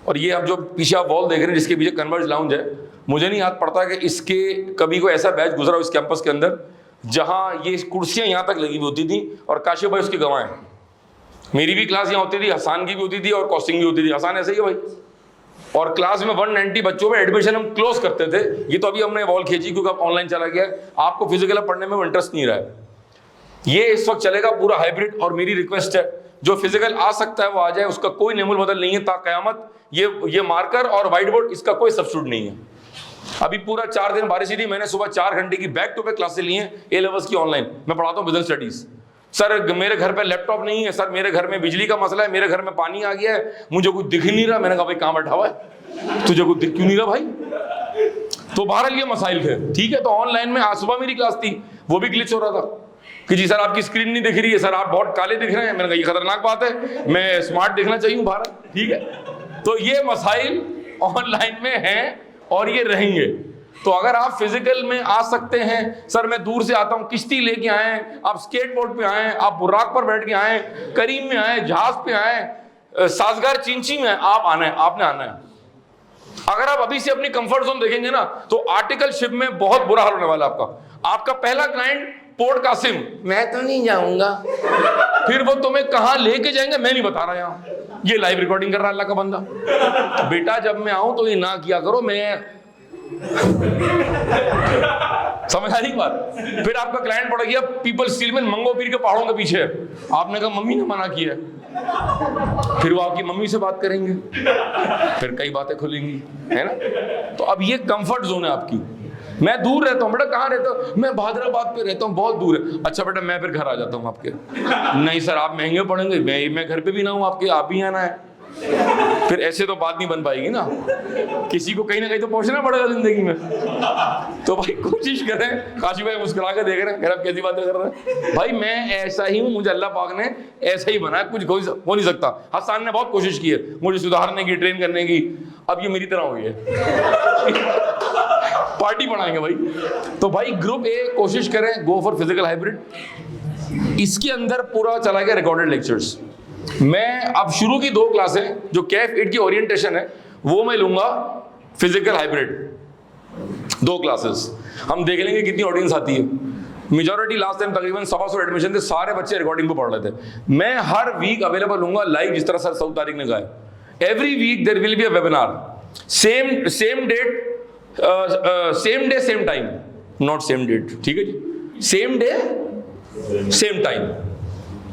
और ये अब जो पीछे आप वॉल देख रहे हैं जिसके पीछे कन्वर्ज लाउंज है, मुझे नहीं याद पड़ता कि इसके कभी कोई ऐसा बैच गुजरा हो इस कैंपस के अंदर जहां ये कुर्सियां यहां तक लगी हुई होती थी और काशिफ भाई उसकी गवाह हैं। मेरी भी क्लास यहाँ होती थी, हसान की भी होती थी और कॉस्टिंग भी होती थी। हसान ऐसे ही है भाई। और क्लास में 190 बच्चों में एडमिशन हम क्लोज करते थे। ये तो अभी हमने वॉल खींची क्योंकि अब ऑनलाइन चला गया, आपको फिजिकल पढ़ने में इंटरेस्ट नहीं रहा है। ये इस वक्त चलेगा पूरा हाइब्रिड, और मेरी रिक्वेस्ट है जो फिजिकल आ सकता है वो आ जाए, उसका कोई नेमुल बदल नहीं है ता कयामत। ये मार्कर और व्हाइट बोर्ड, इसका कोई सब्स्टिट्यूट नहीं है। अभी पूरा 4 दिन बारिश ही थी, मैंने सुबह 4 घंटे की बैक टू बैक क्लासेस ली हैं A लेवल्स की ऑनलाइन। मैं पढ़ाता हूँ बिजनेस स्टडीज। सर मेरे घर पे लैपटॉप नहीं है, सर मेरे घर में बिजली का मसला है, मेरे घर में पानी आ गया है, मुझे कुछ दिख ही नहीं रहा। मैंने कहा भाई कहाँ बैठा हुआ है, तुझे कुछ दिख क्यों नहीं रहा भाई? तो बहरहाल ये मसाइल थे, ठीक है। तो ऑनलाइन में आज सुबह मेरी क्लास थी, वो भी ग्लिच हो रहा था कि जी सर आपकी स्क्रीन नहीं दिख रही है, सर आप बहुत काले दिख रहे हैं। मैंने कहा ये खतरनाक बात है, मैं स्मार्ट दिखना चाहिए बाहर, ठीक है। तो ये मसाइल ऑनलाइन में हैं और ये रहेंगे। तो अगर आप फिजिकल में आ सकते हैं, सर मैं दूर से आता हूं, किश्ती लेके आए, आप स्केट बोर्ड पे आए, आप बुर्राक पर बैठ के आए, करीम में आए, जहाज पे आए, साजगार चिंची में आप आना है, आपने आना है। अगर आप अभी से अपनी कंफर्ट जोन देखेंगे ना तो आर्टिकल शिप में बहुत बुरा हाल होने वाला है आपका। आपका पहला क्लाइंट पोर्ट कासिम, मैं तो नहीं जाऊंगा, फिर वो तुम्हें कहां लेके जाएंगे मैं नहीं बता रहा। यहां ये लाइव रिकॉर्डिंग कर रहा है अल्लाह का बंदा। बेटा जब मैं आऊं तो ये ना किया करो, मैं समझ आ रही बात। फिर आपका क्लाइंट पड़ गया पीपल स्टील में मंगो पीर के पहाड़ों के पीछे, आपने कहा मम्मी ने मना किया, फिर वो आपकी मम्मी से बात करेंगे, फिर कई बातें खुलेंगी, है ना। तो अब ये कंफर्ट जोन है आपकी। मैं दूर रहता हूँ, बेटा कहाँ रहता हूँ, मैं भादराबाद पे रहता हूँ, बहुत दूर है। अच्छा बेटा मैं फिर घर आ जाता हूँ आपके। नहीं सर आप महंगे पड़ेंगे, मैं घर पे भी ना हूँ आपके, आप भी आना है। फिर ऐसे तो बात नहीं बन पाएगी ना, किसी को कहीं ना कहीं तो पहुंचना पड़ेगा जिंदगी में। तो भाई कोशिश करें। काशी भाई मुस्कुरा के देख रहे हैं, आप कैसी बातें कर रहे हैं। भाई मैं ऐसा ही हूं, मुझे अल्लाह पाक ने ऐसा ही बनाया, कुछ हो नहीं सकता। हसन ने बहुत कोशिश की है मुझे सुधारने की, ट्रेन करने की, अब ये मेरी तरह हो गई है। पार्टी बनाएंगे भाई। तो भाई ग्रुप ए कोशिश करें, गो फॉर फिजिकल हाइब्रिड। इसके अंदर पूरा चला गया रिकॉर्डेड लेक्चर्स। मैं अब शुरू की 2 क्लासें जो कैफ 8 की ओरिएंटेशन है वो मैं लूंगा फिजिकल हाइब्रिड 2 क्लासेस। हम देख लेंगे कितनी ऑडियंस आती है। मेजॉरिटी लास्ट टाइम तकरीबन 125 एडमिशन थे, सारे बच्चे रिकॉर्डिंग पे पढ़ रहे थे। मैं हर वीक अवेलेबल हूंगा लाइव, जिस तरह सर 14 तारीख ने कहा। Every week there will be a webinar, same date, same day same time, not same date, ठीक है जी, सेम डे सेम टाइम।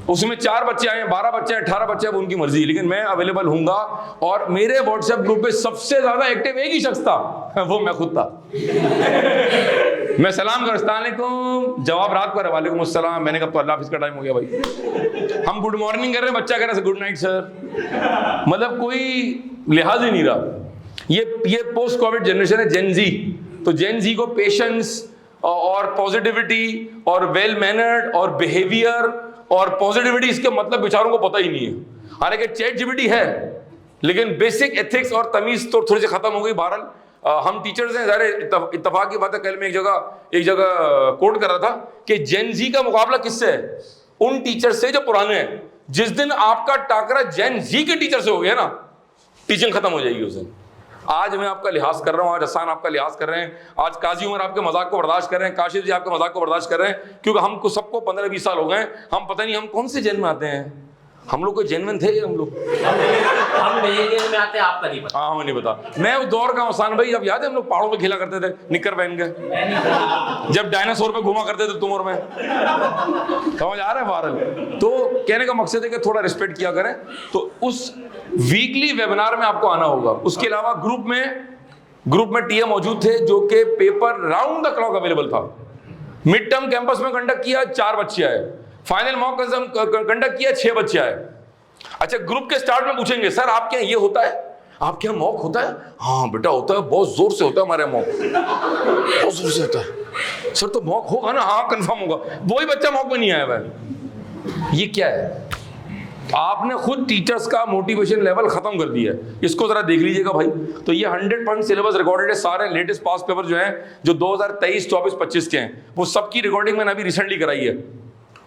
उसमें 4 बच्चे आए, 12 बच्चे आए, 18 बच्चे, अब उनकी मर्जी, लेकिन मैं अवेलेबल हूंगा। और मेरे व्हाट्सएप ग्रुप पे सबसे ज्यादा एक्टिव एक ही शख्स था, वो मैं खुद था। मैं सलाम कर, अस्सलाम वालेकुम, जवाब रात को, वालेकुम अस्सलाम। मैंने कहा तो अल्लाह हाफिज़ का टाइम हो गया भाई। हम गुड मॉर्निंग कर रहे हैं, बच्चा कह रहा है गुड नाइट सर। मतलब कोई लिहाज ही नहीं रहा। ये पोस्ट कोविड जनरेशन है, जेन जी। तो जेन जी को पेशेंस और पॉजिटिविटी और वेल मैनर्ड और बिहेवियर और पॉजिटिविटी, इसके मतलब बेचारों को पता ही नहीं है। हालांकि चैट जीपीटी है, लेकिन बेसिक एथिक्स और तमीज तो थोड़ी सी खत्म हो गई। बहरहाल हम टीचर्स हैं, ज़ाहिर इत्तेफाक की बात है। कल मैं एक जगह कोट कर रहा था कि जेन जी का मुकाबला किससे है? उन टीचर से जो पुराने हैं। जिस दिन आपका टाकरा जेन जी के टीचर से हो गया ना, टीचिंग खत्म हो जाएगी उस दिन। आज मैं आपका लिहाज कर रहा हूं, आज हसन आपका लिहाज कर रहे हैं, आज काजी उमर आपके मजाक को बर्दाश्त कर रहे हैं, काशिफ जी आपके मजाक को बर्दाश्त कर रहे हैं, क्योंकि हमको सबको 15-20 साल हो गए। हम पता नहीं हम कौन से जेन में आते हैं। हम लोग कोई जेनवन थे? हम लोग हम जेन में आते हैं, आपका नहीं पता। हाँ हमें नहीं पता। मैं उस दौर का हसन भाई, जब याद है हम लोग पहाड़ों पे खेला करते थे निक्कर पहन के, जब डायनासोर पे घुमा करते थे तुम और मैं। समझ आ रहा है बहरहाल। तो कहने का मकसद है कि थोड़ा रिस्पेक्ट किया करें। तो उस वीकली वेबिनार में आपको आना होगा। उसके अलावा ग्रुप में टीए मौजूद थे जो कि paper round the clock available था। मिड टर्म कैंपस में कंडक्ट किया, 4 बच्चे आए। फाइनल मॉक कंडक्ट किया, 6 बच्चे आए। अच्छा, ग्रुप के स्टार्ट में पूछेंगे सर आपके यहाँ ये होता है, आपके यहाँ मॉक होता है? हाँ बेटा होता है, बहुत जोर से होता है हमारे यहाँ मॉक, बहुत जोर से होता है। सर तो मॉक होगा ना? हाँ कंफर्म होगा। वही बच्चा मॉक में नहीं आया भाई। ये क्या है? आपने खुद टीचर्स का मोटिवेशन लेवल खत्म कर दिया है। इसको जरा देख लीजिएगा भाई। तो ये 100% सिलेबस रिकॉर्डेड है। सारे लेटेस्ट पास पेपर जो हैं, जो 2023, 24, 25 के हैं, वो सबकी रिकॉर्डिंग मैंने अभी रिसेंटली कराई है।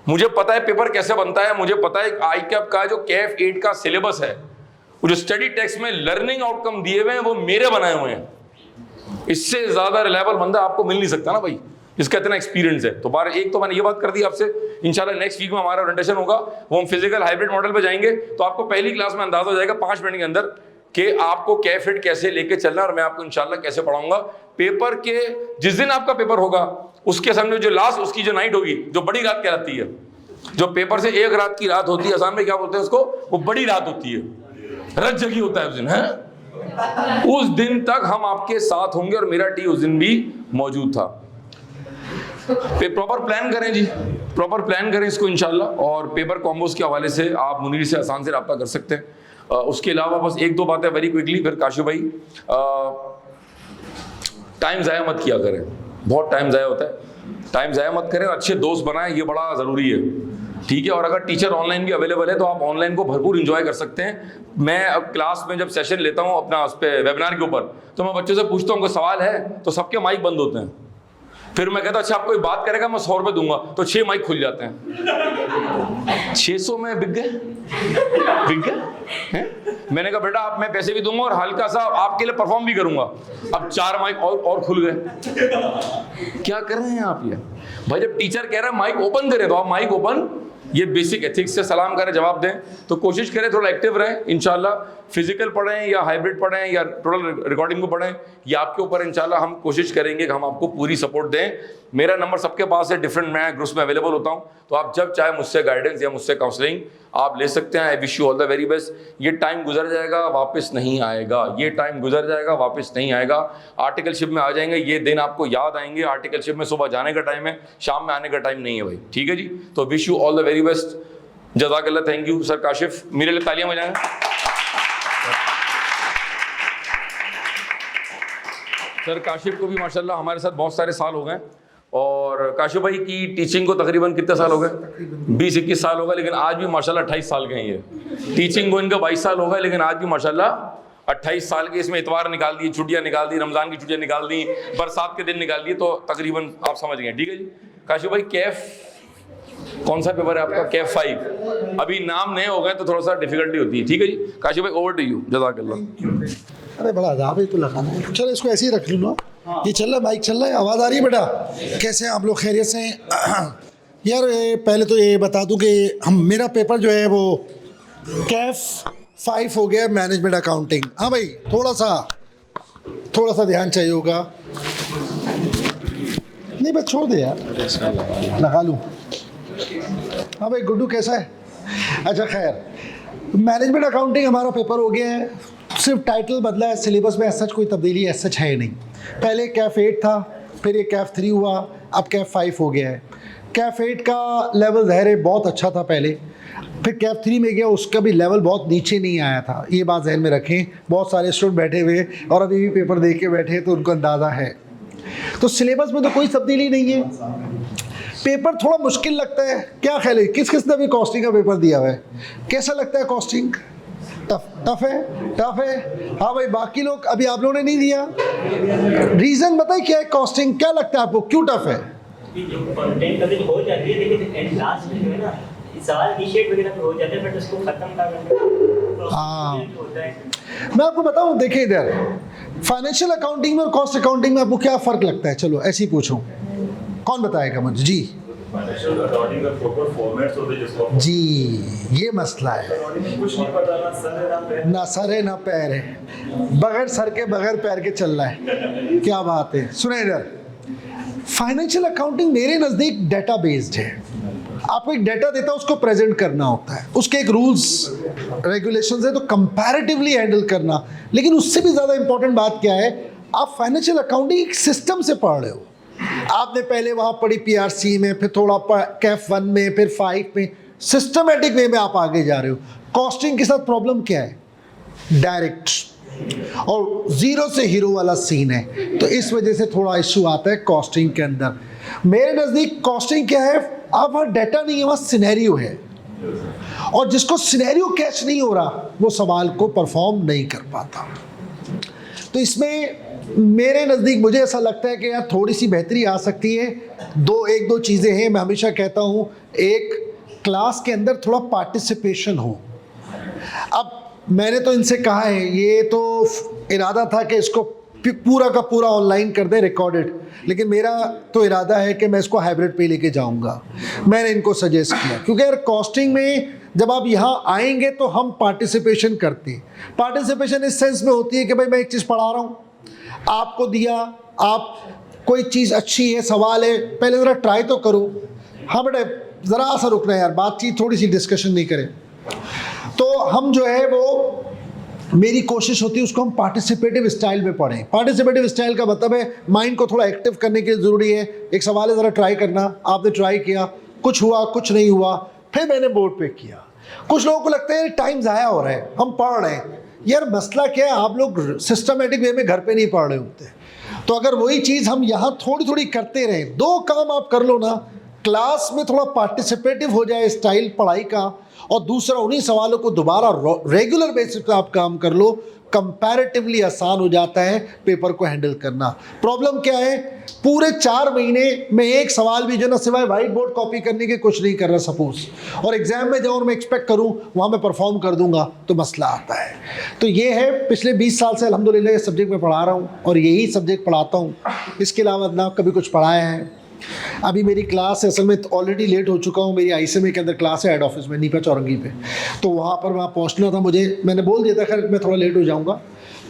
मुझे पता है पेपर कैसे बनता है। मुझे पता है आईकैप का जो कैफ 8 का सिलेबस है, वो जो स्टडी टेक्स्ट में लर्निंग आउटकम दिए हुए हैं, वो मेरे बनाए हुए हैं। इससे ज्यादा रिलायबल बंदा आपको मिल नहीं सकता ना भाई, इसका इतना एक्सपीरियंस है। तो एक तो मैंने ये बात कर दी आपसे। इंशाल्लाह नेक्स्ट वीक में हमारा ओरिएंटेशन होगा, वो हम फिजिकल हाइब्रिड मॉडल पे जाएंगे। तो आपको पहली क्लास में अंदाजा हो जाएगा 5 मिनट के अंदर कि आपको कैफ 8 कैसे लेके चलना है, और मैं आपको इंशाल्लाह कैसे पढ़ाऊंगा। पेपर के जिस दिन आपका पेपर होगा, उसके समझो जो लास्ट उसकी जो नाइट होगी, जो बड़ी रात कहलाती है, जो पेपर से 1 रात की रात होती है, आसान में क्या बोलते हैं उसको, वो बड़ी रात होती है, रत जगी होता है उस दिन, है। उस दिन तक हम आपके साथ होंगे और मेरा टीम उस दिन भी मौजूद था। प्रॉपर प्लान करें जी, प्रॉपर प्लान करें इसको इंशाल्लाह। और पेपर कॉम्बोज के हवाले से आप मुनीर से आसान से रब्ता कर सकते हैं। उसके अलावा बस 1-2 बातें वेरी क्विकली, फिर काशू भाई। टाइम ज़ाया मत किया करें, बहुत टाइम ज़ाया होता है। टाइम ज़ाया मत करें, अच्छे दोस्त बनाएं, ये बड़ा ज़रूरी है, ठीक है। और अगर टीचर ऑनलाइन भी अवेलेबल है तो आप ऑनलाइन को भरपूर इंजॉय कर सकते हैं। मैं अब क्लास में जब सेशन लेता हूँ अपना उस पर वेबिनार के ऊपर, तो मैं बच्चों से पूछता हूँ कोई सवाल है, तो सबके माइक बंद होते हैं। फिर मैं कहता अच्छा आप कोई बात करेगा मैं 100 रुपये दूंगा, तो 6 माइक खुल जाते हैं। 600 में बिक गए हैं? मैंने कहा बेटा आप मैं पैसे भी दूंगा और हल्का सा आपके लिए परफॉर्म भी करूंगा। अब 4 माइक और खुल गए। क्या कर रहे हैं आप ये भाई? जब टीचर कह रहा है माइक ओपन करें तो आप माइक ओपन, ये बेसिक एथिक्स से सलाम करें, जवाब दें। तो कोशिश करें थोड़ा एक्टिव रहें। इंशाल्लाह फिजिकल पढ़ें या हाइब्रिड पढ़ें या टोटल रिकॉर्डिंग को पढ़ें, ये आपके ऊपर इंशाल्लाह हम कोशिश करेंगे कि हम आपको पूरी सपोर्ट दें। मेरा नंबर सबके पास है, डिफरेंट मैं ग्रुप्स में अवेलेबल होता हूँ, तो आप जब चाहे मुझसे गाइडेंस या मुझसे काउंसलिंग आप ले सकते हैं। I wish you all the very best. ये टाइम गुजर जाएगा, वापस नहीं आएगा। ये टाइम गुजर जाएगा, वापस नहीं आएगा। आर्टिकलशिप में आ जाएंगे, ये दिन आपको याद आएंगे। आर्टिकलशिप में सुबह जाने का टाइम है, शाम में आने का टाइम नहीं है भाई, ठीक है जी। तो wish you all the very best. जज़ाकल्लाह, थैंक यू सर काशिफ, मेरे लिए तालियां बजाएं। सर काशिफ को भी माशाल्लाह हमारे साथ बहुत सारे साल हो गए, और काशिफ भाई की टीचिंग को तकरीबन कितने साल हो गए? 20-21 साल हो गए, लेकिन आज भी माशाल्लाह 28 साल के हैं ये। टीचिंग को इनका 22 साल हो गए, लेकिन आज भी माशाल्लाह 28 साल के। इसमें इतवार निकाल दी, छुट्टियां निकाल दी, रमजान की छुट्टियां निकाल दी, बरसात के दिन निकाल दिए, तो तकरीबन आप समझ गए, ठीक है जी। काशिफ भाई कैफ कौन सा पेपर है आपका? कैफ 5। अभी नाम नए हो गए तो थोड़ा सा डिफिकल्टी होती है, ठीक है जी। काशिफ भाई ओवर टू यू, जज़ाकल्लाह। अरे बड़ा अदाब है तो लगाना है। चलो इसको ऐसे ही रख लूँ ना। ये चल रहा है, माइक चल रहा है, आवाज़ आ रही है बेटा? कैसे हैं आप लोग, खैरियत से हैं? यार पहले तो ये बता दूं कि मेरा पेपर जो है वो कैफ 5 हो गया, मैनेजमेंट अकाउंटिंग। हाँ भाई थोड़ा सा ध्यान चाहिए होगा। नहीं बस छोड़ दे यार, लगा लूँ। हाँ भाई गुड्डू कैसा है? अच्छा खैर, मैनेजमेंट अकाउंटिंग हमारा पेपर हो गया है। सिर्फ टाइटल बदला है, सिलेबस में सच कोई तब्दीली सच है नहीं। पहले कैफ 8 था, फिर ये कैफ 3 हुआ, अब कैफ 5 हो गया है। कैफ 8 का लेवल ज़ाहिर है बहुत अच्छा था पहले, फिर कैफ 3 में गया, उसका भी लेवल बहुत नीचे नहीं आया था। ये बात जहन में रखें। बहुत सारे स्टूडेंट बैठे हुए और अभी भी पेपर दे के बैठे, तो उनको अंदाज़ा है। तो सिलेबस में तो कोई तब्दीली नहीं है। पेपर थोड़ा मुश्किल लगता है, क्या ख्याल है? किस ने भी कॉस्टिंग का पेपर दिया हुआ है? कैसा लगता है कॉस्टिंग? टफ है। हाँ भाई बाकी लोग, अभी आप लोगों ने नहीं दिया, रीज़न बताइए क्या है कॉस्टिंग? क्या लगता है आपको, क्यों टफ है? कंटेंट कभी हो जाती है, लेकिन एंड लास्ट में जो है ना सवाल इनिशिएट वगैरह पे हो जाते हैं, बट उसको खत्म करना। हाँ मैं आपको बताऊँ, देखिए इधर फाइनेंशियल अकाउंटिंग में और कॉस्ट अकाउंटिंग में आपको क्या फ़र्क लगता है? चलो ऐसे ही पूछूं, कौन बताएगा मुझे? जी फाइनेंशियल अकाउंटिंग का प्रॉपर फॉर्मेट्स होते हैं जिसको जी, ये मसला है। कुछ नहीं पता, ना सर है ना पैर ना सर है ना पैर है, बगैर सर के बगैर पैर के चल रहा है। क्या बात है। सुने इधर, फाइनेंशियल अकाउंटिंग मेरे नज़दीक डेटा बेस्ड है। आपको एक डेटा देता है, उसको प्रेजेंट करना होता है, उसके एक रूल्स रेगुलेशंस है, तो कंपैरेटिवली हैंडल करना। लेकिन उससे भी ज़्यादा इंपॉर्टेंट बात क्या है, आप फाइनेंशियल अकाउंटिंग एक सिस्टम से पढ़ रहे हो। आपने पहले वहाँ पढ़ी पीआरसी में, फिर थोड़ा कैफ 1 में, फिर 5 में, सिस्टमेटिक वे में आप आगे जा रहे हो। कॉस्टिंग के साथ प्रॉब्लम क्या है? डायरेक्ट और ज़ीरो से हीरो वाला सीन है, तो इस वजह से थोड़ा इशू आता है कॉस्टिंग के अंदर। मेरे नज़दीक कॉस्टिंग क्या है, आप वहाँ डाटा नहीं है, वहाँ सिनेरियो है, और जिसको सिनेरियो कैच नहीं हो रहा वो सवाल को परफॉर्म नहीं कर पाता। तो इसमें मेरे नज़दीक मुझे ऐसा लगता है कि यार थोड़ी सी बेहतरी आ सकती है। एक दो चीज़ें हैं। मैं हमेशा कहता हूँ, एक क्लास के अंदर थोड़ा पार्टिसिपेशन हो। अब मैंने तो इनसे कहा है, ये तो इरादा था कि इसको पूरा का पूरा ऑनलाइन कर दें रिकॉर्डेड, लेकिन मेरा तो इरादा है कि मैं इसको हाइब्रिड पे लेके जाऊंगा। मैंने इनको सजेस्ट किया, क्योंकि यार कॉस्टिंग में जब आप यहाँ आएंगे तो हम पार्टिसिपेशन करते हैं। पार्टिसिपेशन इस सेंस में होती है कि भाई मैं एक चीज़ पढ़ा रहा हूँ, आपको दिया, आप कोई चीज़ अच्छी है, सवाल है, पहले ज़रा ट्राई तो करो। हाँ बेटा ज़रा सा रुकना है यार, बातचीत थोड़ी सी डिस्कशन नहीं करें। तो हम जो है वो, मेरी कोशिश होती है उसको हम पार्टिसिपेटिव स्टाइल में पढ़ें। पार्टिसिपेटिव स्टाइल का मतलब है माइंड को थोड़ा एक्टिव करने के लिए ज़रूरी है। एक सवाल है, ज़रा ट्राई करना, आपने ट्राई किया, कुछ हुआ कुछ नहीं हुआ, फिर मैंने बोर्ड पे किया। कुछ लोगों को लगता है टाइम ज़ाया हो रहा है, हम पढ़ रहे हैं। यार मसला क्या है, आप लोग सिस्टमेटिक वे में घर पे नहीं पढ़ रहे होते। तो अगर वही चीज़ हम यहाँ थोड़ी थोड़ी करते रहें, 2 काम आप कर लो ना, क्लास में थोड़ा पार्टिसिपेटिव हो जाए स्टाइल पढ़ाई का, और दूसरा उन्हीं सवालों को दोबारा रेगुलर बेसिस पे आप काम कर लो, कंपैरेटिवली आसान हो जाता है पेपर को हैंडल करना। प्रॉब्लम क्या है, पूरे 4 महीने में एक सवाल भी जो ना सिवाय वाइट बोर्ड कॉपी करने के कुछ नहीं कर रहा सपोज, और एग्जाम में जाऊँ और मैं एक्सपेक्ट करूँ वहाँ मैं परफॉर्म कर दूंगा तो मसला आता है। तो ये है, पिछले 20 साल से अल्हम्दुलिल्लाह ये सब्जेक्ट मैं पढ़ा रहा हूँ और यही सब्जेक्ट पढ़ाता हूँ, इसके अलावा ना कभी कुछ पढ़ाया है। अभी मेरी क्लास असल में ऑलरेडी लेट हो चुका हूँ, मेरी आईसीएमए के अंदर क्लास है हेड ऑफिस में नीपा चौरंगी पे, तो वहाँ पर वहाँ पहुँचना था मुझे, मैंने बोल दिया था खैर मैं थोड़ा लेट हो जाऊँगा।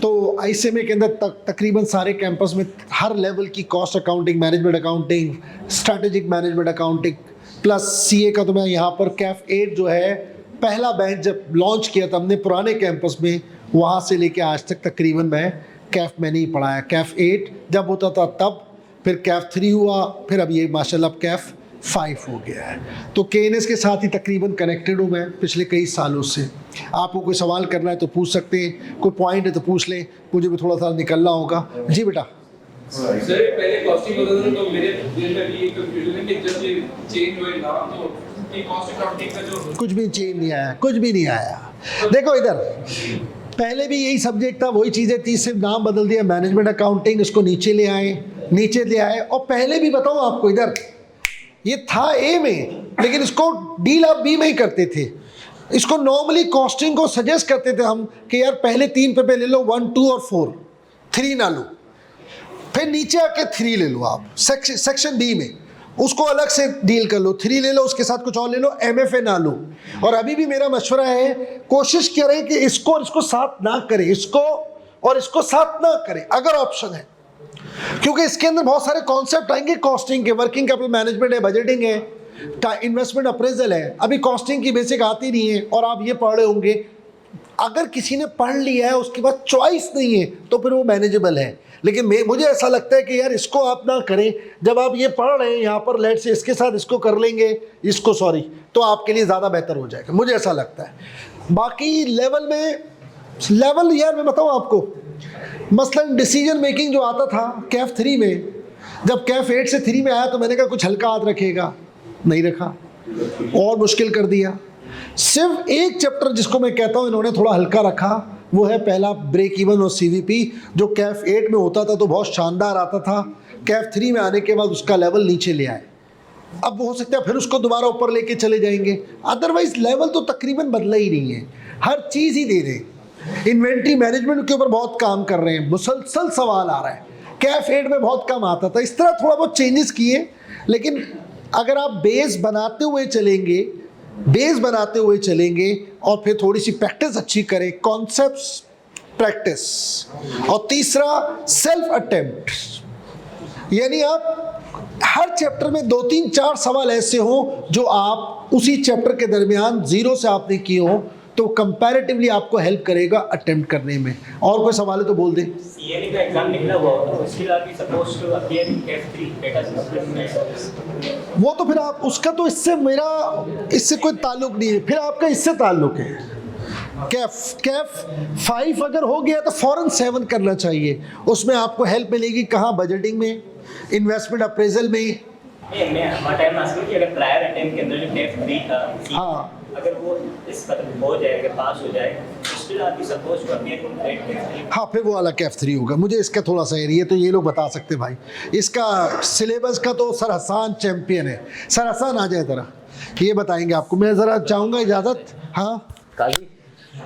तो आईसीएमए के अंदर तकरीबन सारे कैंपस में हर लेवल की cost accounting, management accounting, strategic management accounting plus CA का, तो मैं यहाँ पर कैफ 8 जो है पहला बैच जब लॉन्च किया था हमने पुराने कैंपस में, वहाँ से लेके आज तक तकरीबन मैं कैफ में नहीं पढ़ाया। कैफ 8 जब होता था तब, फिर कैफ 3 हुआ, फिर अब ये माशाल्लाह कैफ 5 हो गया है। तो केएनएस के साथ ही तकरीबन कनेक्टेड हूँ मैं पिछले कई सालों से। आपको कोई सवाल करना है तो पूछ सकते हैं, कोई पॉइंट है तो पूछ लें, मुझे भी थोड़ा सा निकलना होगा। जी बेटा। सर पहले कॉस्टिंग होता था तो मेरे दिल में भी एक कंफ्यूजन है कि जब ये चेंज हुए ना तो ये कॉस्ट अकाउंटिंग का जो कुछ भी चेंज नहीं आया, कुछ भी नहीं आया। देखो इधर पहले भी यही सब्जेक्ट था, वही चीज़ें थी, सिर्फ नाम बदल दिया मैनेजमेंट अकाउंटिंग, इसको नीचे ले आए। और पहले भी बताऊँ आपको, इधर ये था ए में लेकिन इसको डील आप बी में ही करते थे। इसको नॉर्मली कॉस्टिंग को सजेस्ट करते थे हम कि यार पहले 3 पेपर ले लो, 1, 2 और 4, 3 ना लो, फिर नीचे आके 3 ले लो आप सेक्शन बी में, उसको अलग से डील कर लो, 3 ले लो, उसके साथ कुछ और ले लो, एमएफए ना लो। और अभी भी मेरा मशवरा है, कोशिश करें कि इसको और इसको साथ ना करें, इसको और इसको साथ ना करें अगर ऑप्शन है, क्योंकि इसके अंदर बहुत सारे कॉन्सेप्ट आएंगे कॉस्टिंग के, वर्किंग कैपिटल मैनेजमेंट है, बजटिंग है, इन्वेस्टमेंट अप्रेजल है। अभी कॉस्टिंग की बेसिक आती नहीं है और आप ये पढ़ रहे होंगे। अगर किसी ने पढ़ लिया है उसके बाद चॉइस नहीं है तो फिर वो मैनेजेबल है, लेकिन मुझे ऐसा लगता है कि यार इसको आप ना करें। जब आप ये पढ़ रहे हैं यहाँ पर लेट से इसके साथ इसको कर लेंगे, इसको सॉरी, तो आपके लिए ज़्यादा बेहतर हो जाएगा, मुझे ऐसा लगता है। बाकी लेवल यार मैं बताऊँ आपको, मसलन डिसीजन मेकिंग जो आता था कैफ 3 में, जब कैफ 8 से 3 में आया तो मैंने कहा कुछ हल्का हाथ रखेगा, नहीं रखा और मुश्किल कर दिया। सिर्फ एक चैप्टर जिसको मैं कहता हूँ इन्होंने थोड़ा हल्का रखा, वो है पहला ब्रेक इवन और सीवीपी, जो कैफ 8 में होता था तो बहुत शानदार आता था, कैफ 3 में आने के बाद उसका लेवल नीचे ले आए। अब हो सकता है फिर उसको दोबारा ऊपर लेके चले जाएंगे, अदरवाइज लेवल तो तकरीबन बदला ही नहीं है, हर चीज़ ही दे रहे हैं। इन्वेंट्री मैनेजमेंट के ऊपर बहुत काम कर रहे हैं, मुसलसल सवाल आ रहा है, कैफ 8 में बहुत कम आता था। इस तरह थोड़ा बहुत चेंजेस किए, लेकिन अगर आप बेस बनाते हुए चलेंगे और फिर थोड़ी सी प्रैक्टिस अच्छी करें, कॉन्सेप्ट्स प्रैक्टिस, और तीसरा सेल्फ अटेम्प्ट, यानी आप हर चैप्टर में 2, 3, 4 सवाल ऐसे हो जो आप उसी चैप्टर के दरमियान जीरो से आपने किए हो, तो कंपैरेटिवली आपको हेल्प करेगा अटेम्प्ट करने में। और कोई सवाल है तो बोल दें। सीएलई का एग्जाम निकला हुआ होगा, उसके बाद भी suppose to appear in CAF 3 data system, वो तो फिर आप उसका तो इससे कोई ताल्लुक नहीं है, फिर आपका इससे ताल्लुक है। कैफ 5 अगर हो गया तो फौरन 7 करना चाहिए, उसमें आपको हेल्प मिलेगी कहाँ, बजटिंग में, इन्वेस्टमेंट अप्रेजल में। मैं टाइम आस्किंग कि अगर प्रायर अटेम्प्ट के अंदर जो कैफ 3 था, हाँ, अगर वो इस खत्म हो जाएगा, पास हो जाएगा, उसके बाद भी suppose to appear in CAF 3, हाँ फिर वो वाला कैफ 3 होगा। मुझे इसका थोड़ा सा एरिया तो ये लोग बता सकते भाई, इसका सिलेबस का तो सर हसान चैंपियन है। सर हसान आ जाए ज़रा, ये बताएंगे आपको। मैं ज़रा चाहूँगा इजाज़त, हाँ काजी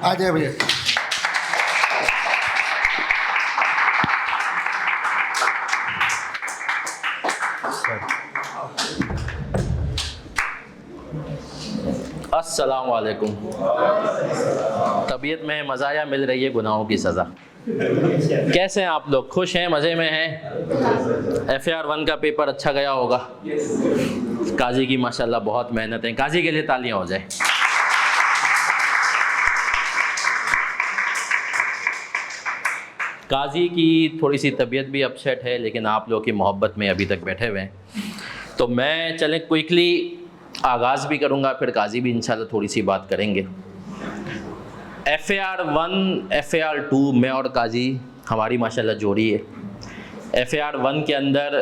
आ जाए भैया। अस्सलाम वालेकुम। तबीयत में मज़ा या मिल रही है गुनाहों की सज़ा? कैसे हैं आप लोग? खुश हैं, मज़े में हैं? FAR 1 का पेपर अच्छा गया होगा। काजी की माशाल्लाह बहुत मेहनत है, काजी के लिए तालियां हो जाए। काजी की थोड़ी सी तबीयत भी अपसेट है, लेकिन आप लोग की मोहब्बत में अभी तक बैठे हुए हैं, तो मैं चलें क्विकली आगाज़ भी करूँगा, फिर काजी भी इंशाल्लाह थोड़ी सी बात करेंगे। FAR 1, FAR 2 मैं और काजी हमारी माशाल्लाह जोड़ी है। FAR 1 के अंदर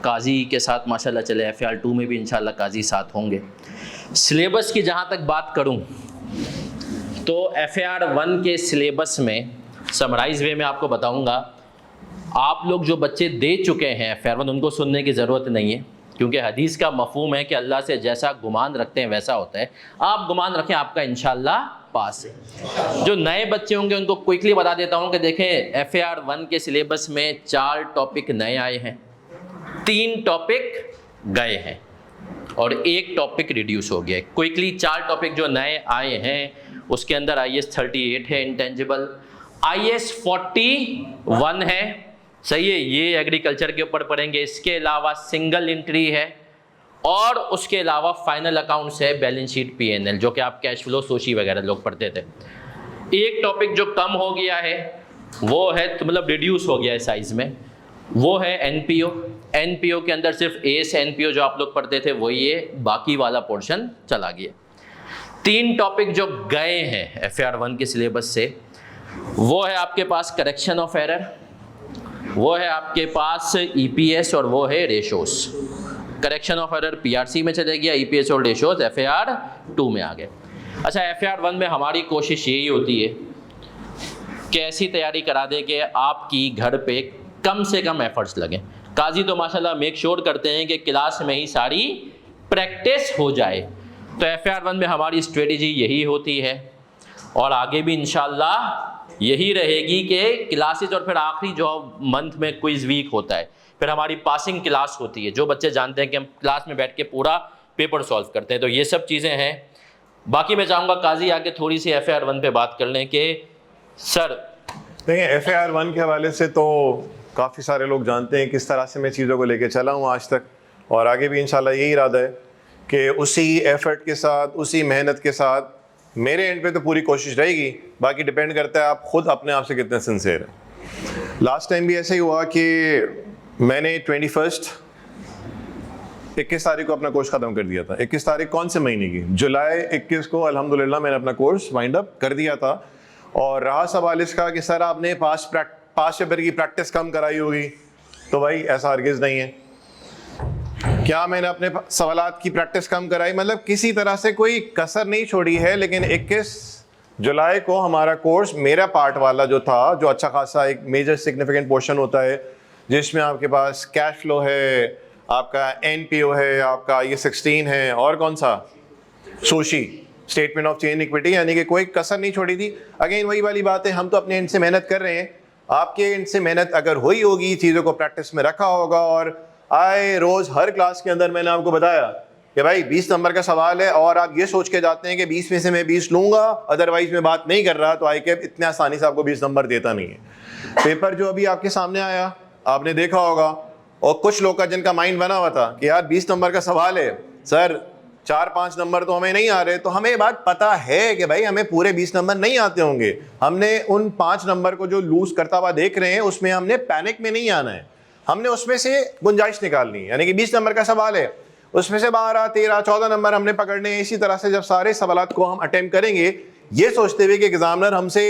काजी के साथ माशाल्लाह चले, FAR 2 में भी इंशाल्लाह काजी साथ होंगे। सिलेबस की जहाँ तक बात करूँ तो FAR 1 के सिलेबस में समराइज वे में आपको बताऊँगा, आप लोग जो बच्चे दे चुके हैं FAR 1 उनको सुनने की ज़रूरत नहीं है, क्योंकि हदीस का मफहूम है कि अल्लाह से जैसा गुमान रखते हैं वैसा होता है। आप गुमान रखें, आपका इंशाल्लाह पास है। जो नए बच्चे होंगे उनको क्विकली बता देता हूं कि देखें FAR 1 के सिलेबस में 4 टॉपिक नए आए हैं, 3 टॉपिक गए हैं और 1 टॉपिक रिड्यूस हो गया है। क्विकली 4 टॉपिक जो नए आए हैं उसके अंदर IS 38 है इंटेंजिबल, IS 41 है, सही है, ये एग्रीकल्चर के ऊपर पढ़ेंगे। इसके अलावा सिंगल एंट्री है और उसके अलावा फाइनल अकाउंट्स है, बैलेंस शीट PNL, जो कि आप कैश फ्लो सोशी वगैरह लोग पढ़ते थे। एक टॉपिक जो कम हो गया है वो है, तो मतलब रिड्यूस हो गया है साइज में, वो है NPO। NPO के अंदर सिर्फ ACE NPO जो आप लोग पढ़ते थे वही है, बाकी वाला पोर्शन चला गया। 3 टॉपिक जो गए हैं FAR 1 के सिलेबस से, वो है आपके पास करेक्शन ऑफ एरर, वो है आपके पास EPS और वो है ratios. Correction of error PRC में चले गया, EPS और रेशोस FAR 2 में आ गए। अच्छा, FAR 1 में हमारी कोशिश यही होती है कि ऐसी तैयारी करा दे कि आपकी घर पे कम से कम एफर्ट्स लगें। काजी तो माशाल्लाह मेक श्योर करते हैं कि क्लास में ही सारी प्रैक्टिस हो जाए, तो FAR 1 में हमारी स्ट्रेटजी यही होती है और आगे भी इंशाल्लाह यही रहेगी कि क्लासेज और फिर आखिरी जो मंथ में क्विज वीक होता है, फिर हमारी पासिंग क्लास होती है, जो बच्चे जानते हैं कि हम क्लास में बैठ के पूरा पेपर सॉल्व करते हैं। तो ये सब चीज़ें हैं। बाकी मैं चाहूँगा काजी आके थोड़ी सी FAR 1 पे बात कर लें कि सर देखिए FAR 1 के हवाले से तो काफ़ी सारे लोग जानते हैं किस तरह से मैं चीज़ों को लेके चला हूँ आज तक, और आगे भी इंशाल्लाह यही इरादा है कि उसी एफर्ट के साथ, उसी मेहनत के साथ मेरे एंड पे तो पूरी कोशिश रहेगी। बाकी डिपेंड करता है आप खुद अपने आप से कितने सिंसियर हैं। लास्ट टाइम भी ऐसे ही हुआ कि मैंने 21 तारीख को अपना कोर्स ख़त्म कर दिया था। 21 तारीख कौन से महीने की? जुलाई 21 को अल्हम्दुलिल्लाह मैंने अपना कोर्स वाइंड अप कर दिया था। और रहा सवाल इसका कि सर आपने पास पेपर की प्रैक्टिस कम कराई होगी, तो भाई ऐसा हरगिज़ नहीं है। क्या मैंने अपने सवालात की प्रैक्टिस कम कराई? मतलब किसी तरह से कोई कसर नहीं छोड़ी है, लेकिन 21 जुलाई को हमारा कोर्स, मेरा पार्ट वाला जो था, जो अच्छा खासा एक मेजर सिग्निफिकेंट पोर्शन होता है जिसमें आपके पास कैश फ्लो है, आपका NPO है, आपका ये 16 है, और कौन सा, सोशी, स्टेटमेंट ऑफ चेंज इक्विटी, यानी कि कोई कसर नहीं छोड़ी थी। अगेन वही वाली बात है, हम तो अपने एंड से मेहनत कर रहे हैं, आपके एंड से मेहनत अगर हुई होगी, चीज़ों को प्रैक्टिस में रखा होगा, और आए रोज़ हर क्लास के अंदर मैंने आपको बताया कि भाई 20 नंबर का सवाल है और आप ये सोच के जाते हैं कि 20 में से मैं 20 लूँगा, अदरवाइज मैं बात नहीं कर रहा, तो ICAP इतने आसानी से आपको 20 नंबर देता नहीं है। पेपर जो अभी आपके सामने आया आपने देखा होगा, और कुछ लोग का जिनका माइंड बना हुआ था कि यार 20 नंबर का सवाल है, सर 4-5 नंबर तो हमें नहीं आ रहे, तो हमें बात पता है कि भाई हमें पूरे 20 नंबर नहीं आते होंगे। हमने उन 5 नंबर को जो लूज करता हुआ देख रहे हैं उसमें हमने पैनिक में नहीं आना है, हमने उसमें से गुंजाइश निकालनी है। यानी कि 20 नंबर का सवाल है, उसमें से 12, 13, 14 नंबर हमने पकड़ने हैं। इसी तरह से जब सारे सवालात को हम अटेम्प्ट करेंगे, ये सोचते हुए कि एग्जामिनर हमसे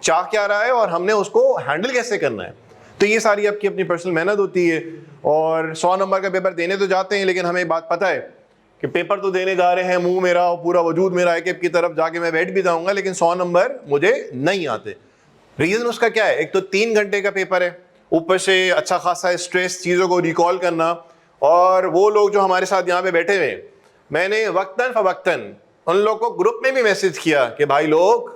चाह क्या रहा है और हमने उसको हैंडल कैसे करना है, तो ये सारी आपकी अपनी पर्सनल मेहनत होती है। और 100 नंबर का पेपर देने तो जाते हैं, लेकिन हमें एक बात पता है कि पेपर तो देने जा रहे हैं, मुंह मेरा और पूरा वजूद मेरा ICAP की तरफ जाके मैं बैठ भी जाऊंगा, लेकिन 100 नंबर मुझे नहीं आते। रीज़न उसका क्या है? एक तो 3 घंटे का पेपर है, ऊपर से अच्छा खासा स्ट्रेस, चीज़ों को रिकॉल करना, और वो लोग जो हमारे साथ यहाँ पे बैठे हुए, मैंने वक्तन फवक्तन उन लोग को ग्रुप में भी मैसेज किया कि भाई लोग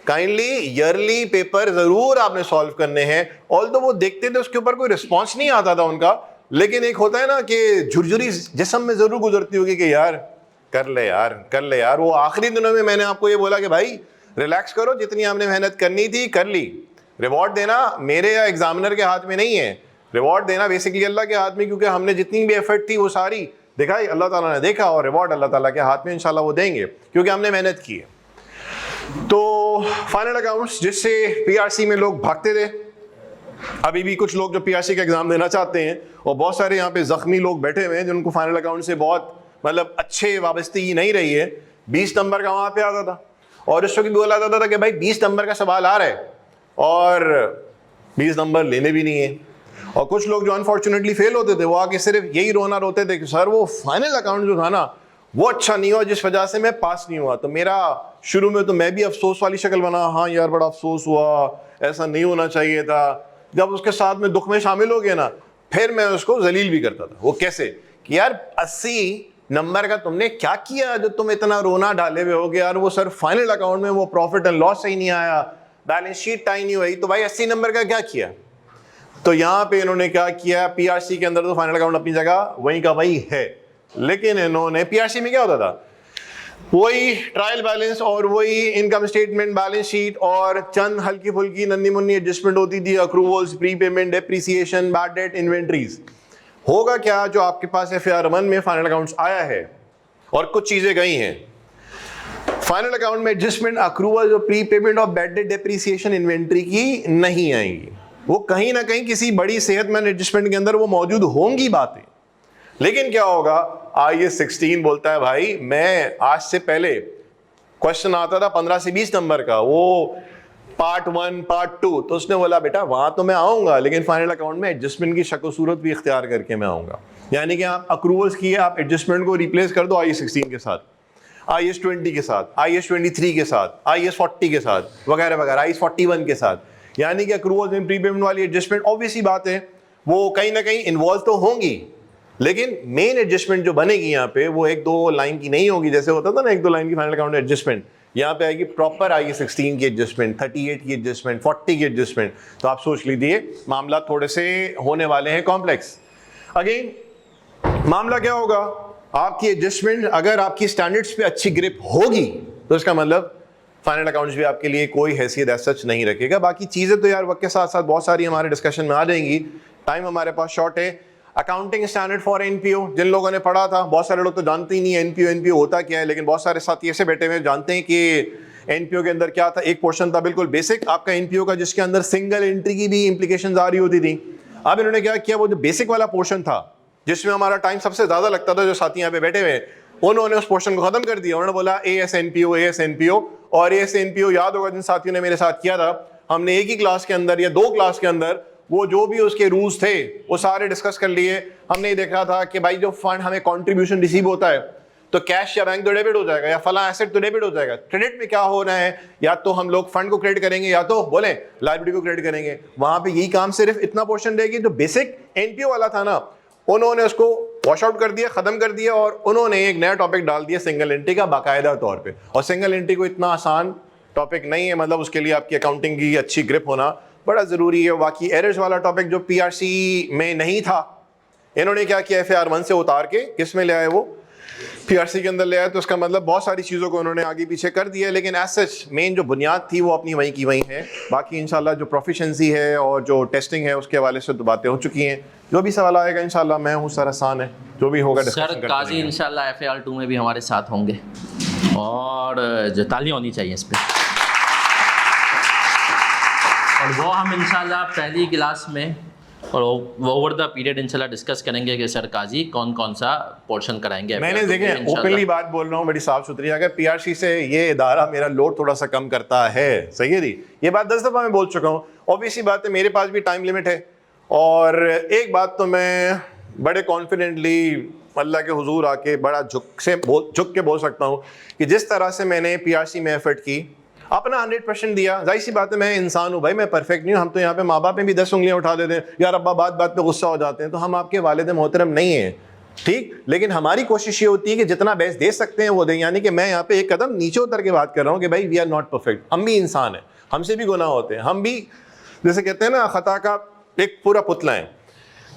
काइंडली ईयरली पेपर ज़रूर आपने सॉल्व करने हैं। ऑल तो वो देखते थे, उसके ऊपर कोई रिस्पॉन्स नहीं आता था उनका, लेकिन एक होता है ना कि झुरझुरी जिस्म में ज़रूर गुजरती होगी कि यार कर ले यार, कर ले यार। वो आखिरी दिनों में मैंने आपको ये बोला कि भाई रिलैक्स करो, जितनी आपने मेहनत करनी थी कर ली। रिवॉर्ड देना मेरे या एग्जामिनर के हाथ में नहीं है, रिवॉर्ड देना बेसिकली अल्लाह के हाथ में, क्योंकि हमने जितनी भी एफर्ट थी वो सारी दिखाई, अल्लाह ताला ने देखा, और रिवॉर्ड अल्लाह ताला के हाथ में इंशाल्लाह वो देंगे, क्योंकि हमने मेहनत की है। तो फाइनल अकाउंट्स जिससे PRC में लोग भागते थे, अभी भी कुछ लोग जो PRC का एग्जाम देना चाहते हैं, और बहुत सारे यहाँ पे जख्मी लोग बैठे हुए हैं जिनको फाइनल अकाउंट से बहुत मतलब अच्छे वाबस्तगी नहीं रही है। 20 नंबर का वहाँ पे आता था, और इस वक्त भी बोला जाता था कि भाई 20 नंबर का सवाल आ रहा है और 20 नंबर लेने भी नहीं है। और कुछ लोग जो अनफॉर्चुनेटली फेल होते थे वो आके सिर्फ यही रोना रोते थे कि सर वो फाइनल अकाउंट जो था ना वो अच्छा नहीं हुआ जिस वजह से मैं पास नहीं हुआ। तो मेरा शुरू में तो मैं भी अफसोस वाली शक्ल बना, हाँ यार बड़ा अफसोस हुआ, ऐसा नहीं होना चाहिए था। जब उसके साथ में दुख में शामिल हो गया ना, फिर मैं उसको जलील भी करता था। वो कैसे कि यार 80 नंबर का तुमने क्या किया जो तुम इतना रोना डाले हुए हो गया यार, वो सर फाइनल अकाउंट में वो प्रॉफिट एंड लॉस सही नहीं आया, बैलेंस शीट टाइम नहीं हुई, तो भाई 80 नंबर का क्या किया। तो यहाँ पे इन्होंने क्या किया, पीआरसी के अंदर तो फाइनल अकाउंट अपनी जगह वही का वही है, लेकिन इन्होंने पीआरसी में क्या होता था, वही ट्रायल बैलेंस और वही इनकम स्टेटमेंट, बैलेंस शीट और चंद हल्की फुल्की नन्नी मुन्नी एडजस्टमेंट होती थी, accruals, prepayment, depreciation, bad debt, inventories. होगा क्या, जो आपके पास FAR1 में फाइनल अकाउंट्स आया है और कुछ चीजें गई हैं, फाइनल अकाउंट में एडजस्टमेंट, अक्रूवल, जो प्रीपेमेंट और बैड डेट, डेप्रिसिएशन, इन्वेंट्री की नहीं आएंगी। वो कहीं ना कहीं किसी बड़ी सेहतमंद एडजस्टमेंट के अंदर वो मौजूद होंगी बातें। लेकिन क्या होगा, IAS 16 बोलता है भाई मैं आज से पहले क्वेश्चन आता था 15 से 20 नंबर का, वो पार्ट 1 पार्ट 2, तो उसने बोला बेटा वहां तो मैं आऊंगा लेकिन फाइनल अकाउंट में एडजस्टमेंट की शक्ल सूरत भी इख्तियार करके मैं आऊंगा। यानी कि आप अक्रूवल्स किए, आप एडजस्टमेंट को रिप्लेस कर दो IAS 16 के साथ, IAS 20 के साथ, IAS 23 के साथ, IAS 40 के साथ वगैरह वगैरह, IAS 41 के साथ। यानी कि अक्रूवल्स में प्रीपेमेंट वाली एडजस्टमेंट ऑब्वियसली बात है वो कहीं ना कहीं इन्वॉल्व तो होंगी, लेकिन मेन एडजस्टमेंट जो बनेगी यहाँ पे वो 1-2 लाइन की नहीं होगी, जैसे होता था ना 1-2 लाइन की फाइनल अकाउंट एडजस्टमेंट। यहाँ पे आएगी प्रॉपर IAS 16 की एडजस्टमेंट, 38 की एडजस्टमेंट, 40 की एडजस्टमेंट। तो आप सोच लीजिए मामला थोड़े से होने वाले हैं कॉम्प्लेक्स। अगेन मामला क्या होगा, आपकी एडजस्टमेंट अगर आपकी स्टैंडर्ड्स पे अच्छी ग्रिप होगी तो इसका मतलब फाइनल अकाउंट्स भी आपके लिए कोई हैसियत एज सच नहीं रखेगा। बाकी चीजें तो यार वक्त के साथ साथ बहुत सारी हमारे डिस्कशन में आ जाएंगी, टाइम हमारे पास शॉर्ट है। अकाउंटिंग स्टैंडर्ड फॉर NPO, जिन लोगों ने पढ़ा था, बहुत सारे लोग तो जानते ही नहीं है NPO होता क्या है, लेकिन बहुत सारे साथी ऐसे बैठे हुए जानते हैं कि NPO के अंदर क्या था। एक पोर्शन था बिल्कुल बेसिक आपका NPO का, जिसके अंदर सिंगल एंट्री की भी इंप्लीकेशंस आ रही होती थी। अब इन्होंने क्या किया, वो जो बेसिक वाला पोर्शन था जिसमें हमारा टाइम सबसे ज्यादा लगता था, जो साथी यहाँ पे बैठे हुए उन्होंने उस पोर्शन को खत्म कर दिया। उन्होंने बोला AS NPO और AS NPO याद होगा जिन साथियों ने मेरे साथ किया था, हमने एक ही क्लास के अंदर या 2 क्लास के अंदर वो जो भी उसके रूल्स थे वो सारे डिस्कस कर लिए। हमने ये देखा था कि भाई जो फंड हमें कंट्रीब्यूशन रिसीव होता है तो कैश या बैंक तो डेबिट हो जाएगा या फला एसेट तो डेबिट हो जाएगा। क्रेडिट में क्या हो रहा है, या तो हम लोग फंड को क्रेडिट करेंगे या तो बोले लायबिलिटी को क्रेडिट करेंगे। वहां पे यही काम सिर्फ इतना पोर्शन रहेगी। जो बेसिक NPO वाला था ना, उन्होंने उसको वॉश आउट कर दिया, खत्म कर दिया और उन्होंने एक नया टॉपिक डाल दिया सिंगल एंट्री का बाकायदा तौर पे। और सिंगल एंट्री को इतना आसान टॉपिक नहीं है, मतलब उसके लिए आपकी अकाउंटिंग की अच्छी ग्रिप होना बड़ा जरूरी है। बाकी एरर्स वाला टॉपिक जो PRC में नहीं था, इन्होंने क्या किया, FAR1 से उतार के किस में ले आए, वो PRC के अंदर ले आए। तो उसका मतलब बहुत सारी चीज़ों को उन्होंने आगे पीछे कर दिया, लेकिन एज सच मेन जो बुनियाद थी वो अपनी वहीं की वहीं है। बाकी इंशाल्लाह जो प्रोफिशिएंसी है और जो टेस्टिंग है उसके हवाले से तो बातें हो चुकी हैं। जो भी सवाल आएगा इंशाल्लाह मैं हूँ, सर आसान है, जो भी होगा सर काजी इंशाल्लाह FAR2 में भी हमारे साथ होंगे और जो तालियां होनी चाहिए इस पर, और वो हम इंशाल्लाह पहली क्लास में और ओवर द पीरियड इंशाल्लाह डिस्कस करेंगे कि सर काजी कौन कौन सा पोर्शन कराएंगे। मैंने देखे ओपनली बात बोल रहा हूँ बड़ी साफ सुथरी, अगर PRC से ये इदारा मेरा लोड थोड़ा सा कम करता है, सही है जी, ये बात 10 दफ़ा मैं बोल चुका हूँ। ऑब्वियसली बात है मेरे पास भी टाइम लिमिट है, और एक बात तो मैं बड़े कॉन्फिडेंटली अल्लाह के हुजूर आके बड़ा झुक के बोल सकता हूँ कि जिस तरह से मैंने PRC में एफर्ट की, अपना 100% दिया। जाहिर सी बात है मैं इंसान हूँ भाई, मैं परफेक्ट नहीं हूँ। हम तो यहाँ पे माँ बाप में भी 10 उंगलियाँ उठा देते हैं, यार अब्बा बात बात पे गुस्सा हो जाते हैं, तो हम आपके वालिद मोहतरम नहीं हैं, ठीक। लेकिन हमारी कोशिश ये होती है कि जितना बेस्ट दे सकते हैं वो दें। यानी कि मैं यहाँ पे एक कदम नीचे उतर के बात कर रहा हूँ कि भाई वी आर नॉट परफेक्ट, हम भी इंसान हैं, हमसे भी गुनाह होते हैं, हम भी जैसे कहते हैं ना खता का एक पूरा पुतला है।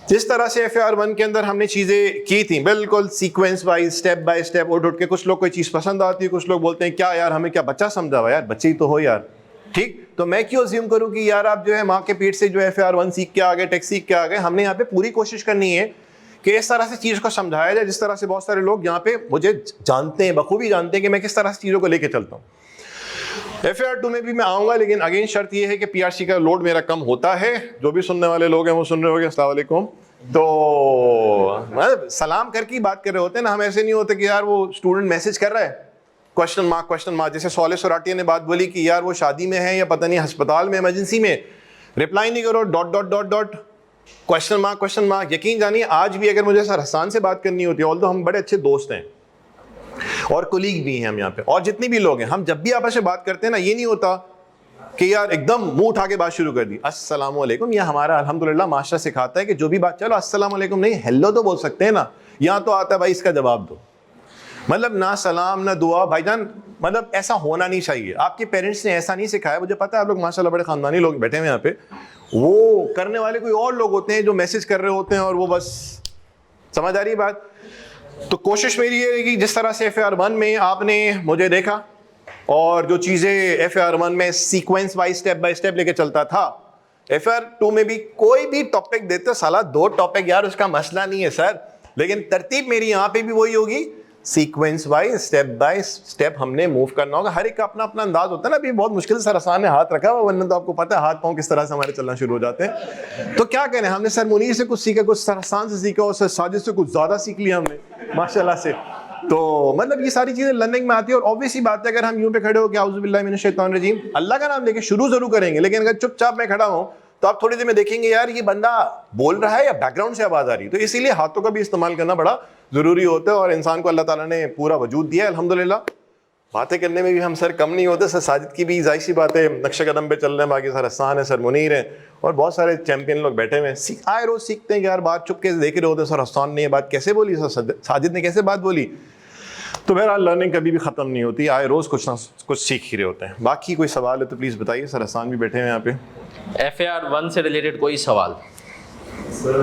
जिस तरह से FAR1 के अंदर हमने चीज़ें की थी बिल्कुल sequence wise, step by step, उठ के कुछ लोग कोई चीज़ पसंद आती है, कुछ लोग बोलते हैं क्या यार हमें क्या बच्चा समझा हुआ, यार बच्चे ही तो हो यार, ठीक। तो मैं क्यों अज्यूम करूं कि यार आप जो है माँ के पेट से जो FAR1 सीख के आ गए, टैक्स सीख के आ गए। हमने यहाँ पे पूरी कोशिश करनी है कि इस तरह से चीज़ को समझाया जाए जिस तरह से बहुत सारे लोग यहाँ पे मुझे जानते हैं, बखूबी जानते हैं कि मैं किस तरह से चीज़ों को लेके चलता हूँ। FAR2 में भी मैं आऊँगा, लेकिन अगेन शर्त यह है कि PRC का लोड मेरा कम होता है। जो भी सुनने वाले लोग हैं वो सुन रहे होंगे, अस्सलाम वालेकुम। तो मतलब सलाम करके ही बात कर रहे होते हैं ना, हम ऐसे नहीं होते कि यार वो स्टूडेंट मैसेज कर रहा है क्वेश्चन मार्क। जैसे सोले सोराटिया ने बात बोली कि यार वो शादी में है या पता नहीं अस्पताल में इमरजेंसी में, रिप्लाई नहीं करो, dot dot dot dot, question mark. यकीन जानिए आज भी अगर मुझे सर हसन से बात करनी होती है, ऑल्दो हम बड़े अच्छे दोस्त हैं और कुलीग भी हैं हम यहाँ पे, और जितने भी लोग हैं, हम जब भी आपस में बात करते हैं ना, ये नहीं होता कि यार एकदम मुंह उठा के बात शुरू कर दी अस्सलाम वालेकुम। यह हमारा अल्हम्दुलिल्लाह मास्टर सिखाता है कि जो भी बात, चलो अस्सलाम वालेकुम नहीं, हेलो तो बोल सकते हैं ना। यहाँ तो आता है भाई इसका जवाब दो, मतलब ना सलाम ना दुआ। भाईजान मतलब ऐसा होना नहीं चाहिए। आपके पेरेंट्स ने ऐसा नहीं सिखाया। मुझे पता है आप लोग माशाल्लाह बड़े खानदानी लोग बैठे हुए यहाँ पे, वो करने वाले कोई और लोग होते हैं जो मैसेज कर रहे होते हैं और वो बस, समझ आ रही बात। तो कोशिश मेरी ये है कि जिस तरह से FAR1 में आपने मुझे देखा और जो चीज़ें FAR1 में sequence wise step by step लेके चलता था, FAR2 में भी कोई भी टॉपिक देते साला 2 टॉपिक यार उसका मसला नहीं है सर, लेकिन तरतीब मेरी यहाँ पे भी वही होगी, sequence wise step by step हमने मूव करना होगा। हर एक का अपना अपना अंदाज होता है ना। अभी बहुत मुश्किल से सर हसन ने हाथ रखा हुआ, वरना तो आपको पता है हाथ पाँव किस तरह से हमारे चलना शुरू हो जाते हैं। तो क्या करें, हमने सर मुनीर से कुछ सीखा, कुछ सर हसन से सीखा और सर साजिद से कुछ ज़्यादा सीख लिया हमने माशाल्लाह से। तो मतलब ये सारी चीज़ें लर्निंग में आती है। और ऑब्वियसली बात है, अगर हम यूं पे खड़े हो के आउज़ु बिल्लाहि मिनश शैतानिर रजीम अल्लाह का नाम लेके शुरू जरूर करेंगे, लेकिन अगर चुपचाप मैं खड़ा हूँ तो आप थोड़ी देर में देखेंगे यार ये बंदा बोल रहा है या बैकग्राउंड से आवाज़ आ रही है। तो इसीलिए हाथों का भी इस्तेमाल करना बड़ा ज़रूरी होता है। और इंसान को अल्लाह ताला ने पूरा वजूद दिया है अल्हम्दुलिल्लाह। बातें करने में भी हम सर कम नहीं होते। सर साजिद की भी जाहिर सी बात है नक्शे कदम पे चल रहे हैं, बाकी सर हसन है, सर मुनीर है और बहुत सारे चैंपियन लोग बैठे हुए हैं। आए रोज़ सीखते हैं कि यार बात चुप के देख रहे होते, सर हसन ने ये बात कैसे बोली, सर साजिद ने कैसे बात बोली। तो बहरहाल लर्निंग कभी भी ख़त्म नहीं होती, आए रोज़ कुछ ना कुछ सीख ही रहे होते हैं। बाकी कोई सवाल है तो प्लीज़ बताइए, सर हसन भी बैठे हैं यहाँ पे। FAR1 से रिलेटेड कोई सवाल? सर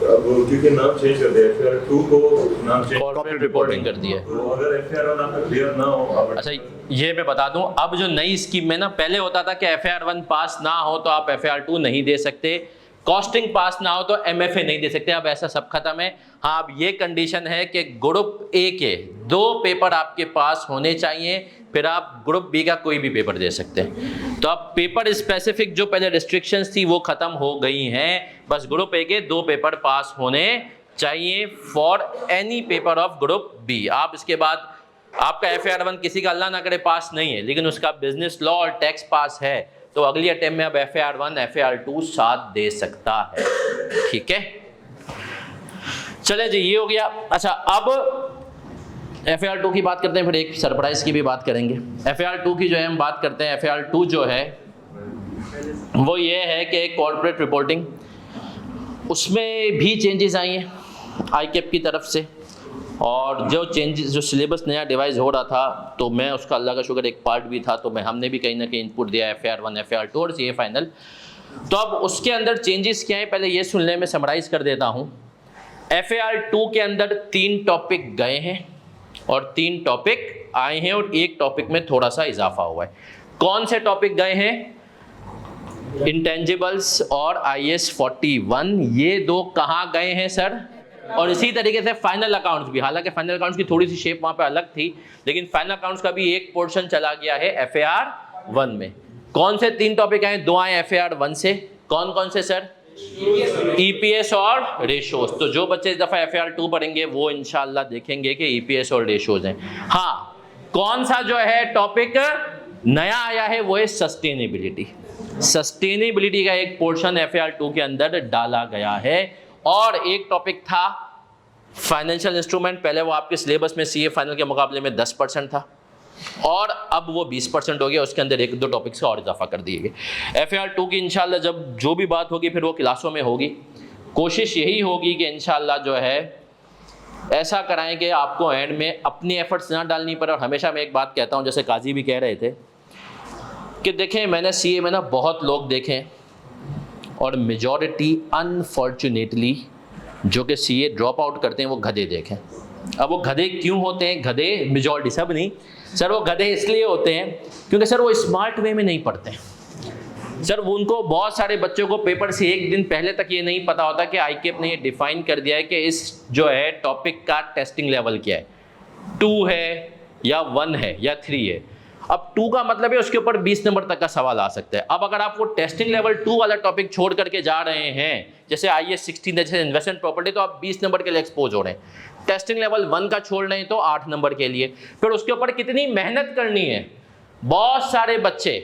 अब क्योंकि नाम चेंज कर दिया, FAR2 को नाम चेंज कॉर्पोरेट रिपोर्टिंग कर दिया है। तो अगर FAR1 आपका क्लियर ना हो, अच्छा ये मैं बता दूं, अब जो नई स्कीम में ना, पहले होता था कि FAR1 पास ना हो तो आप FAR2 नहीं दे सकते, कॉस्टिंग पास ना हो तो MFA नहीं दे सकते। अब ऐसा सब खत्म है। हाँ, अब ये कंडीशन है कि ग्रुप A के 2 पेपर आपके पास होने चाहिए, फिर आप ग्रुप B का कोई भी पेपर दे सकते हैं। तो अब पेपर स्पेसिफिक जो पहले रिस्ट्रिक्शंस थी वो खत्म हो गई हैं। बस ग्रुप A के 2 पेपर पास होने चाहिए for any paper of group B। आप इसके बाद आपका FAR1 किसी का अल्लाह ना करे पास नहीं है, लेकिन उसका बिजनेस लॉ और टैक्स पास है, तो अगली अटेम्प्ट में अब FAR1 FAR2 साथ दे सकता है। ठीक है, चले जी, ये हो गया। अच्छा अब FAR2 की बात करते हैं, फिर एक सरप्राइज की भी बात करेंगे। FAR2 की जो है हम बात करते हैं, FAR2 जो है वो ये है कि कॉर्पोरेट रिपोर्टिंग, उसमें भी चेंजेस आई हैं ICAP की तरफ से। और जो चेंजेस, जो सिलेबस नया डिवाइस हो रहा था, तो मैं उसका अल्लाह का शुक्र एक पार्ट भी था, तो हमने भी कहीं ना कहीं इनपुट दिया FAR1 FAR2 और CA फाइनल। तो अब उसके अंदर चेंजेस क्या है पहले ये सुन लें, मैं समराइज कर देता हूँ। FAR2 के अंदर 3 टॉपिक गए हैं और 3 टॉपिक आए हैं और 1 टॉपिक में थोड़ा सा इजाफा हुआ है। कौन से टॉपिक गए हैं? इंटेंजिबल्स और IS 41, ये 2 कहाँ गए हैं सर? और इसी तरीके से फाइनल अकाउंट्स भी, हालांकि फाइनल अकाउंट्स की थोड़ी सी शेप वहाँ पे अलग थी, लेकिन फाइनल अकाउंट्स का भी एक पोर्शन चला गया है FAR1 में। कौन से 3 टॉपिक आए? 2 आए FAR1 से। कौन कौन से सर? EPS और रेशोज। तो जो बच्चे इस दफ़ा FAR2 पढ़ेंगे वो इंशाल्लाह देखेंगे कि EPS और रेशोज हैं। हाँ, कौन सा जो है टॉपिक नया आया है वो है सस्टेनेबिलिटी। सस्टेनेबिलिटी का एक पोर्शन FAR2 के अंदर डाला गया है। और एक टॉपिक था फाइनेंशियल इंस्ट्रूमेंट, पहले वो आपके सिलेबस में CA फाइनल के मुकाबले में 10% था और अब वो 20% हो गया। उसके अंदर 1-2 टॉपिक्स का और इजाफा कर दिए गए। FAR2 की इंशाल्लाह जब जो भी बात होगी फिर वो क्लासों में होगी। कोशिश यही होगी कि इंशाल्लाह जो है ऐसा कराएं कि आपको एंड में अपनी एफर्ट्स ना डालनी पड़े। और हमेशा मैं एक बात कहता हूँ, जैसे काजी भी कह रहे थे कि देखें मैंने CA में ना बहुत लोग देखें और मेजॉरिटी अनफॉर्चुनेटली जो कि CA ड्रॉप आउट करते हैं वो गधे देखें। अब वो गधे क्यों होते हैं? गधे मेजॉरिटी, सब नहीं सर, वो गधे इसलिए होते हैं क्योंकि सर वो स्मार्ट वे में नहीं पढ़ते हैं। सर वो उनको, बहुत सारे बच्चों को पेपर से 1 दिन पहले तक ये नहीं पता होता कि ICAP ने ये डिफाइन कर दिया है कि इस जो है टॉपिक का टेस्टिंग लेवल क्या है, 2 है या 1 है या 3 है। अब 2 का मतलब है उसके ऊपर 20 नंबर तक का सवाल आ सकता है। अब अगर आप वो टेस्टिंग लेवल 2 वाला टॉपिक छोड़ करके जा रहे हैं, जैसे IS 16 जैसे इन्वेस्टमेंट प्रॉपर्टी, तो आप 20 नंबर के लिए एक्सपोज हो रहे हैं। टेस्टिंग लेवल 1 का छोड़ रहे हैं तो 8 नंबर के लिए। फिर उसके ऊपर कितनी मेहनत करनी है। बहुत सारे बच्चे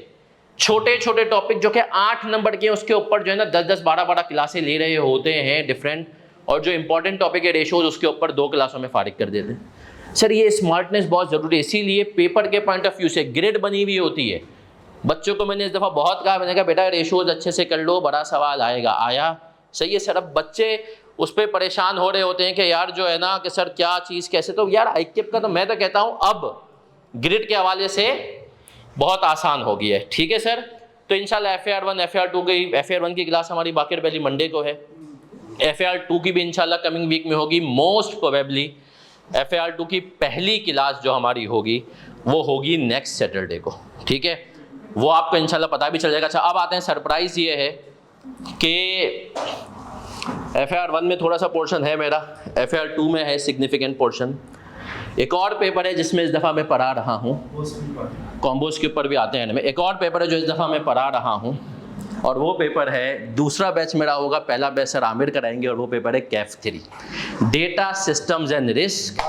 छोटे छोटे टॉपिक जो कि 8 नंबर के, उसके ऊपर जो है ना 10-10 12-12 क्लासें ले रहे होते हैं डिफरेंट, और जो इंपॉर्टेंट टॉपिक है रेशोज, उसके ऊपर 2 क्लासों में फारिग कर देते हैं। सर ये स्मार्टनेस बहुत ज़रूरी है, इसीलिए पेपर के पॉइंट ऑफ व्यू से ग्रिड बनी हुई होती है। बच्चों को मैंने इस दफ़ा बहुत कहा, मैंने कहा बेटा रेशोज अच्छे से कर लो, बड़ा सवाल आएगा, आया सही है सर। अब बच्चे उस पर परेशान हो रहे होते हैं कि यार जो है ना कि सर क्या चीज़ कैसे, तो यार आईकेप का तो मैं तो कहता हूँ अब ग्रिड के हवाले से बहुत आसान हो गया है। ठीक है सर, तो इंशाल्लाह FAR1 FAR2 की FAR1 की क्लास हमारी बाकिर पहली मंडे को है, FAR2 की भी इंशाल्लाह कमिंग वीक में होगी। मोस्ट प्रोबेबली FAR2 की पहली क्लास जो हमारी होगी वो होगी नेक्स्ट सैटरडे को। ठीक है, वो आपको इंशाल्लाह पता भी चल जाएगा। अच्छा अब आते हैं, सरप्राइज़ ये है कि FAR1 में थोड़ा सा पोर्शन है मेरा, FAR2 में है सिग्निफिकेंट पोर्शन। एक और पेपर है जिसमें इस दफ़ा मैं पढ़ा रहा हूँ, कॉम्बोज के ऊपर भी आते हैं। एक और पेपर है जो इस दफ़ा मैं पढ़ा रहा हूँ, और वो पेपर है, दूसरा बैच मेरा होगा, पहला बैच सर आमिर कराएंगे, और वो पेपर है CAF3 data systems and risk.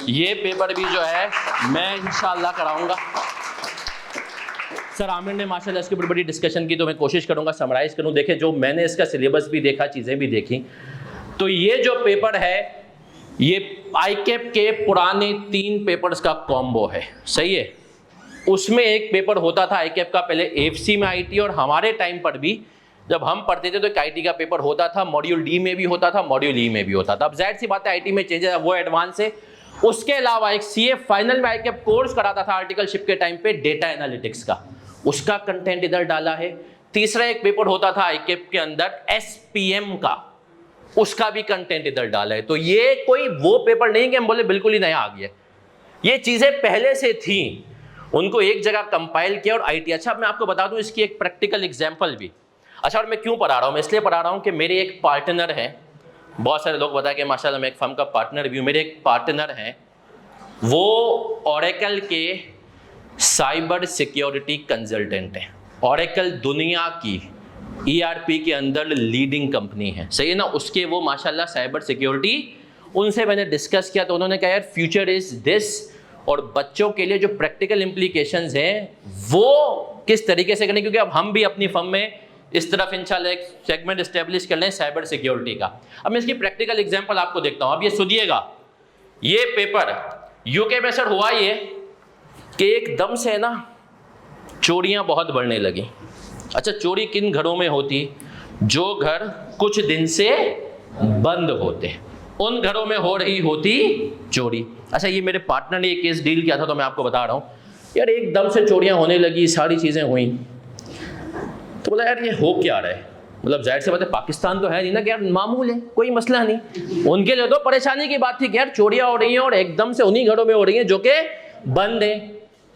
ये पेपर भी जो है मैं इंशाल्लाह कराऊंगा। सर आमिर ने माशाल्लाह इसके ऊपर बड़ी डिस्कशन की, तो मैं कोशिश करूंगा समराइज़ करूं। देखें जो मैंने इसका सिलेबस भी देखा, चीज़ें भी देखी, तो ये जो पेपर है ये आईकेप के पुराने 3 पेपर्स का कॉम्बो है, सही है। उसमें एक पेपर होता था आईकेप का पहले AFC में IT, और हमारे टाइम पर भी जब हम पढ़ते थे तो एक IT का पेपर होता था, मॉड्यूल D में भी होता था, मॉड्यूल E में भी होता था। अब जाहिर सी बात है IT में चेंज है, वो एडवांस है। उसके अलावा एक CA फाइनल में आईकेप कोर्स कराता था आर्टिकलशिप के टाइम पे डेटा एनालिटिक्स का, उसका कंटेंट इधर डाला है। तीसरा एक पेपर होता था आईकेप के अंदर SPM का, उसका भी कंटेंट इधर डाला है। तो ये कोई वो पेपर नहीं कि हम बोले बिल्कुल ही नया आ गया, ये चीज़ें पहले से थी, उनको एक जगह कंपाइल किया और IT। अच्छा मैं आपको बता दूं इसकी एक प्रैक्टिकल एग्जांपल भी। अच्छा और मैं क्यों पढ़ा रहा हूँ, मैं इसलिए पढ़ा रहा हूँ कि मेरे एक पार्टनर हैं, बहुत सारे लोग बताया कि माशाल्लाह मैं एक फर्म का पार्टनर भी हूँ। मेरे एक पार्टनर हैं, वो ओरेकल के साइबर सिक्योरिटी कंसल्टेंट हैं। ओरेकल दुनिया की ERP के अंदर लीडिंग कंपनी है, सही है ना। उसके वो माशाल्लाह साइबर सिक्योरिटी, उनसे मैंने डिस्कस किया तो उन्होंने कहा यार फ्यूचर इज दिस, और बच्चों के लिए जो प्रैक्टिकल इम्प्लीकेशंस हैं वो किस तरीके से करें, क्योंकि अब हम भी अपनी फर्म में इस तरफ इंशाल्लाह एक सेगमेंट इस्टेब्लिश कर लें साइबर सिक्योरिटी का। अब मैं इसकी प्रैक्टिकल एग्जांपल आपको देखता हूँ। अब ये सुनिएगा, ये पेपर UK में सर हुआ ये कि एकदम से ना चोरियाँ बहुत बढ़ने लगी। अच्छा चोरी किन घरों में होती, जो घर कुछ दिन से बंद होते, उन घरों में हो रही होती चोरी। अच्छा ये मेरे पार्टनर ने एक केस डील किया था, तो मैं आपको बता रहा हूँ यार, एकदम से चोरियाँ होने लगी, सारी चीज़ें हुई, तो बोला यार ये हो क्या रहा है। मतलब जाहिर सी बात है पाकिस्तान तो है नहीं ना कि यार मामूल है, कोई मसला नहीं। उनके लिए तो परेशानी की बात थी कि यार चोरियाँ हो रही हैं और एकदम से उन्हीं घरों में हो रही हैं जो कि बंद हैं।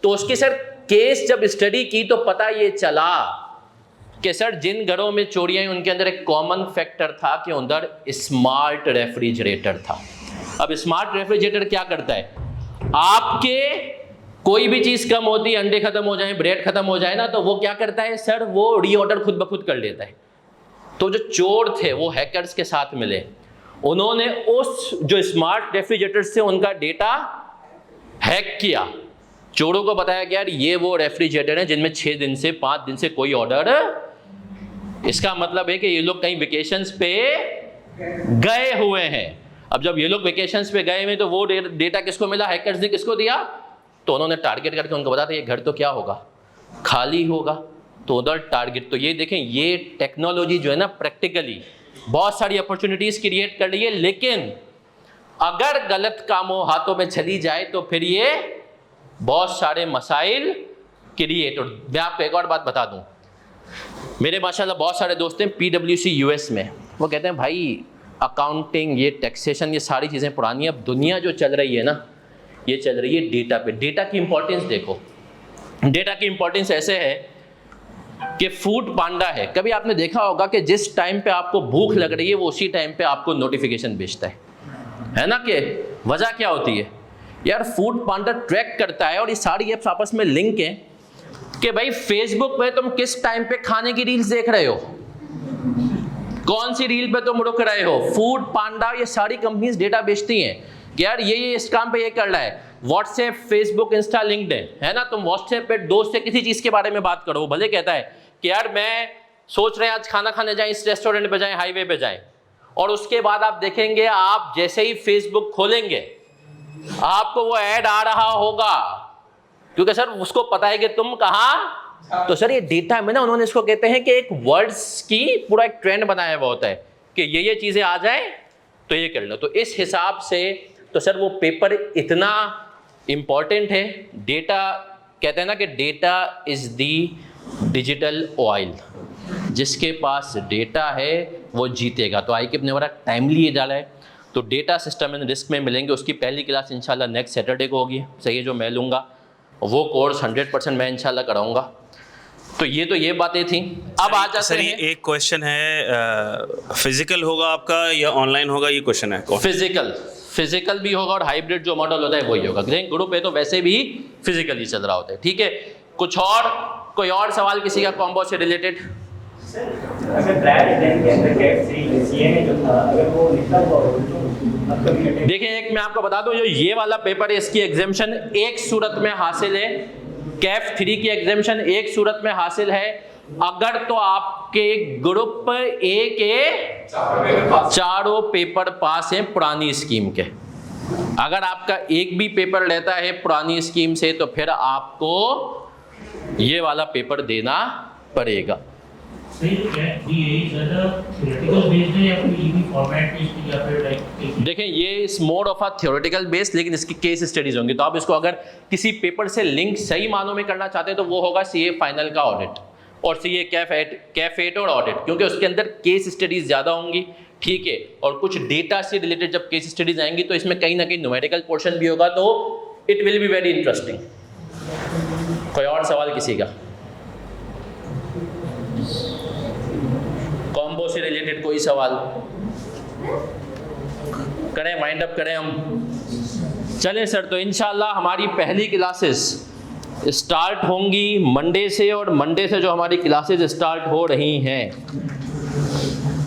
तो उसकी सर केस जब स्टडी की तो पता ये चला कि सर जिन घरों में चोरियां हैं उनके अंदर एक कॉमन फैक्टर था कि उधर स्मार्ट रेफ्रिजरेटर था। अब स्मार्ट रेफ्रिजरेटर क्या करता है, आपके कोई भी चीज़ कम होती है, अंडे खत्म हो जाए, ब्रेड खत्म हो जाए ना, तो वो क्या करता है सर, वो रीऑर्डर खुद ब खुद कर लेता है। तो जो चोर थे वो हैकर्स के साथ मिले, उन्होंने उस जो स्मार्ट रेफ्रिजरेटर से उनका डेटा हैक किया। चोरों को बताया कि यार ये वो रेफ्रिजरेटर है जिनमें 6 दिन से 5 दिन से कोई ऑर्डर, इसका मतलब है कि ये लोग कहीं वेकेशंस पे गए हुए हैं। अब जब ये लोग वेकेशंस पे गए हुए तो वो डेटा किसको मिला, हैकर्स ने किसको दिया, तो उन्होंने टारगेट करके उनको बताया ये घर तो क्या होगा, खाली होगा, तो उधर टारगेट। तो ये देखें, ये टेक्नोलॉजी जो है ना प्रैक्टिकली बहुत सारी अपॉर्चुनिटीज क्रिएट कर रही है, लेकिन अगर गलत कामों हाथों में चली जाए तो फिर ये बहुत सारे मसाइल क्रिएट। और मैं आपको एक और बात बता दूं, मेरे माशाल्लाह बहुत सारे दोस्त हैं PwC US में, वो कहते हैं भाई अकाउंटिंग, ये टैक्सेशन, ये सारी चीज़ें पुरानी है, अब दुनिया जो चल रही है ना ये चल रही है डेटा पे। डेटा की इंपॉर्टेंस देखो, डेटा की इंपॉर्टेंस ऐसे है कि फूड पांडा है, कभी आपने देखा होगा कि जिस टाइम पे आपको भूख लग रही है वो उसी टाइम पे आपको नोटिफिकेशन भेजता है ना। कि वजह क्या होती है यार, फूड पांडा ट्रैक करता है और ये सारी एप्स आपस में लिंक है कि भाई फेसबुक पे तुम किस टाइम पे खाने की रील्स देख रहे हो, कौन सी रील पे तुम रुक रहे हो। फूड पांडा ये सारी कंपनीज डेटा बेचती हैं कि यार ये इस काम पे ये कर रहा है, व्हाट्सएप, फेसबुक, इंस्टा, लिंक्डइन, है ना, तुम व्हाट्सएप पे दोस्त से किसी चीज के बारे में बात करो, वो भले कहता है कि यार मैं सोच रहे हैं आज खाना खाने जाएं, इस रेस्टोरेंट पे जाएं, हाईवे पे जाएं, और उसके बाद आप देखेंगे आप जैसे ही फेसबुक खोलेंगे आपको वो ऐड आ रहा होगा, क्योंकि सर उसको पता है कि तुम कहाँ। तो सर ये डेटा में ना उन्होंने इसको कहते हैं कि एक वर्ड्स की पूरा एक ट्रेंड बनाया हुआ होता है कि ये चीजें आ जाए तो ये कर लो। तो इस हिसाब से तो सर वो पेपर इतना इंपॉर्टेंट है। डेटा कहते हैं ना कि data is the digital oil, जिसके पास डेटा है वो जीतेगा। तो आई ने बड़ा टाइमली ये डाला है। तो डेटा सिस्टम एंड रिस्क में मिलेंगे, उसकी पहली क्लास इंशाल्लाह नेक्स्ट सैटरडे को होगी, सही है, जो मैं लूँगा वो कोर्स 100% मैं इंशाल्लाह कराऊंगा। तो ये बातें थी। अब आ जाते सर, हैं, एक क्वेश्चन है, फिजिकल होगा आपका या ऑनलाइन होगा, ये क्वेश्चन है। फिजिकल भी होगा और हाइब्रिड जो मॉडल होता है वही होगा। ग्रुप है तो वैसे भी फिजिकल ही चल रहा होता है, ठीक है। कोई और सवाल किसी का कॉम्बो से रिलेटेड? अगर ट्रायल एग्जाम के अंदर कैफ सीए में जो था अगर वो लिखा हुआ हो तो देखिए, एक मैं आपको बता दूं, जो ये वाला पेपर है इसकी एग्जामिशन एक सूरत में हासिल है, कैफ 3 की एग्जामिशन एक सूरत में हासिल है, अगर तो आपके ग्रुप ए के चारों पेपर पास हैं पुरानी स्कीम के। अगर आपका एक भी पेपर रहता है पुरानी स्कीम से तो फिर आपको ये वाला पेपर देना पड़ेगा। देखें, ये इस mode of a theoretical based, लेकिन इसकी केस स्टडीज होंगी। तो आप इसको अगर किसी पेपर से लिंक सही मानों में करना चाहते हैं तो वो होगा सीए फाइनल का ऑडिट और सीए कैफ 8 और ऑडिट, क्योंकि उसके अंदर केस स्टडीज ज़्यादा होंगी, ठीक है। और कुछ डेटा से रिलेटेड जब केस स्टडीज आएंगी तो इसमें कहीं ना कहीं न्यूमेरिकल पोर्शन भी होगा, तो it will be very interesting. कोई और सवाल किसी का? कॉम्बो से रिलेटेड कोई सवाल करें, माइंड अप करें हम। चलें सर, तो इंशाल्लाह हमारी पहली क्लासेस स्टार्ट होंगी मंडे से, और मंडे से जो हमारी क्लासेस स्टार्ट हो रही हैं।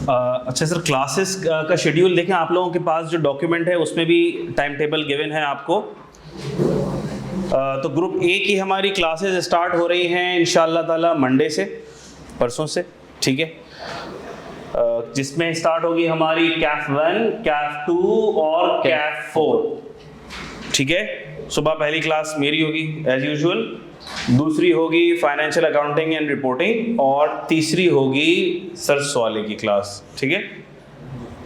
अच्छा सर, क्लासेस का शेड्यूल देखें, आप लोगों के पास जो डॉक्यूमेंट है उसमें भी टाइम टेबल गिवन है आपको। तो ग्रुप ए की हमारी क्लासेस स्टार्ट हो रही हैं इंशाल्लाह ताला मंडे से, परसों से, ठीक है। जिसमें स्टार्ट होगी हमारी कैफ 1, कैफ 2 और कैफ 4, ठीक है। सुबह पहली क्लास मेरी होगी एज यूजुअल, दूसरी होगी फाइनेंशियल अकाउंटिंग एंड रिपोर्टिंग, और तीसरी होगी सर सवाले की क्लास, ठीक है।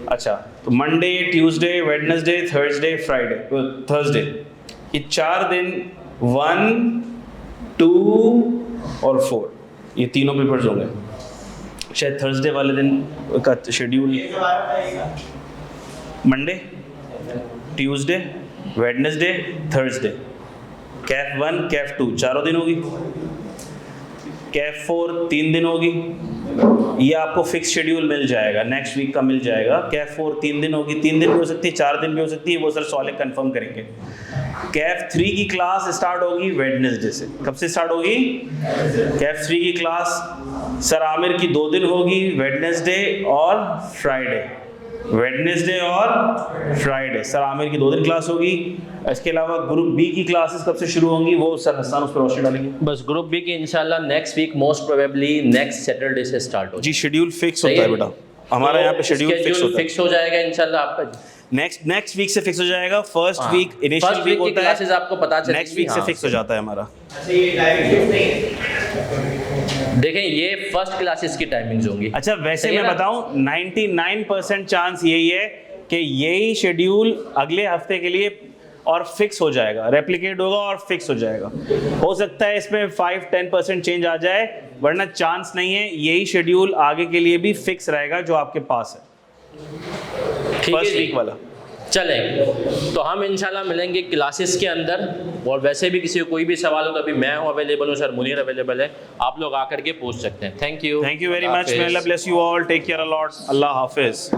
अच्छा, तो Monday, Tuesday, Wednesday, Thursday, Friday, Thursday, ये 4 दिन 1, 2 और 4 ये तीनों पेपर्स होंगे। शायद थर्सडे वाले दिन का schedule Monday, Tuesday, Wednesday, Thursday, Kaif 1, Kaif 2 चारों दिन होगी, कैफ 4 3 दिन होगी। ये आपको फिक्स शेड्यूल मिल जाएगा, नेक्स्ट वीक का मिल जाएगा। कैफ 4 3 दिन होगी, 3 दिन भी हो सकती है, 4 दिन भी हो सकती है, वो सर सवाल कंफर्म करेंगे। कैफ 3 की क्लास स्टार्ट होगी वेडनेसडे से। कब से स्टार्ट होगी? कैफ 3 की क्लास सर आमिर की 2 दिन होगी, वेडनेसडे और फ्राइडे, वेडनेसडे और फ्राइडे सर आमिर की 2 दिन क्लास होगी। इसके अलावा ग्रुप बी की क्लासेस कब से शुरू होंगी वो सर हसन उस पर रोशनी डालेंगे। बस ग्रुप बी की इंशाल्लाह next week, most probably next Saturday से स्टार्ट हो। जी, शेड्यूल फिक्स होता है बेटा हमारा, यहाँ पे शेड्यूल फिक्स हो जाएगा इंशाल्लाह आपका। नेक्स्ट वीक से फिक्स हो जाएगा। फर्स्ट वीक इनिशियल वीक होता है, क्लासेस आपको पता चलेगी, नेक्स्ट वीक से फिक्स हो जाता है हमारा। देखें, ये फर्स्ट क्लासेस की टाइमिंग्स होंगी। अच्छा, वैसे मैं बताऊं 99% चांस यही है कि यही शेड्यूल अगले हफ्ते के लिए और फिक्स हो जाएगा, रेप्लिकेट होगा और फिक्स हो जाएगा। हो सकता है इसमें 5-10% चेंज आ जाए, वरना चांस नहीं है, यही शेड्यूल आगे के लिए भी फिक्स रहेगा जो आपके पास है, फर्स्ट वीक वाला। चले, तो हम इंशाल्लाह मिलेंगे क्लासेस के अंदर, और वैसे भी किसी को कोई भी सवाल हो तो अभी मैं अवेलेबल हूँ, सर मुनीर अवेलेबल है, आप लोग आकर के पूछ सकते हैं। Thank you very much, may Allah bless you all, take care a lot, Allah Hafiz.